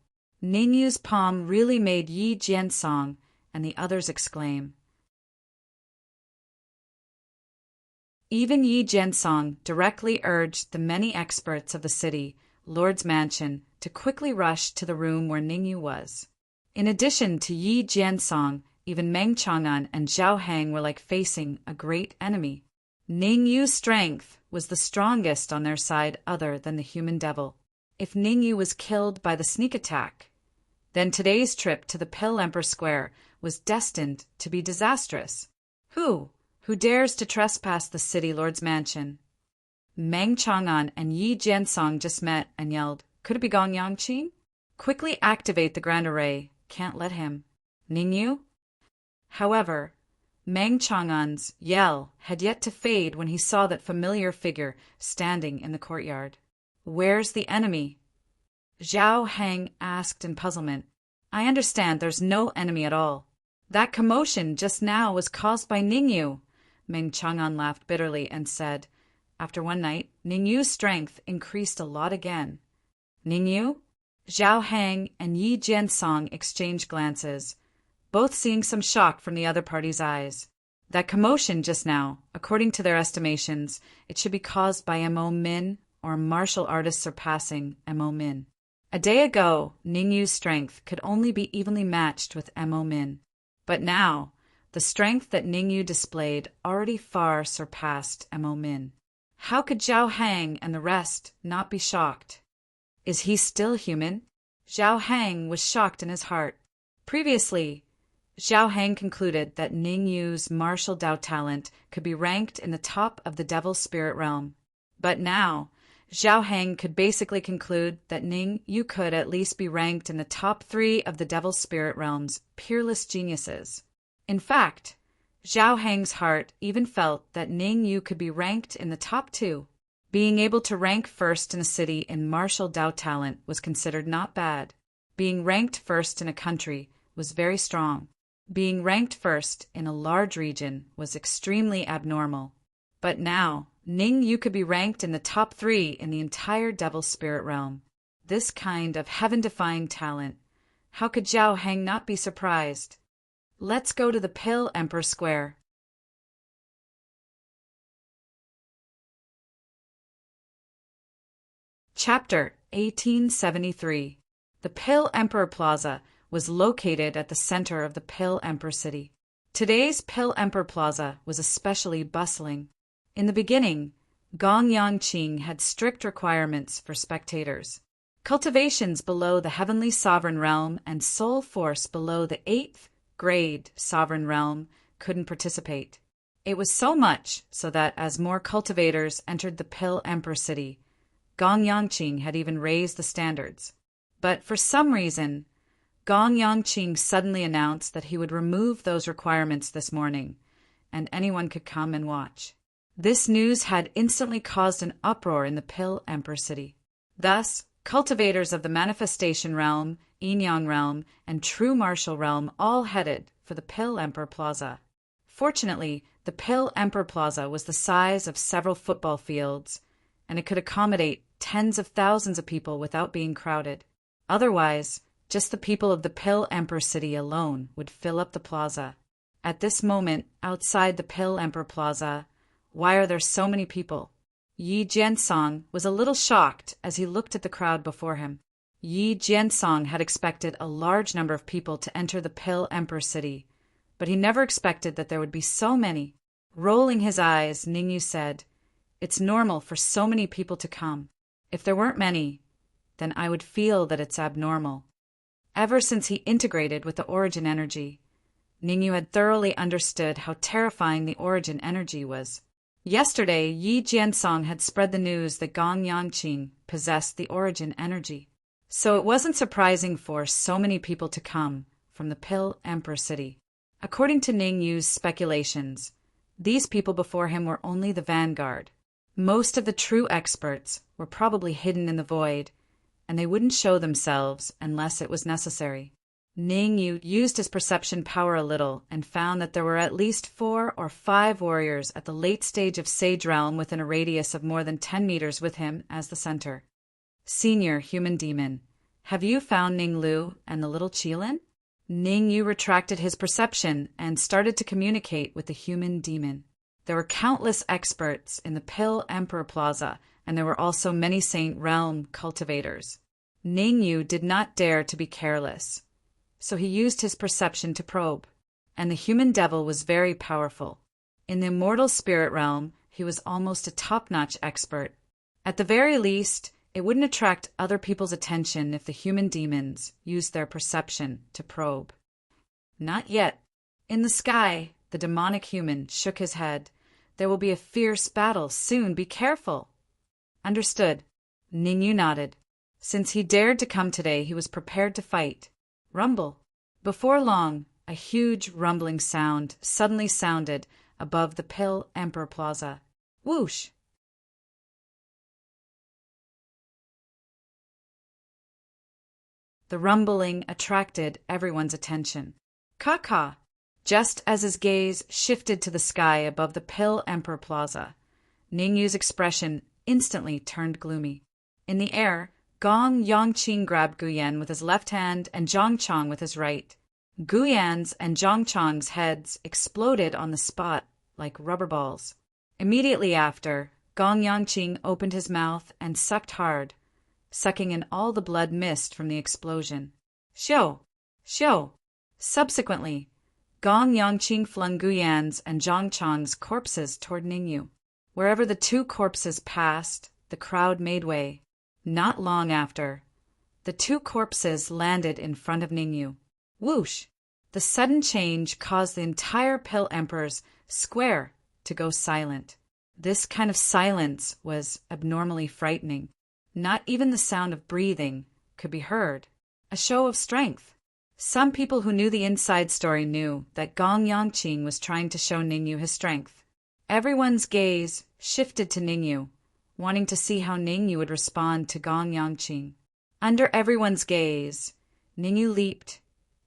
Ningyu's palm really made Yi Jiansong and the others exclaim. Even Yi Jiansong directly urged the many experts of the city, Lord's mansion, to quickly rush to the room where Ningyu was. In addition to Yi Jiansong, even Meng Chang'an and Zhao Hang were like facing a great enemy. Ningyu's strength was the strongest on their side other than the human devil. If Ningyu was killed by the sneak attack, then today's trip to the Pill Emperor Square was destined to be disastrous. Who dares to trespass the city lord's mansion? Meng Chang'an and Yi Jiansong just met and yelled, "Could it be Gong Yangqing? Quickly activate the Grand Array. Can't let him." Ningyu? However, Meng Chang'an's yell had yet to fade when he saw that familiar figure standing in the courtyard. "Where's the enemy?" Zhao Hang asked in puzzlement. "I understand there's no enemy at all. That commotion just now was caused by Ningyu." Meng Chang'an laughed bitterly and said, "After one night, Ningyu's strength increased a lot again." "Ningyu?" Zhao Hang and Yi Jiansong exchanged glances, both seeing some shock from the other party's eyes. That commotion just now, according to their estimations, it should be caused by M.O. Min, or a martial artist surpassing M.O. Min. A day ago, Ningyu's strength could only be evenly matched with M.O. Min. But now, the strength that Ningyu displayed already far surpassed M.O. Min. How could Zhao Hang and the rest not be shocked? Is he still human? Zhao Hang was shocked in his heart. Previously, Zhao Hang concluded that Ningyu's martial Dao talent could be ranked in the top of the Devil's Spirit realm. But now, Zhao Hang could basically conclude that Ningyu could at least be ranked in the top 3 of the Devil's Spirit realm's peerless geniuses. In fact, Zhao Hang's heart even felt that Ningyu could be ranked in the top 2. Being able to rank first in a city in martial Dao talent was considered not bad. Being ranked first in a country was very strong. Being ranked first in a large region was extremely abnormal. But now, Ningyu could be ranked in the top 3 in the entire Devil's Spirit realm. This kind of heaven-defying talent. How could Zhao Hang not be surprised? Let's go to the Pill Emperor Square. Chapter 1873. The Pill Emperor Plaza was located at the center of the Pill Emperor City. Today's Pill Emperor Plaza was especially bustling. In the beginning, Gong Yangqing had strict requirements for spectators. Cultivations below the Heavenly Sovereign Realm and Soul Force below the 8th grade Sovereign Realm couldn't participate. It was so much so that as more cultivators entered the Pill Emperor City, Gong Yangqing had even raised the standards. But for some reason, Gong Yangqing suddenly announced that he would remove those requirements this morning, and anyone could come and watch. This news had instantly caused an uproar in the Pill Emperor City. Thus, cultivators of the Manifestation Realm, Yin-Yang Realm, and True Martial Realm all headed for the Pill Emperor Plaza. Fortunately, the Pill Emperor Plaza was the size of several football fields, and it could accommodate tens of thousands of people without being crowded. Otherwise, just the people of the Pill Emperor City alone would fill up the plaza. At this moment, outside the Pill Emperor Plaza, why are there so many people? Yi Jiansong was a little shocked as he looked at the crowd before him. Yi Jiansong had expected a large number of people to enter the Pill Emperor City, but he never expected that there would be so many. Rolling his eyes, Ningyu said, "It's normal for so many people to come. If there weren't many, then I would feel that it's abnormal." Ever since he integrated with the origin energy, Ningyu had thoroughly understood how terrifying the origin energy was. Yesterday, Yi Jiansong had spread the news that Gong Yangqing possessed the origin energy. So it wasn't surprising for so many people to come from the Pill Emperor City. According to Ningyu's speculations, these people before him were only the vanguard. Most of the true experts were probably hidden in the void, and they wouldn't show themselves unless it was necessary. Ning Yu used his perception power a little and found that there were at least 4 or 5 warriors at the late stage of Sage Realm within a radius of more than 10 meters with him as the center. Senior Human Demon, have you found Ning Lu and the little Qilin? Ning Yu retracted his perception and started to communicate with the human demon. There were countless experts in the Pill Emperor Plaza, and there were also many Saint Realm cultivators. Ning Yu did not dare to be careless, so he used his perception to probe, and the human devil was very powerful. In the immortal spirit realm, he was almost a top-notch expert. At the very least, it wouldn't attract other people's attention if the human demons used their perception to probe. Not yet. In the sky, the demonic human shook his head. There will be a fierce battle soon. Be careful. Understood. Ning Yu nodded. Since he dared to come today, he was prepared to fight. Rumble. Before long, a huge rumbling sound suddenly sounded above the Pill Emperor Plaza. Whoosh! The rumbling attracted everyone's attention. Caw-caw! Just as his gaze shifted to the sky above the Pill Emperor Plaza, Ning Yu's expression instantly turned gloomy. In the air, Gong Yongqing grabbed Guyan with his left hand and Zhongchang with his right. Guyan's and Zhongchang's heads exploded on the spot like rubber balls. Immediately after, Gong Yongqing opened his mouth and sucked hard, sucking in all the blood mist from the explosion. Xiu! Xiu! Subsequently, Gong Yongqing flung Guyan's and Zhongchang's corpses toward Ning Yu. Wherever the 2 corpses passed, the crowd made way. Not long after, the 2 corpses landed in front of Ning Yu. Whoosh! The sudden change caused the entire Pill Emperor's square to go silent. This kind of silence was abnormally frightening. Not even the sound of breathing could be heard. A show of strength. Some people who knew the inside story knew that Gong Yongqing was trying to show Ning Yu his strength. Everyone's gaze shifted to Ning Yu, wanting to see how Ning Yu would respond to Gong Yongqing. Under everyone's gaze, Ning Yu leaped,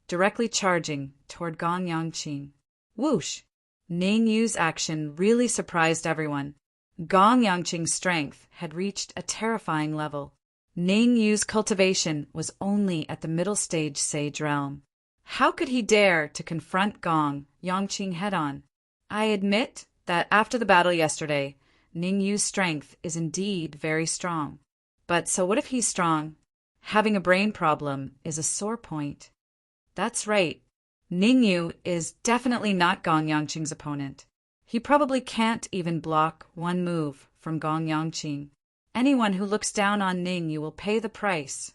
directly charging toward Gong Yongqing. Whoosh! Ning Yu's action really surprised everyone. Gong Yongqing's strength had reached a terrifying level. Ning Yu's cultivation was only at the middle stage Sage Realm. How could he dare to confront Gong Yongqing head-on? I admit that after the battle yesterday, Ning Yu's strength is indeed very strong. But so what if he's strong? Having a brain problem is a sore point. That's right. Ning Yu is definitely not Gong Yongqing's opponent. He probably can't even block one move from Gong Yongqing. Anyone who looks down on Ning Yu will pay the price.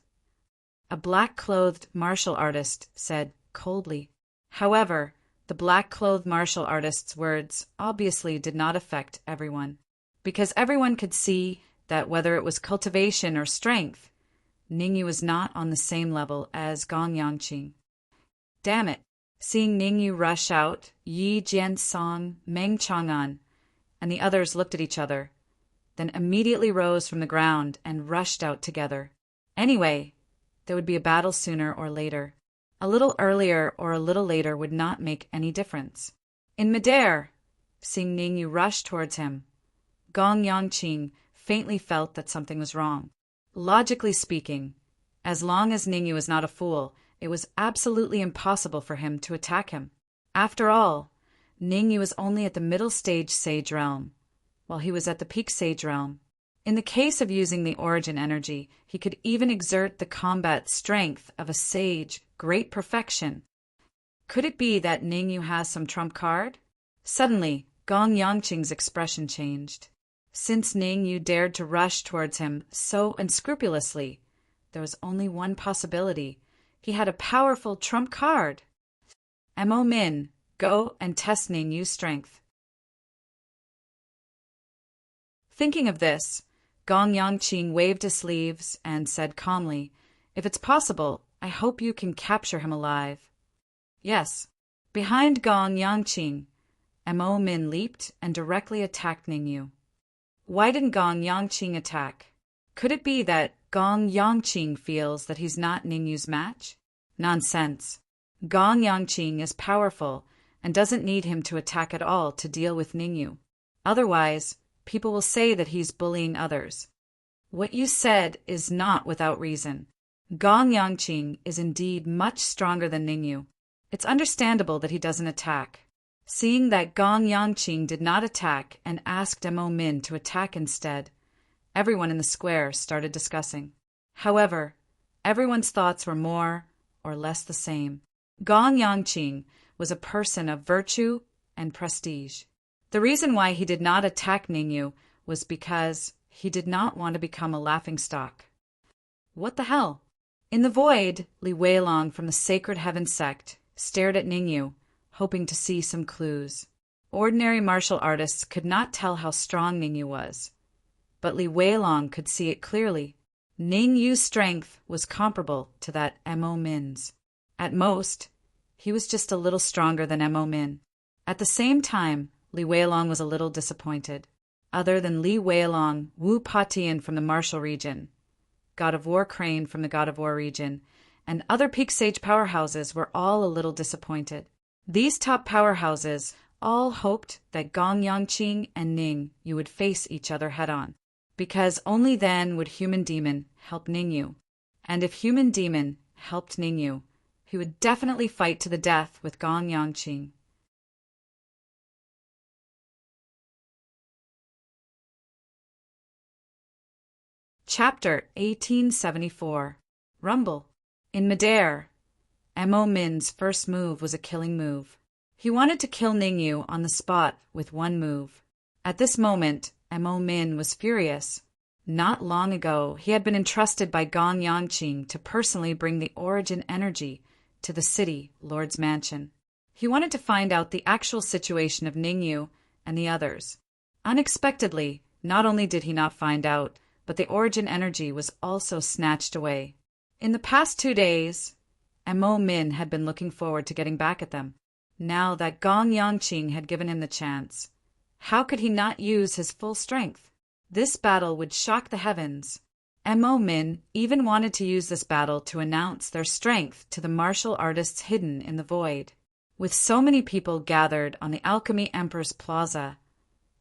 A black-clothed martial artist said coldly. However, the black-clothed martial artist's words obviously did not affect everyone, because everyone could see that whether it was cultivation or strength, Ning Yu was not on the same level as Gong Yongqing. Damn it! Seeing Ning Yu rush out, Yi Jiansong, Meng Chang'an, and the others looked at each other, then immediately rose from the ground and rushed out together. Anyway, there would be a battle sooner or later. A little earlier or a little later would not make any difference. In midair, seeing Ning Yu rush towards him, Gong Yongqing faintly felt that something was wrong. Logically speaking, as long as Ning Yu was not a fool, it was absolutely impossible for him to attack him. After all, Ning Yu was only at the middle stage Sage Realm, while he was at the peak Sage Realm. In the case of using the origin energy, he could even exert the combat strength of a sage, great perfection. Could it be that Ning Yu has some trump card? Suddenly, Gong Yongqing's expression changed. Since Ning Yu dared to rush towards him so unscrupulously, there was only one possibility. He had a powerful trump card. Mo Min, go and test Ning Yu's strength. Thinking of this, Gong Yongqing waved his sleeves and said calmly, "If it's possible, I hope you can capture him alive." Yes. Behind Gong Yongqing, Mo Min leaped and directly attacked Ning Yu. Why didn't Gong Yongqing attack? Could it be that Gong Yongqing feels that he's not Ningyu's match? Nonsense. Gong Yongqing is powerful and doesn't need him to attack at all to deal with Ningyu. Otherwise, people will say that he's bullying others. What you said is not without reason. Gong Yongqing is indeed much stronger than Ningyu. It's understandable that he doesn't attack. Seeing that Gong Yongqing did not attack and asked Mo Min to attack instead, everyone in the square started discussing. However, everyone's thoughts were more or less the same. Gong Yongqing was a person of virtue and prestige. The reason why he did not attack Ningyu was because he did not want to become a laughingstock. What the hell? In the void, Li Weilong from the Sacred Heaven sect stared at Ningyu, hoping to see some clues. Ordinary martial artists could not tell how strong Ningyu was, but Li Weilong could see it clearly. Ningyu's strength was comparable to that Mo Min's. At most, he was just a little stronger than Mo Min. At the same time, Li Weilong was a little disappointed. Other than Li Weilong, Wu Patian from the Martial region, God of War Crane from the God of War region, and other Peak Sage powerhouses were all a little disappointed. These top powerhouses all hoped that Gong Yongqing and Ningyu would face each other head-on, because only then would Human Demon help Ningyu. And if Human Demon helped Ningyu, he would definitely fight to the death with Gong Yongqing. Chapter 1874. Rumble. In midair, Mo Min's first move was a killing move. He wanted to kill Ningyu on the spot with one move. At this moment, Mo Min was furious. Not long ago, he had been entrusted by Gong Yongqing to personally bring the origin energy to the city Lord's mansion. He wanted to find out the actual situation of Ningyu and the others. Unexpectedly, not only did he not find out, but the origin energy was also snatched away. In the past 2 days, Mo Min had been looking forward to getting back at them. Now that Gong Yongqing had given him the chance, how could he not use his full strength? This battle would shock the heavens. Mo Min even wanted to use this battle to announce their strength to the martial artists hidden in the void. With so many people gathered on the Alchemy Emperor's Plaza,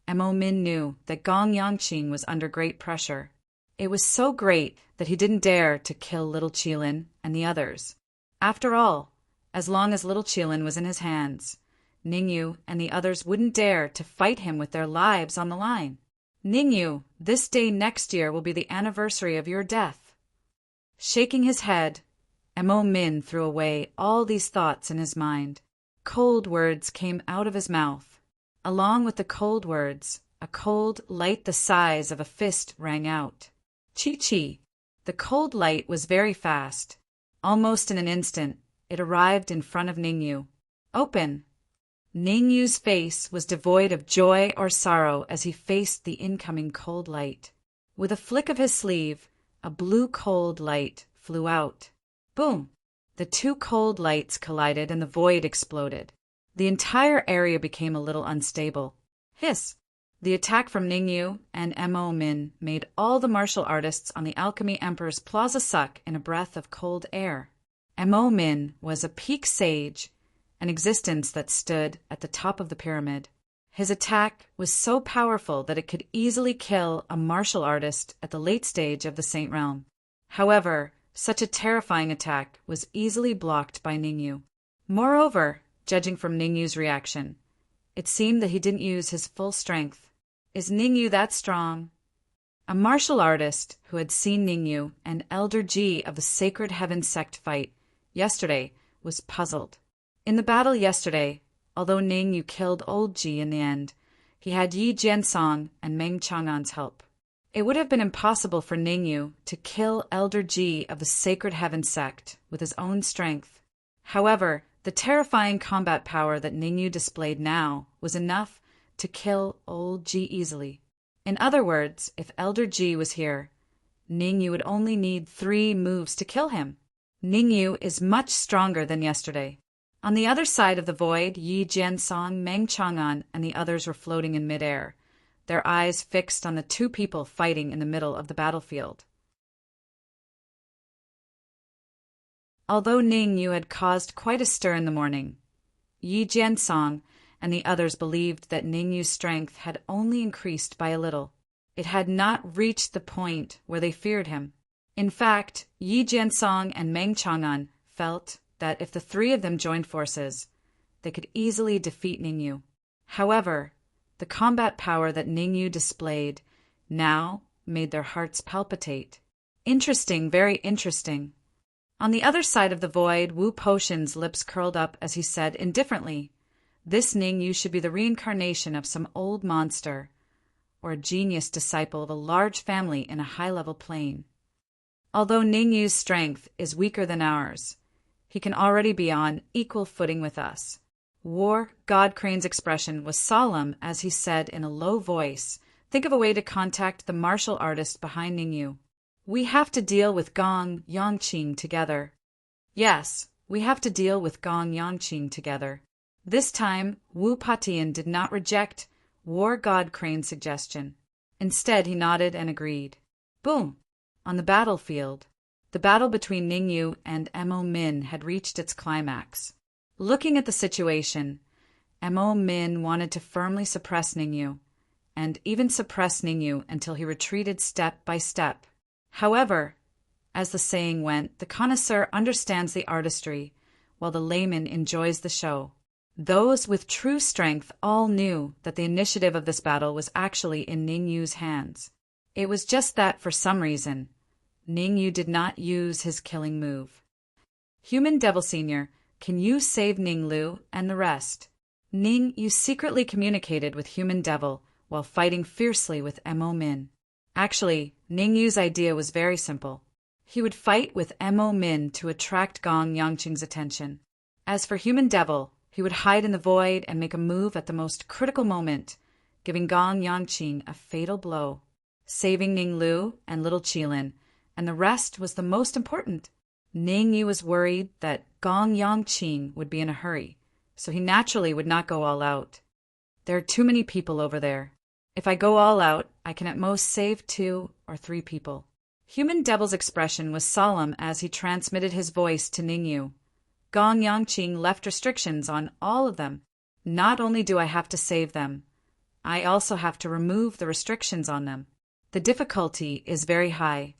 Mo Min knew that Gong Yongqing was under great pressure. It was so great that he didn't dare to kill Little Qilin and the others. After all, as long as Little Qilin was in his hands, Ningyu and the others wouldn't dare to fight him with their lives on the line. Ningyu, this day next year will be the anniversary of your death. Shaking his head, Mo Min threw away all these thoughts in his mind. Cold words came out of his mouth. Along with the cold words, a cold light the size of a fist rang out. Chi-chi. The cold light was very fast. Almost in an instant, it arrived in front of Ningyu. Open. Ningyu's face was devoid of joy or sorrow as he faced the incoming cold light. With a flick of his sleeve, a blue cold light flew out. Boom! The two cold lights collided and the void exploded. The entire area became a little unstable. Hiss! The attack from Ningyu and Mo Min made all the martial artists on the Alchemy Emperor's Plaza suck in a breath of cold air. Mo Min was a peak sage, an existence that stood at the top of the pyramid. His attack was so powerful that it could easily kill a martial artist at the late stage of the Saint Realm. However, such a terrifying attack was easily blocked by Ningyu. Moreover, judging from Ningyu's reaction, it seemed that he didn't use his full strength. Is Ningyu that strong? A martial artist who had seen Ningyu and Elder Ji of the Sacred Heaven sect fight yesterday was puzzled. In the battle yesterday, although Ningyu killed Old Ji in the end, he had Yi Jiansong and Meng Chang'an's help. It would have been impossible for Ningyu to kill Elder Ji of the Sacred Heaven sect with his own strength. However, the terrifying combat power that Ningyu displayed now was enough to kill Old Ji easily. In other words, if Elder Ji was here, Ningyu would only need 3 moves to kill him. Ningyu is much stronger than yesterday. On the other side of the void, Yi Jiansong, Meng Chang'an, and the others were floating in midair, their eyes fixed on the 2 people fighting in the middle of the battlefield. Although Ning Yu had caused quite a stir in the morning, Yi Jiansong and the others believed that Ning Yu's strength had only increased by a little. It had not reached the point where they feared him. In fact, Yi Jiansong and Meng Chang'an felt that if the three of them joined forces, they could easily defeat Ning Yu. However, the combat power that Ning Yu displayed now made their hearts palpitate. Interesting, very interesting. On the other side of the void, Wu Potion's lips curled up as he said indifferently, "This Ning Yu should be the reincarnation of some old monster, or a genius disciple of a large family in a high-level plane. Although Ning Yu's strength is weaker than ours, he can already be on equal footing with us." God Crane's expression was solemn as he said in a low voice, "Think of a way to contact the martial artist behind Ning Yu. We have to deal with Gong Yongqing together." Yes, we have to deal with Gong Yongqing together. This time, Wu Patian did not reject War God Crane's suggestion. Instead, he nodded and agreed. Boom! On the battlefield, the battle between Ning Yu and Mo Min had reached its climax. Looking at the situation, Mo Min wanted to firmly suppress Ning Yu, and even suppress Ning Yu until he retreated step by step. However, as the saying went, the connoisseur understands the artistry, while the layman enjoys the show. Those with true strength all knew that the initiative of this battle was actually in Ning Yu's hands. It was just that, for some reason, Ning Yu did not use his killing move. Human Devil Senior, can you save Ning Lu and the rest? Ning Yu secretly communicated with Human Devil while fighting fiercely with Mo Min. Actually, Ning Yu's idea was very simple. He would fight with Mo Min to attract Gong Yongqing's attention. As for Human Devil, he would hide in the void and make a move at the most critical moment, giving Gong Yongqing a fatal blow, saving Ning Lu and little Qilin, and the rest was the most important. Ning Yu was worried that Gong Yongqing would be in a hurry, so he naturally would not go all out. There are too many people over there. If I go all out, I can at most save 2 or 3 people. Human Devil's expression was solemn as he transmitted his voice to Ning Yu. Gong Yongqing left restrictions on all of them. Not only do I have to save them, I also have to remove the restrictions on them. The difficulty is very high.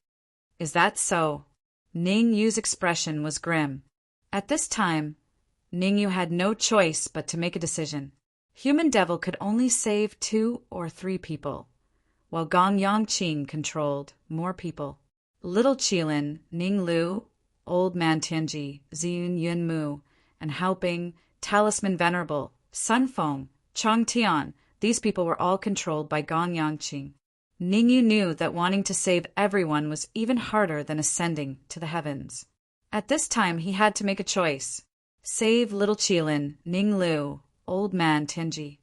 Is that so? Ning Yu's expression was grim. At this time, Ning Yu had no choice but to make a decision. Human Devil could only save 2 or 3 people, while Gong Yongqing controlled more people. Little Qilin, Ning Lu, Old Man Tianji, Ziyun Yunmu, and Haoping, Talisman Venerable, Sun Feng, Chong Tian, these people were all controlled by Gong Yongqing. Ning Yu knew that wanting to save everyone was even harder than ascending to the heavens. At this time, he had to make a choice. Save little Qilin, Ning Lu, Old Man Tianji.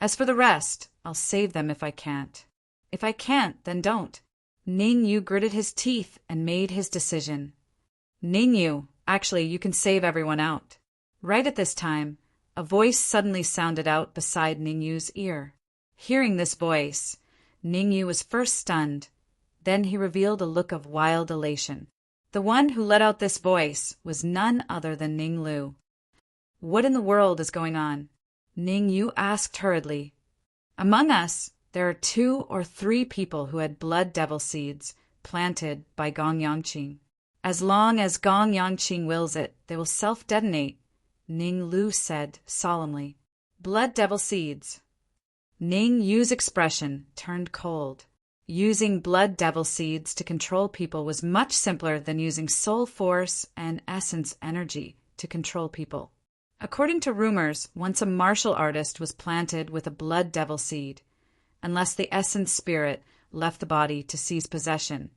As for the rest, I'll save them if I can't. If I can't, then don't. Ning Yu gritted his teeth and made his decision. Ning Yu, actually, you can save everyone out. Right at this time, a voice suddenly sounded out beside Ning Yu's ear. Hearing this voice, Ning Yu was first stunned, then he revealed a look of wild elation. The one who let out this voice was none other than Ning Lu. What in the world is going on? Ning Yu asked hurriedly. Among us, there are 2 or 3 people who had blood devil seeds planted by Gong Yongqing. As long as Gong Yongqing wills it, they will self-detonate, Ning Lu said solemnly. Blood devil seeds. Ning Yu's expression turned cold. Using blood devil seeds to control people was much simpler than using soul force and essence energy to control people. According to rumors, once a martial artist was planted with a blood devil seed, unless the essence spirit left the body to seize possession.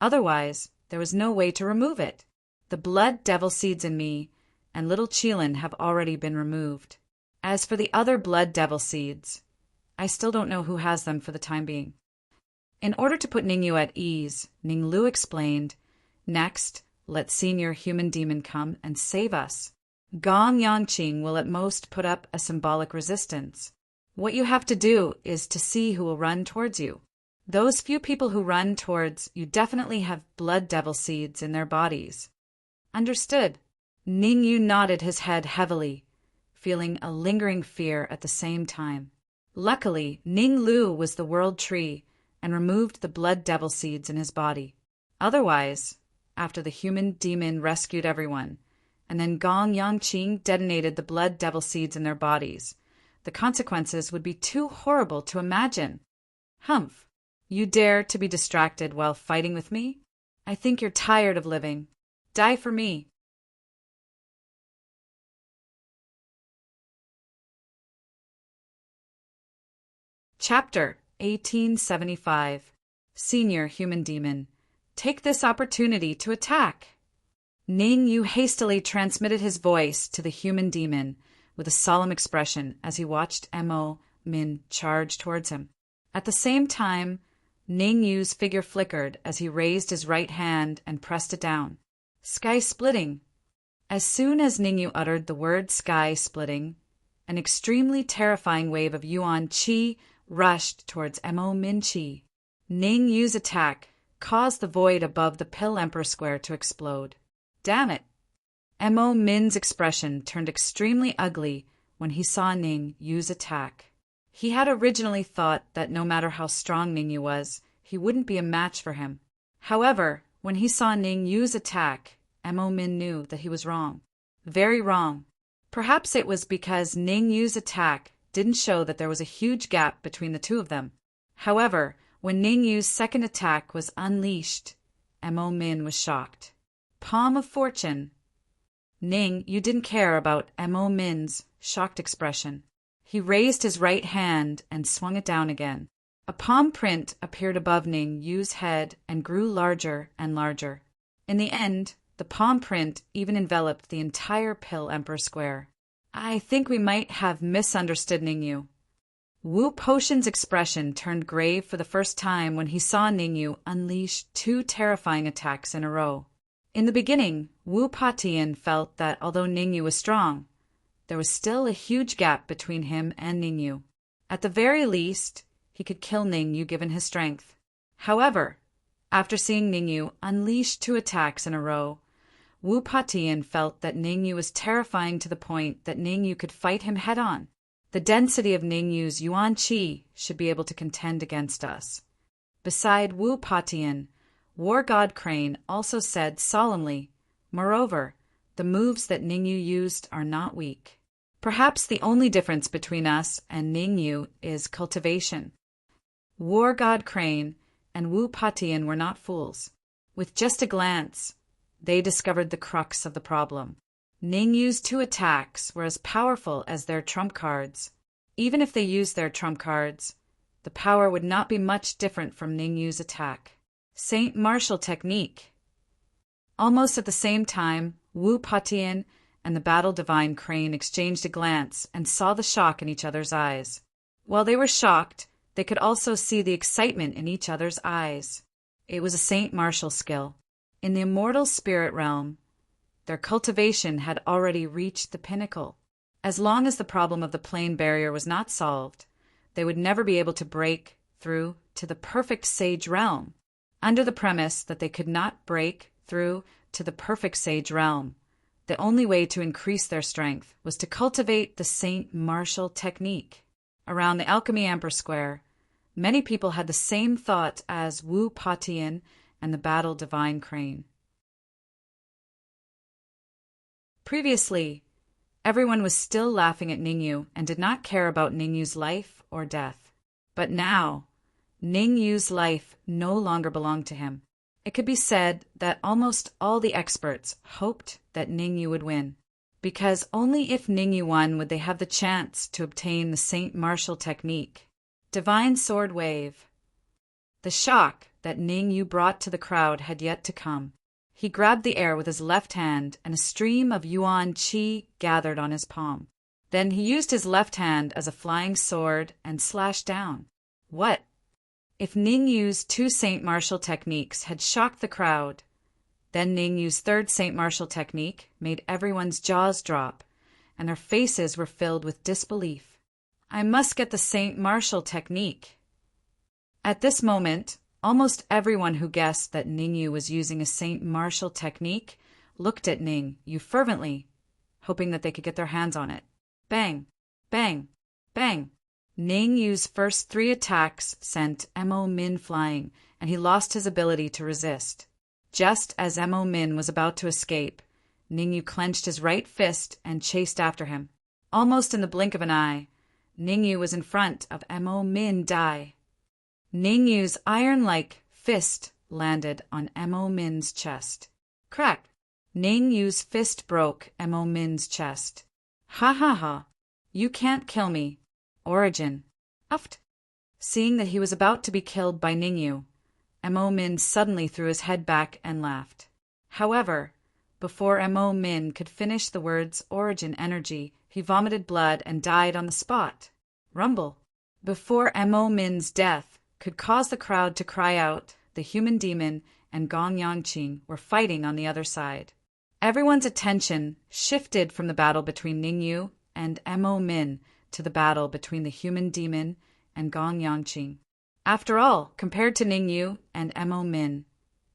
Otherwise, there was no way to remove it. The blood devil seeds in me and little Qilin have already been removed. As for the other blood devil seeds, I still don't know who has them for the time being. In order to put Ning Yu at ease, Ning Lu explained, Next, let Senior Human Demon come and save us. Gong Yongqing will at most put up a symbolic resistance. What you have to do is to see who will run towards you. Those few people who run towards you definitely have blood devil seeds in their bodies. Understood. Ning Yu nodded his head heavily, feeling a lingering fear at the same time. Luckily, Ning Lu was the world tree and removed the blood devil seeds in his body. Otherwise, after the human demon rescued everyone, and then Gong Yangqing detonated the blood devil seeds in their bodies, the consequences would be too horrible to imagine. Humph, you dare to be distracted while fighting with me? I think you're tired of living. Die for me. Chapter 1875. Senior Human Demon. Take this opportunity to attack. Ning Yu hastily transmitted his voice to the human demon with a solemn expression as he watched Mo Min charge towards him. At the same time, Ning Yu's figure flickered as he raised his right hand and pressed it down. Sky splitting. As soon as Ning Yu uttered the word sky splitting, an extremely terrifying wave of Yuan Qi rushed towards Mo Min Qi. Ning Yu's attack caused the void above the Pill Emperor Square to explode. Damn it! Mo Min's expression turned extremely ugly when he saw Ning Yu's attack. He had originally thought that no matter how strong Ning Yu was, he wouldn't be a match for him. However, when he saw Ning Yu's attack, Mo Min knew that he was wrong. Very wrong. Perhaps it was because Ning Yu's attack didn't show that there was a huge gap between the two of them. However, when Ning Yu's second attack was unleashed, Mo Min was shocked. Palm of fortune. Ning Yu didn't care about Mo Min's shocked expression. He raised his right hand and swung it down again. A palm print appeared above Ning Yu's head and grew larger and larger. In the end, the palm print even enveloped the entire Pill Emperor Square. I think we might have misunderstood Ning Yu. Wu Potion's expression turned grave for the first time when he saw Ning Yu unleash two terrifying attacks in a row. In the beginning, Wu Patian felt that although Ning Yu was strong, there was still a huge gap between him and Ning Yu. At the very least, he could kill Ning Yu given his strength. However, after seeing Ning Yu unleash two attacks in a row, Wu Patian felt that Ning Yu was terrifying to the point that Ning Yu could fight him head-on. The density of Ning Yu's Yuan Qi should be able to contend against us. Beside Wu Patian, War God Crane also said solemnly, moreover, the moves that Ning Yu used are not weak. Perhaps the only difference between us and Ning Yu is cultivation. War God Crane and Wu Patian were not fools. With just a glance, they discovered the crux of the problem. Ning Yu's two attacks were as powerful as their trump cards. Even if they used their trump cards, the power would not be much different from Ning Yu's attack. Saint Martial technique. Almost at the same time, Wu Patian and the Battle Divine Crane exchanged a glance and saw the shock in each other's eyes. While they were shocked, they could also see the excitement in each other's eyes. It was a Saint Martial skill. In the immortal spirit realm, their cultivation had already reached the pinnacle. As long as the problem of the plane barrier was not solved, they would never be able to break through to the perfect sage realm. Under the premise that they could not break through to the perfect sage realm, the only way to increase their strength was to cultivate the Saint Martial technique. Around the Alchemy Emperor Square, many people had the same thought as Wu Patian and the Battle Divine Crane. Previously, everyone was still laughing at Ning Yu and did not care about Ning Yu's life or death. But now, Ning Yu's life no longer belonged to him. It could be said that almost all the experts hoped that Ning Yu would win, because only if Ning Yu won would they have the chance to obtain the Saint Martial technique. Divine Sword Wave. The shock that Ning Yu brought to the crowd had yet to come. He grabbed the air with his left hand, and a stream of Yuan Qi gathered on his palm. Then he used his left hand as a flying sword and slashed down. What? If Ning Yu's two Saint Martial techniques had shocked the crowd, then Ning Yu's third Saint Martial technique made everyone's jaws drop, and their faces were filled with disbelief. I must get the Saint Martial technique. At this moment, almost everyone who guessed that Ning Yu was using a Saint Martial technique looked at Ning Yu fervently, hoping that they could get their hands on it. Bang! Bang! Bang! Ning Yu's first 3 attacks sent Mo Min flying, and he lost his ability to resist. Just as Mo Min was about to escape, Ning Yu clenched his right fist and chased after him. Almost in the blink of an eye, Ning Yu was in front of Mo Min Dai. Ning Yu's iron-like fist landed on Mo Min's chest. Crack! Ning Yu's fist broke Mo Min's chest. Ha ha ha! You can't kill me. Origin. Uft. Seeing that he was about to be killed by Ning Yu, Mo Min suddenly threw his head back and laughed. However, before Mo Min could finish the words origin energy, he vomited blood and died on the spot. Rumble. Before Mo Min's death could cause the crowd to cry out, the human demon and Gong Yangqing were fighting on the other side. Everyone's attention shifted from the battle between Ning Yu and Mo Min to the battle between the human demon and Gong Yangqing. After all, compared to Ning Yu and Mo Min,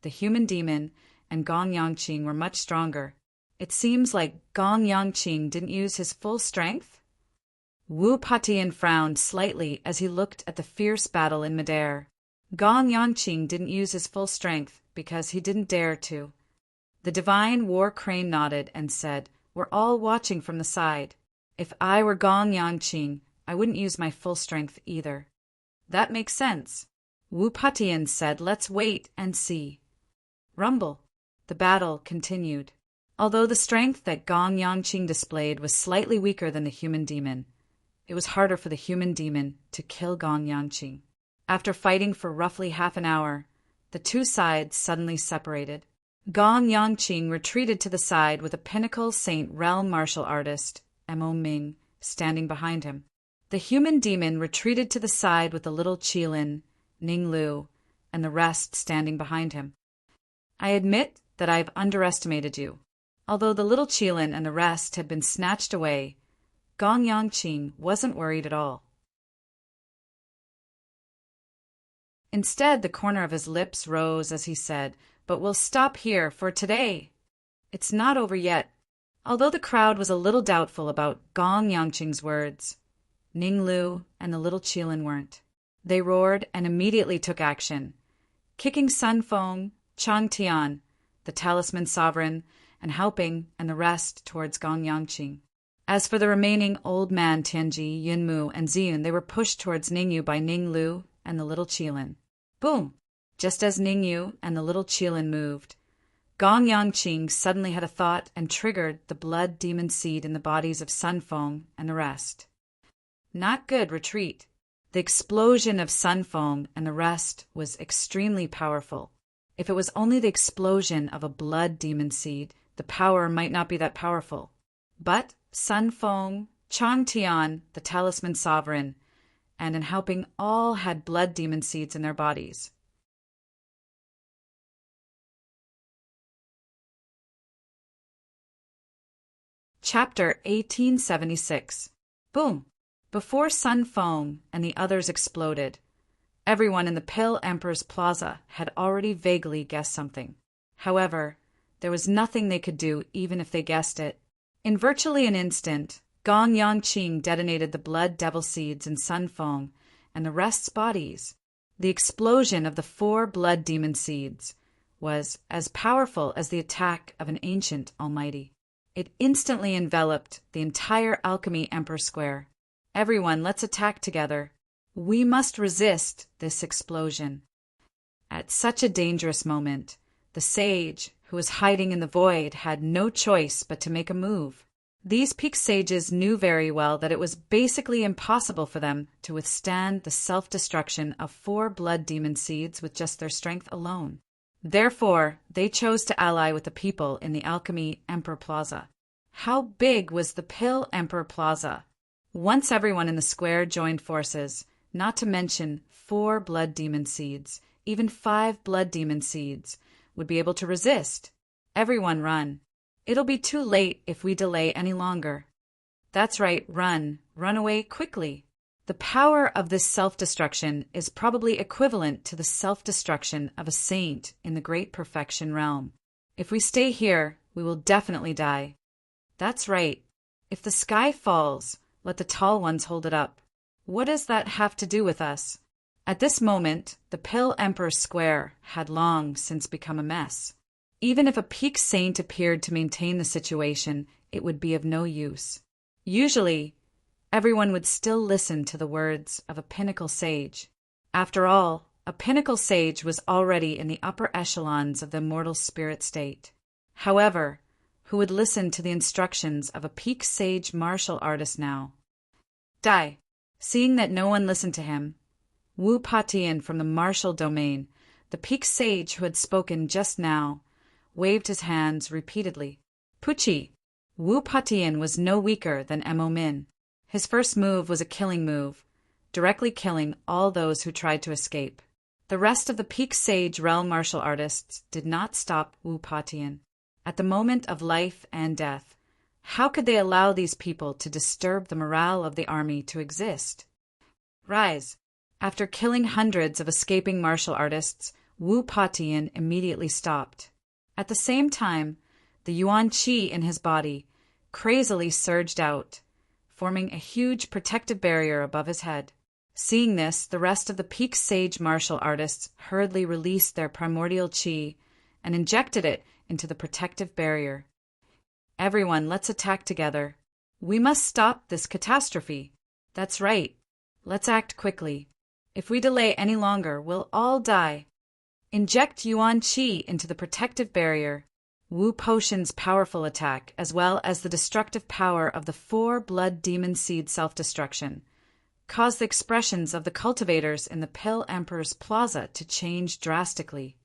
the human demon and Gong Yangqing were much stronger. It seems like Gong Yangqing didn't use his full strength. Wu Patian frowned slightly as he looked at the fierce battle in midair. Gong Yangqing didn't use his full strength because he didn't dare to. The divine war crane nodded and said, "We're all watching from the side. If I were Gong Yangqing, I wouldn't use my full strength either." "That makes sense." Wu Patian said, "Let's wait and see." Rumble. The battle continued. Although the strength that Gong Yangqing displayed was slightly weaker than the human demon, it was harder for the human demon to kill Gong Yangqing. After fighting for roughly half an hour, the 2 sides suddenly separated. Gong Yangqing retreated to the side with a pinnacle Saint Realm martial artist, Mo Ming, standing behind him. The human demon retreated to the side with the little Qilin, Ning Lu, and the rest standing behind him. I admit that I've underestimated you. Although the little Qilin and the rest had been snatched away, Gong Yangqing wasn't worried at all. Instead, the corner of his lips rose as he said, "But we'll stop here for today. It's not over yet." Although the crowd was a little doubtful about Gong Yangqing's words, Ning Lu and the little Qilin weren't. They roared and immediately took action, kicking Sun Feng, Chang Tian, the talisman sovereign, and helping and the rest towards Gong Yangqing. As for the remaining old man Tianji, Yunmu, and Ziyun, they were pushed towards Ning Yu by Ning Lu and the little Qilin. Boom! Just as Ning Yu and the little Qilin moved, Gong Yangqing suddenly had a thought and triggered the blood demon seed in the bodies of Sun Feng and the rest. Not good, retreat. The explosion of Sun Feng and the rest was extremely powerful. If it was only the explosion of a blood demon seed, the power might not be that powerful. But Sun Feng, Chang Tian, the talisman sovereign, and in helping all had blood demon seeds in their bodies. Chapter 1876. Boom! Before Sun Feng and the others exploded, everyone in the Pill Emperor's Plaza had already vaguely guessed something. However, there was nothing they could do even if they guessed it. In virtually an instant, Gong Yangqing detonated the blood devil seeds in Sun Feng and the rest's bodies. The explosion of the 4 blood demon seeds was as powerful as the attack of an ancient almighty. It instantly enveloped the entire Alchemy Emperor Square. Everyone, let's attack together. We must resist this explosion. At such a dangerous moment, the sage, who was hiding in the void, had no choice but to make a move. These peak sages knew very well that it was basically impossible for them to withstand the self-destruction of 4 blood demon seeds with just their strength alone. Therefore, they chose to ally with the people in the Alchemy Emperor Plaza. How big was the Pill Emperor Plaza? Once everyone in the square joined forces, not to mention 4 blood demon seeds, even 5 blood demon seeds, would be able to resist. Everyone run. It'll be too late if we delay any longer. That's right, run. Run away quickly. The power of this self-destruction is probably equivalent to the self-destruction of a saint in the Great Perfection realm. If we stay here, we will definitely die. That's right. If the sky falls, let the tall ones hold it up. What does that have to do with us? At this moment, the Pill Emperor Square had long since become a mess. Even if a peak saint appeared to maintain the situation, it would be of no use. Usually, everyone would still listen to the words of a pinnacle sage. After all, a pinnacle sage was already in the upper echelons of the immortal spirit state. However, who would listen to the instructions of a peak sage martial artist now? Die. Seeing that no one listened to him, Wu Patian from the martial domain, the peak sage who had spoken just now, waved his hands repeatedly. Puchi! Wu Patian was no weaker than Mo Min. His first move was a killing move, directly killing all those who tried to escape. The rest of the peak sage realm martial artists did not stop Wu Patian. At the moment of life and death, how could they allow these people to disturb the morale of the army to exist? Rise! After killing hundreds of escaping martial artists, Wu Patian immediately stopped. At the same time, the Yuan Qi in his body crazily surged out, forming a huge protective barrier above his head. Seeing this, the rest of the peak sage martial artists hurriedly released their primordial qi and injected it into the protective barrier. Everyone, let's attack together. We must stop this catastrophe. That's right. Let's act quickly. If we delay any longer, we'll all die. Inject Yuan Qi into the protective barrier. Wu Potion's powerful attack, as well as the destructive power of the 4 blood demon seed self-destruction, caused the expressions of the cultivators in the Pill Emperor's Plaza to change drastically.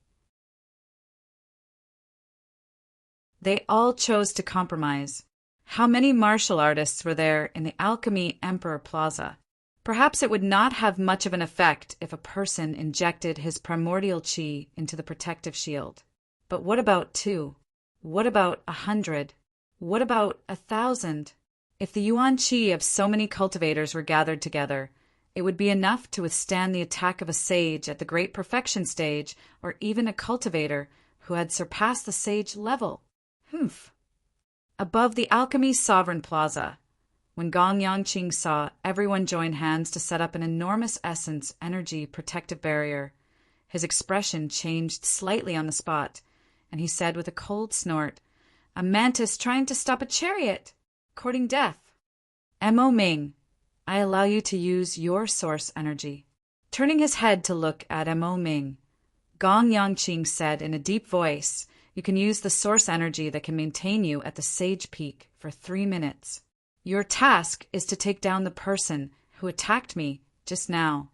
They all chose to compromise. How many martial artists were there in the Alchemy Emperor Plaza? Perhaps it would not have much of an effect if a person injected his primordial qi into the protective shield. But what about 2? What about 100? What about 1,000? If the Yuan Qi of so many cultivators were gathered together, it would be enough to withstand the attack of a sage at the Great Perfection stage, or even a cultivator who had surpassed the sage level. Humph. Above the Alchemy Sovereign Plaza, when Gong Yangqing saw everyone join hands to set up an enormous essence energy protective barrier, his expression changed slightly on the spot, and he said with a cold snort, "A mantis trying to stop a chariot, courting death. Mo Ming, I allow you to use your source energy." Turning his head to look at Mo Ming, Gong Yangqing said in a deep voice, "You can use the source energy that can maintain you at the Sage Peak for 3 minutes. Your task is to take down the person who attacked me just now."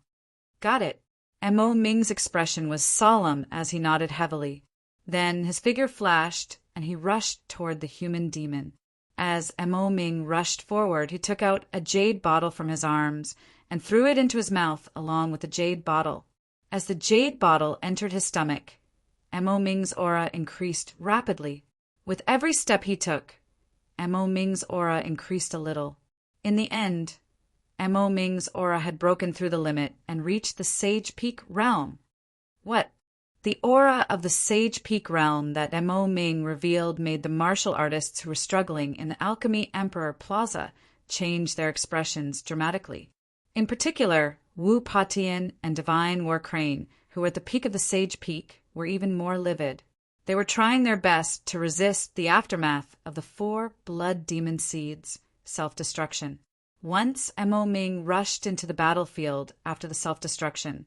Got it. Mo Ming's expression was solemn as he nodded heavily. Then his figure flashed, and he rushed toward the human demon. As Mo Ming rushed forward, he took out a jade bottle from his arms and threw it into his mouth along with the jade bottle. As the jade bottle entered his stomach, Mo Ming's aura increased rapidly. With every step he took, Mo Ming's aura increased a little. In the end, Mo Ming's aura had broken through the limit and reached the Sage Peak realm. What? The aura of the Sage Peak realm that Mo Ming revealed made the martial artists who were struggling in the Alchemy Emperor Plaza change their expressions dramatically. In particular, Wu Patian and Divine War Crane, who were at the peak of the Sage Peak, were even more livid. They were trying their best to resist the aftermath of the 4 blood demon seeds self-destruction. Once Mo Ming rushed into the battlefield after the self-destruction,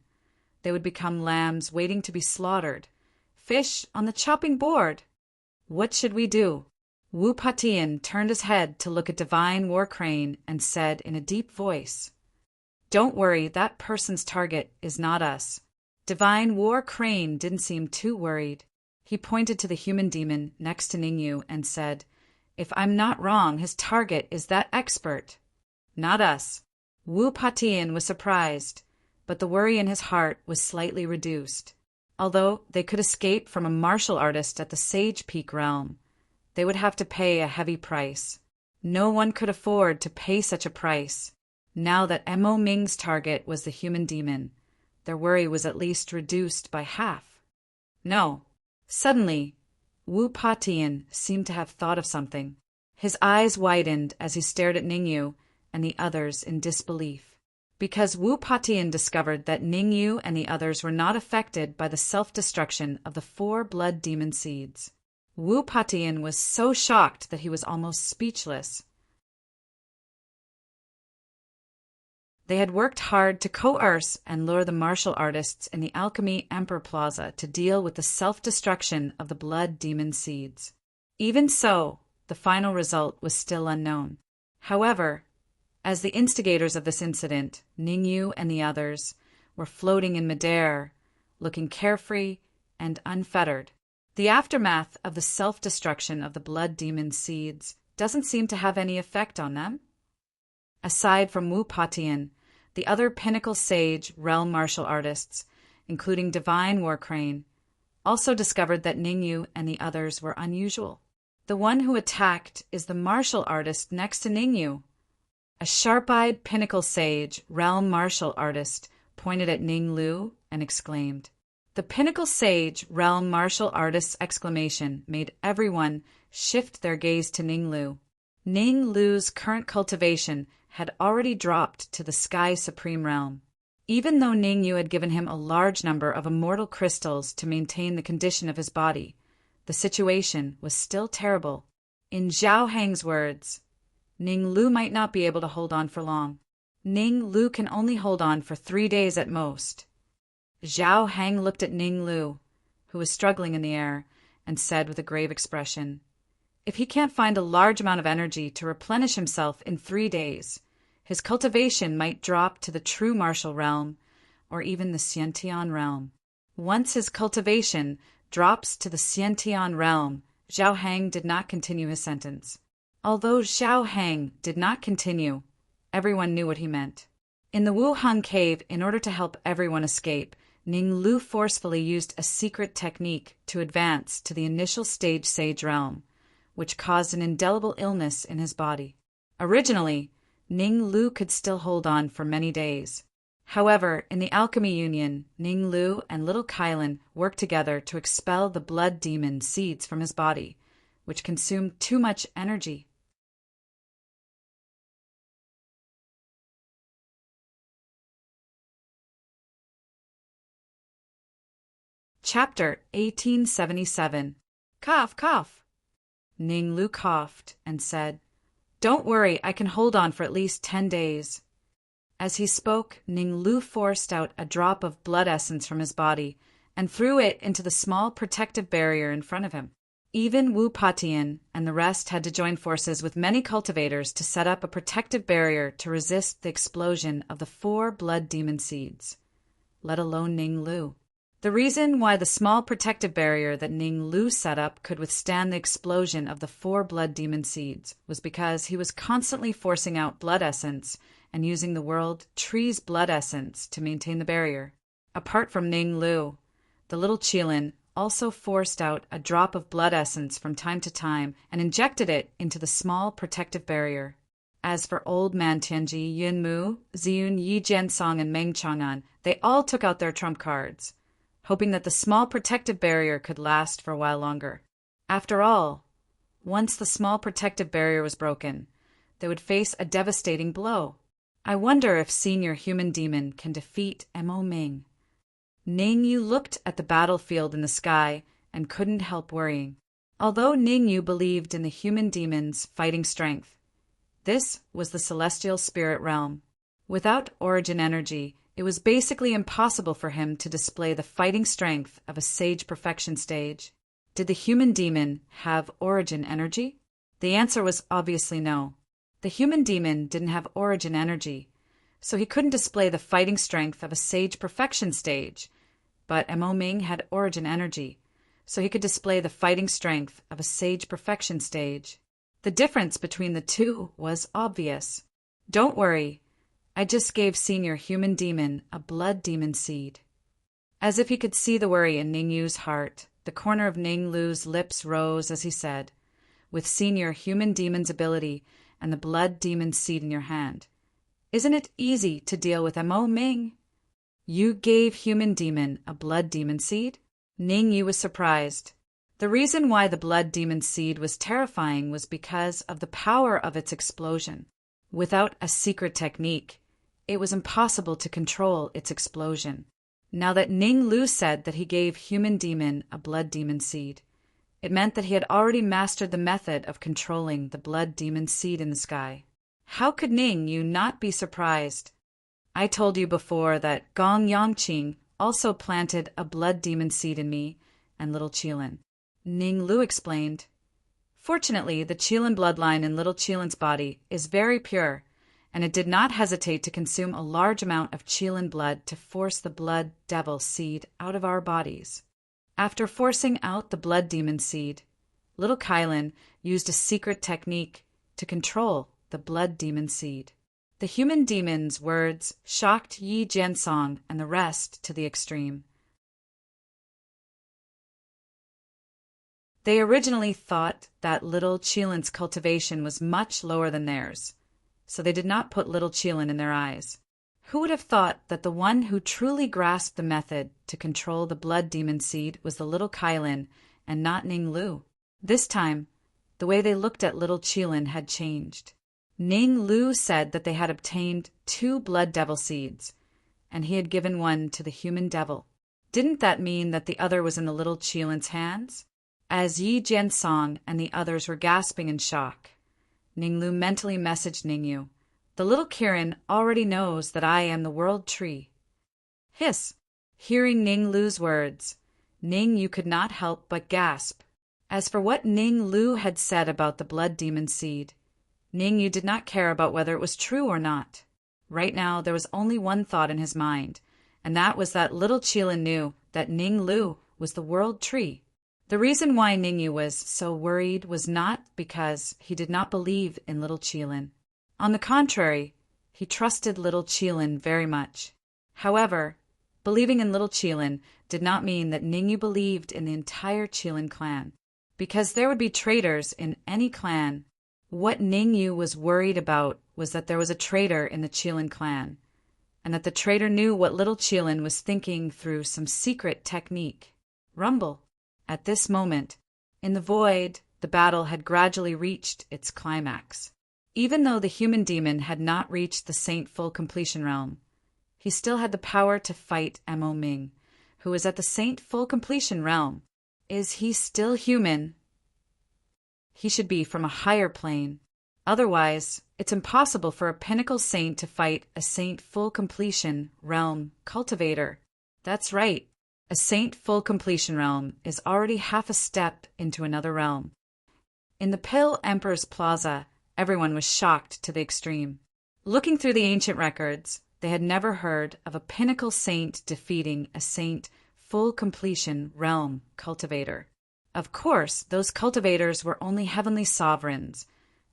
they would become lambs waiting to be slaughtered, fish on the chopping board. What should we do? Wu Patian turned his head to look at Divine War Crane and said in a deep voice, "Don't worry, that person's target is not us." Divine War Crane didn't seem too worried. He pointed to the human demon next to Ningyu and said, "If I'm not wrong, his target is that expert." Not us. Wu Patian was surprised, but the worry in his heart was slightly reduced. Although they could escape from a martial artist at the Sage Peak realm, they would have to pay a heavy price. No one could afford to pay such a price. Now that Mo Ming's target was the human demon, their worry was at least reduced by half. No. Suddenly, Wu Patian seemed to have thought of something. His eyes widened as he stared at Ningyu and the others in disbelief. Because Wu Patian discovered that Ningyu and the others were not affected by the self-destruction of the 4 blood demon seeds. Wu Patian was so shocked that he was almost speechless. They had worked hard to coerce and lure the martial artists in the Alchemy Emperor Plaza to deal with the self-destruction of the blood demon seeds. Even so, the final result was still unknown. However, as the instigators of this incident, Ningyu and the others, were floating in midair, looking carefree and unfettered, the aftermath of the self-destruction of the blood demon seeds doesn't seem to have any effect on them. Aside from Wu Patian, the other pinnacle sage realm martial artists, including Divine Warcrane, also discovered that Ningyu and the others were unusual. The one who attacked is the martial artist next to Ningyu. A sharp-eyed pinnacle sage realm martial artist pointed at Ning Lu and exclaimed. The pinnacle sage realm martial artist's exclamation made everyone shift their gaze to Ning Lu. Ning Lu's current cultivation had already dropped to the Sky Supreme realm. Even though Ningyu had given him a large number of immortal crystals to maintain the condition of his body, the situation was still terrible. In Zhao Hang's words, Ning Lu might not be able to hold on for long. Ning Lu can only hold on for 3 days at most. Zhao Hang looked at Ning Lu, who was struggling in the air, and said with a grave expression, "If he can't find a large amount of energy to replenish himself in 3 days, his cultivation might drop to the true martial realm, or even the Xiantian realm. Once his cultivation drops to the Xiantian realm," Zhao Hang did not continue his sentence. Although Zhao Hang did not continue, everyone knew what he meant. In the Wuheng cave, in order to help everyone escape, Ning Lu forcefully used a secret technique to advance to the initial stage sage realm, which caused an indelible illness in his body. Originally, Ning Lu could still hold on for many days. However, in the Alchemy Union, Ning Lu and little Kylan worked together to expel the blood demon seeds from his body, which consumed too much energy. Chapter 1877. Cough, cough. Ning Lu coughed and said, "Don't worry, I can hold on for at least 10 days. As he spoke, Ning Lu forced out a drop of blood essence from his body and threw it into the small protective barrier in front of him. Even Wu Patian and the rest had to join forces with many cultivators to set up a protective barrier to resist the explosion of the 4 blood demon seeds, let alone Ning Lu. The reason why the small protective barrier that Ning Lu set up could withstand the explosion of the 4 blood demon seeds was because he was constantly forcing out blood essence and using the world tree's blood essence to maintain the barrier. Apart from Ning Lu, the little Qilin also forced out a drop of blood essence from time to time and injected it into the small protective barrier. As for Old Man Tianji, Yunmu, Ziyun, Yi Jiansong, and Meng Chang'an, they all took out their trump cards, hoping that the small protective barrier could last for a while longer. After all, once the small protective barrier was broken, they would face a devastating blow. I wonder if Senior Human Demon can defeat Mo Ming. Ningyu looked at the battlefield in the sky and couldn't help worrying. Although Ningyu believed in the human demon's fighting strength, this was the celestial spirit realm. Without origin energy, it was basically impossible for him to display the fighting strength of a sage perfection stage. Did the human demon have origin energy? The answer was obviously no. The human demon didn't have origin energy, so he couldn't display the fighting strength of a sage perfection stage. But Mo Ming had origin energy, so he could display the fighting strength of a sage perfection stage. The difference between the two was obvious. Don't worry, I just gave Senior Human Demon a blood demon seed. As if he could see the worry in Ningyu's heart, the corner of Ning Lu's lips rose as he said, "With Senior Human Demon's ability and the blood demon seed in your hand, Isn't it easy to deal with Mo Ming? You gave human demon a blood demon seed? Ning Yu was surprised. The reason why the blood demon seed was terrifying was because of the power of its explosion. Without a secret technique, it was impossible to control its explosion. Now that Ning Lu said that he gave human demon a blood demon seed, it meant that he had already mastered the method of controlling the blood demon seed in the sky. How could Ning Yu not be surprised? I told you before that Gong Yangqing also planted a blood demon seed in me and little Qilin. Ning Lu explained. Fortunately, the Qilin bloodline in little Qilin's body is very pure, and it did not hesitate to consume a large amount of Qilin blood to force the blood devil seed out of our bodies. After forcing out the blood demon seed, little Qilin used a secret technique to control the blood demon seed. The human demon's words shocked Yi Jiansong and the rest to the extreme. They originally thought that little Qilin's cultivation was much lower than theirs, so they did not put little Qilin in their eyes. Who would have thought that the one who truly grasped the method to control the blood demon seed was the little Qilin and not Ning Lu? This time, the way they looked at little Qilin had changed. Ning Lu said that they had obtained 2 blood devil seeds, and he had given one to the human devil. Didn't that mean that the other was in the little Qilin's hands? As Yi Jiansong and the others were gasping in shock, Ning Lu mentally messaged Ning Yu, "The little Kirin already knows that I am the world tree." Hiss! Hearing Ning Lu's words, Ning Yu could not help but gasp. As for what Ning Lu had said about the blood demon seed, Ning Yu did not care about whether it was true or not. Right now, there was only one thought in his mind, and that was that little Qilin knew that Ning Lu was the world tree. The reason why Ning Yu was so worried was not because he did not believe in little Qilin. On the contrary, he trusted little Qilin very much. However, believing in little Qilin did not mean that Ning Yu believed in the entire Qilin clan, because there would be traitors in any clan. What Ning Yu was worried about was that there was a traitor in the Qilin clan, and that the traitor knew what little Qilin was thinking through some secret technique. Rumble. At this moment, in the void, the battle had gradually reached its climax. Even though the human demon had not reached the Saint Full Completion realm, he still had the power to fight Mo Ming, who was at the Saint Full Completion realm. Is he still human? He should be from a higher plane. Otherwise, it's impossible for a pinnacle saint to fight a Saint Full Completion realm cultivator. That's right. A Saint Full Completion realm is already half a step into another realm. In the Pill Emperor's Plaza, everyone was shocked to the extreme. Looking through the ancient records, they had never heard of a pinnacle saint defeating a Saint Full Completion realm cultivator. Of course, those cultivators were only heavenly sovereigns,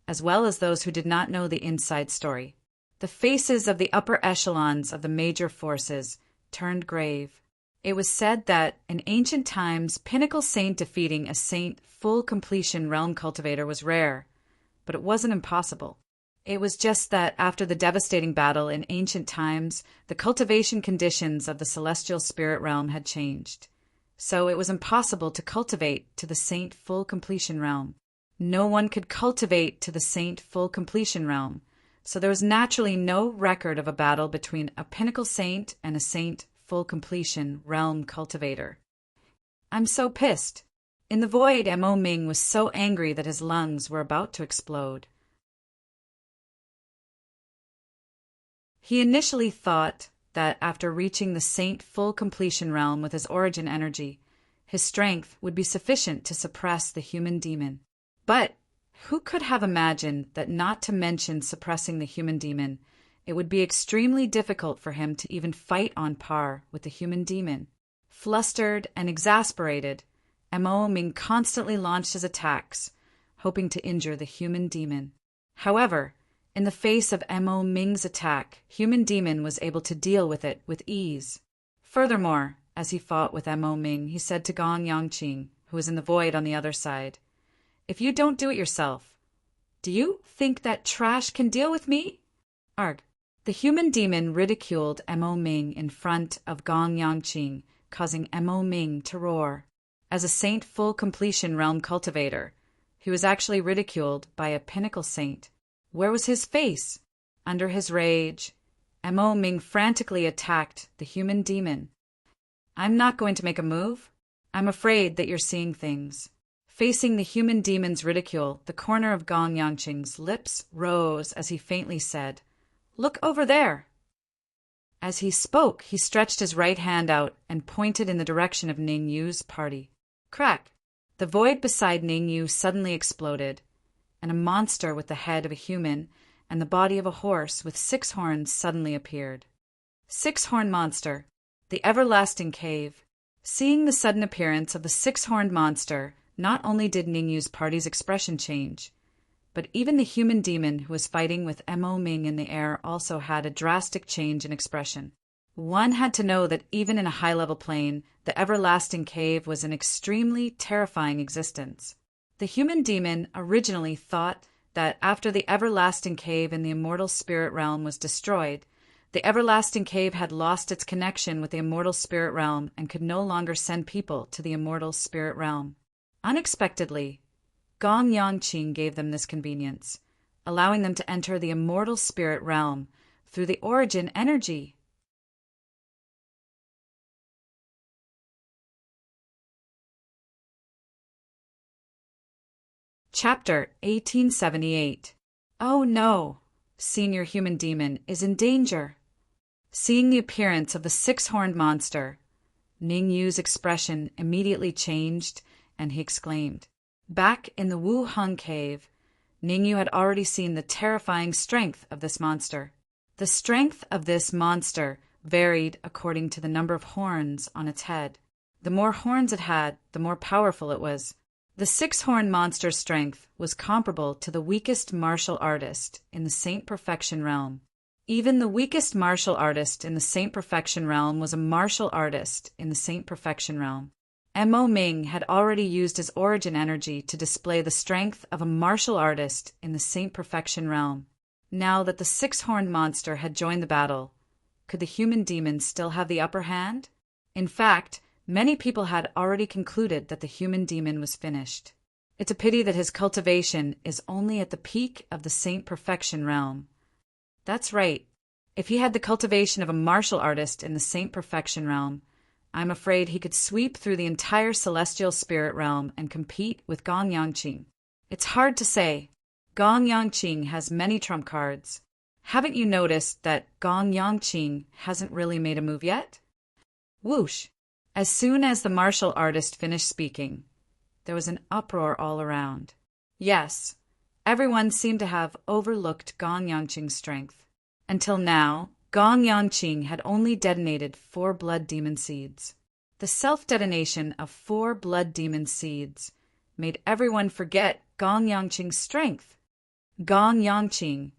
as well as those who did not know the inside story. The faces of the upper echelons of the major forces turned grave. It was said that, in ancient times, pinnacle saint defeating a Saint Full Completion realm cultivator was rare, but it wasn't impossible. It was just that after the devastating battle in ancient times, the cultivation conditions of the celestial spirit realm had changed. So it was impossible to cultivate to the Saint Full Completion realm. No one could cultivate to the Saint Full Completion realm, so there was naturally no record of a battle between a pinnacle saint and a Saint Full Completion realm cultivator. I'm so pissed. In the void, Mo Ming was so angry that his lungs were about to explode. He initially thought that after reaching the Saint Full Completion realm with his origin energy, his strength would be sufficient to suppress the human demon. But who could have imagined that, not to mention suppressing the human demon, it would be extremely difficult for him to even fight on par with the human demon? Flustered and exasperated, Mo Ming constantly launched his attacks, hoping to injure the human demon. However, in the face of Mo Ming's attack, human demon was able to deal with it with ease. Furthermore, as he fought with Mo Ming, he said to Gong Yangqing, who was in the void on the other side, "If you don't do it yourself, do you think that trash can deal with me?" Arg. The human demon ridiculed Mo Ming in front of Gong Yangqing, causing Mo Ming to roar. As a saint full completion realm cultivator, he was actually ridiculed by a pinnacle saint. Where was his face? Under his rage, Mo Ming frantically attacked the human demon. I'm not going to make a move. I'm afraid that you're seeing things. Facing the human demon's ridicule, the corner of Gong Yangqing's lips rose as he faintly said, "Look over there." As he spoke, he stretched his right hand out and pointed in the direction of Ning Yu's party. Crack! The void beside Ning Yu suddenly exploded, and a monster with the head of a human and the body of a horse with 6 horns suddenly appeared. 6-horned monster, the everlasting cave. Seeing the sudden appearance of the 6-horned monster, not only did Ning Yu's party's expression change, but even the human demon who was fighting with Mo Ming in the air also had a drastic change in expression. One had to know that even in a high-level plane, the everlasting cave was an extremely terrifying existence. The human demon originally thought that after the everlasting cave in the immortal spirit realm was destroyed, the everlasting cave had lost its connection with the immortal spirit realm and could no longer send people to the immortal spirit realm. Unexpectedly, Gong Yangqing gave them this convenience, allowing them to enter the immortal spirit realm through the origin energy. Chapter 1878. Oh no! Senior Human Demon is in danger. Seeing the appearance of the 6-horned monster, Ning Yu's expression immediately changed, and he exclaimed. Back in the Wu Hung Cave, Ning Yu had already seen the terrifying strength of this monster. The strength of this monster varied according to the number of horns on its head. The more horns it had, the more powerful it was. The 6-horned monster's strength was comparable to the weakest martial artist in the Saint Perfection realm. Even the weakest martial artist in the Saint Perfection realm was a martial artist in the Saint Perfection realm. Mo Ming had already used his origin energy to display the strength of a martial artist in the Saint Perfection realm. Now that the 6-horned monster had joined the battle, could the human demon still have the upper hand? In fact, many people had already concluded that the human demon was finished. It's a pity that his cultivation is only at the peak of the Saint Perfection realm. That's right. If he had the cultivation of a martial artist in the Saint Perfection realm, I'm afraid he could sweep through the entire celestial spirit realm and compete with Gong Yangqing. It's hard to say. Gong Yangqing has many trump cards. Haven't you noticed that Gong Yangqing hasn't really made a move yet? Whoosh! As soon as the martial artist finished speaking, there was an uproar all around. Yes, everyone seemed to have overlooked Gong Yangqing's strength. Until now, Gong Yangqing had only detonated 4 blood demon seeds. The self-detonation of 4 blood demon seeds made everyone forget Gong Yangqing's strength. Gong Yangqing,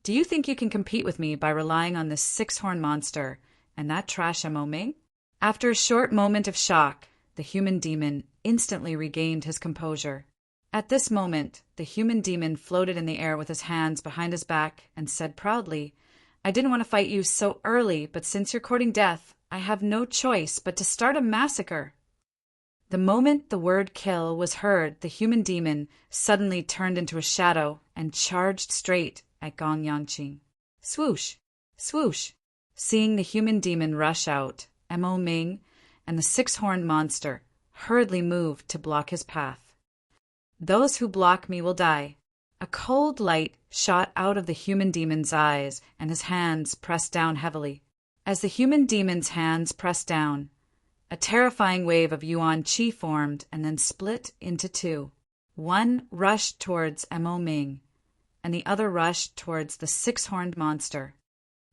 do you think you can compete with me by relying on this 6-horned monster and that trash Mo Ming? After a short moment of shock, the human demon instantly regained his composure. At this moment, the human demon floated in the air with his hands behind his back and said proudly, I didn't want to fight you so early, but since you're courting death, I have no choice but to start a massacre. The moment the word kill was heard, the human demon suddenly turned into a shadow and charged straight at Gong Yangqing. Swoosh! Swoosh! Seeing the human demon rush out, Mo Ming and the 6-horned monster hurriedly moved to block his path. Those who block me will die. A cold light shot out of the human demon's eyes, and his hands pressed down heavily. As the human demon's hands pressed down, a terrifying wave of Yuan Qi formed and then split into 2. One rushed towards Mo Ming, and the other rushed towards the 6-horned monster.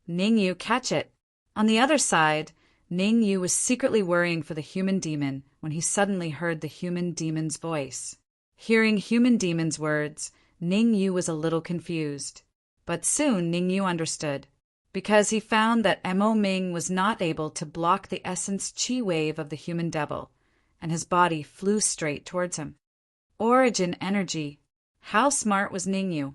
Ning Yu, catch it! On the other side, Ning Yu was secretly worrying for the human demon when he suddenly heard the human demon's voice. Hearing human demon's words, Ning Yu was a little confused. But soon Ning Yu understood, because he found that Mo Ming was not able to block the essence chi wave of the human devil, and his body flew straight towards him. Origin energy. How smart was Ning Yu?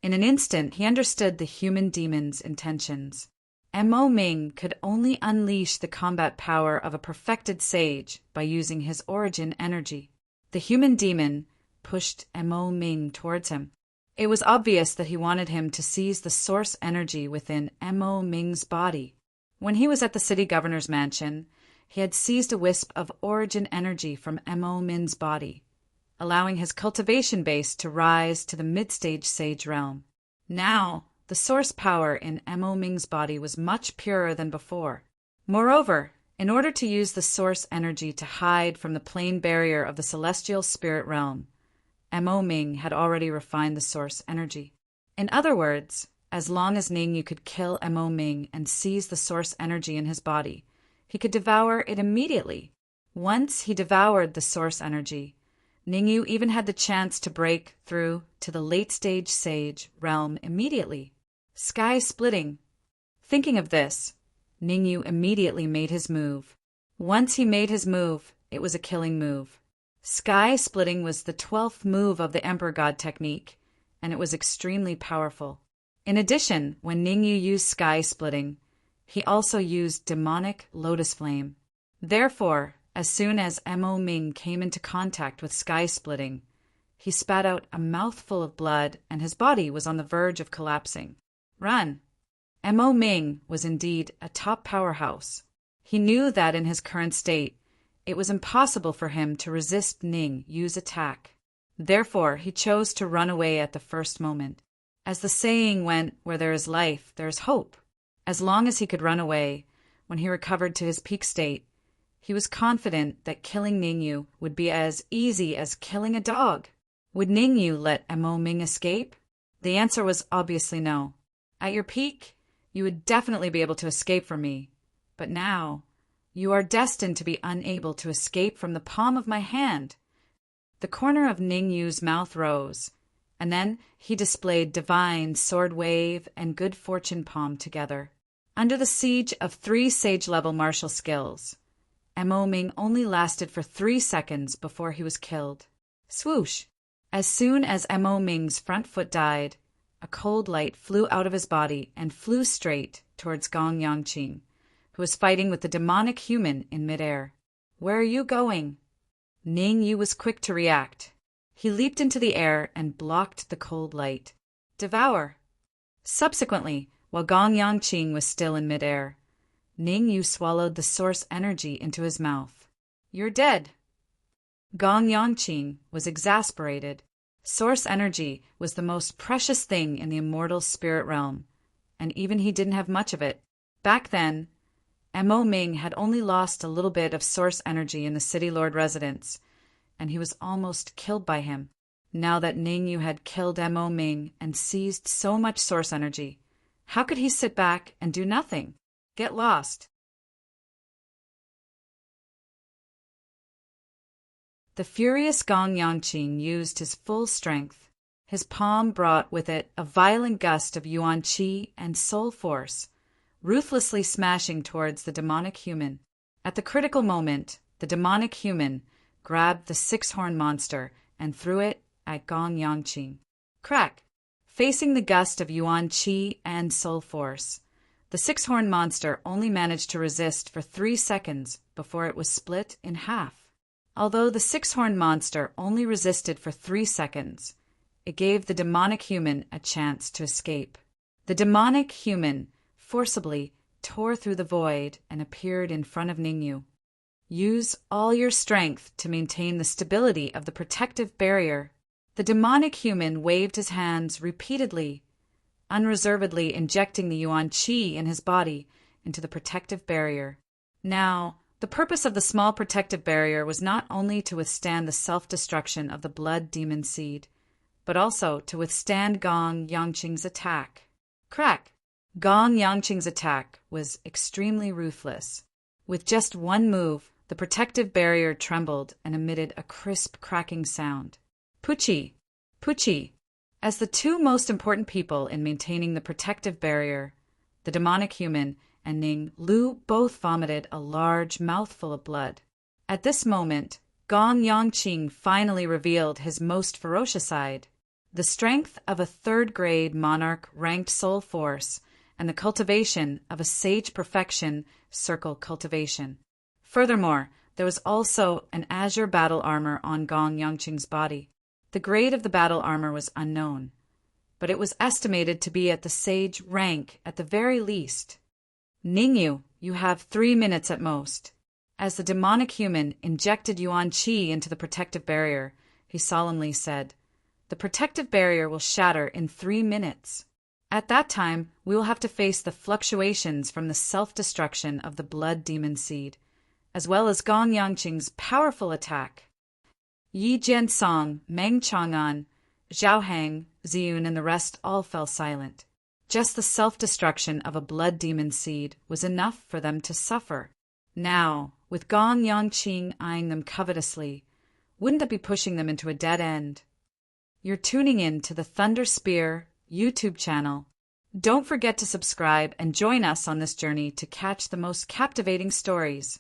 In an instant, he understood the human demon's intentions. Mo Ming could only unleash the combat power of a perfected sage by using his origin energy. The human demon pushed Mo Ming towards him. It was obvious that he wanted him to seize the source energy within Mo Ming's body. When he was at the city governor's mansion, he had seized a wisp of origin energy from Mo Ming's body, allowing his cultivation base to rise to the mid-stage sage realm. Now, the source power in Mo Ming's body was much purer than before. Moreover, in order to use the source energy to hide from the plane barrier of the celestial spirit realm, Mo Ming had already refined the source energy. In other words, as long as Ningyu could kill Mo Ming and seize the source energy in his body, he could devour it immediately. Once he devoured the source energy, Ningyu even had the chance to break through to the late-stage sage realm immediately. Sky splitting. Thinking of this, Ningyu immediately made his move. Once he made his move, it was a killing move. Sky splitting was the 12th move of the Emperor God technique, and it was extremely powerful. In addition, when Ningyu used sky splitting, he also used demonic lotus flame. Therefore, as soon as Mo Ming came into contact with sky splitting, he spat out a mouthful of blood and his body was on the verge of collapsing. Run! Mo Ming was indeed a top powerhouse. He knew that in his current state, it was impossible for him to resist Ningyu's attack. Therefore, he chose to run away at the first moment. As the saying went, where there is life, there is hope. As long as he could run away, when he recovered to his peak state, he was confident that killing Ningyu would be as easy as killing a dog. Would Ningyu let Mo Ming escape? The answer was obviously no. At your peak, you would definitely be able to escape from me. But now, you are destined to be unable to escape from the palm of my hand. The corner of Ningyu's mouth rose, and then he displayed divine sword wave and good fortune palm together. Under the siege of 3 sage-level martial skills, Mo Ming only lasted for 3 seconds before he was killed. Swoosh! As soon as Mo Ming's front foot died, a cold light flew out of his body and flew straight towards Gong Yangqing, who was fighting with the demonic human in midair. Where are you going? Ningyu was quick to react. He leaped into the air and blocked the cold light. Devour! Subsequently, while Gong Yangqing was still in midair, Ningyu swallowed the source energy into his mouth. You're dead! Gong Yangqing was exasperated. Source energy was the most precious thing in the immortal spirit realm, and even he didn't have much of it. Back then, Mo Ming had only lost a little bit of source energy in the city lord residence, and he was almost killed by him. Now that Ningyu had killed Mo Ming and seized so much source energy, how could he sit back and do nothing? Get lost. The furious Gong Yangqing used his full strength. His palm brought with it a violent gust of yuan qi and soul force, ruthlessly smashing towards the demonic human. At the critical moment, the demonic human grabbed the 6-horn monster and threw it at Gong Yangqing. Crack! Facing the gust of yuan qi and soul force, the 6-horn monster only managed to resist for 3 seconds before it was split in half. Although the 6-horn monster only resisted for 3 seconds, it gave the demonic human a chance to escape. The demonic human forcibly tore through the void and appeared in front of Ningyu. Use all your strength to maintain the stability of the protective barrier. The demonic human waved his hands repeatedly, unreservedly injecting the yuan qi in his body into the protective barrier. Now, the purpose of the small protective barrier was not only to withstand the self-destruction of the blood demon seed, but also to withstand Gong Yangqing's attack. Crack! Gong Yangqing's attack was extremely ruthless. With just one move, the protective barrier trembled and emitted a crisp cracking sound. Puchi! Puchi! As the 2 most important people in maintaining the protective barrier, the demonic human and Ning Lu both vomited a large mouthful of blood. At this moment, Gong Yangqing finally revealed his most ferocious side. the strength of a third-grade monarch-ranked soul force, and the cultivation of a sage perfection circle cultivation. Furthermore, there was also an azure battle armor on Gong Yangqing's body. The grade of the battle armor was unknown, but it was estimated to be at the sage rank at the very least. Ningyu, you have 3 minutes at most. As the demonic human injected Yuan Qi into the protective barrier, he solemnly said, "The protective barrier will shatter in 3 minutes. At that time, we will have to face the fluctuations from the self-destruction of the blood demon seed, as well as Gong Yangqing's powerful attack." Yi Jiansong, Meng Chang'an, Zhao Hang, Ziyun, and the rest all fell silent. Just the self-destruction of a blood demon seed was enough for them to suffer. Now, with Gong Yangqing eyeing them covetously, wouldn't that be pushing them into a dead end? You're tuning in to the Thunder Spear YouTube channel. Don't forget to subscribe and join us on this journey to catch the most captivating stories.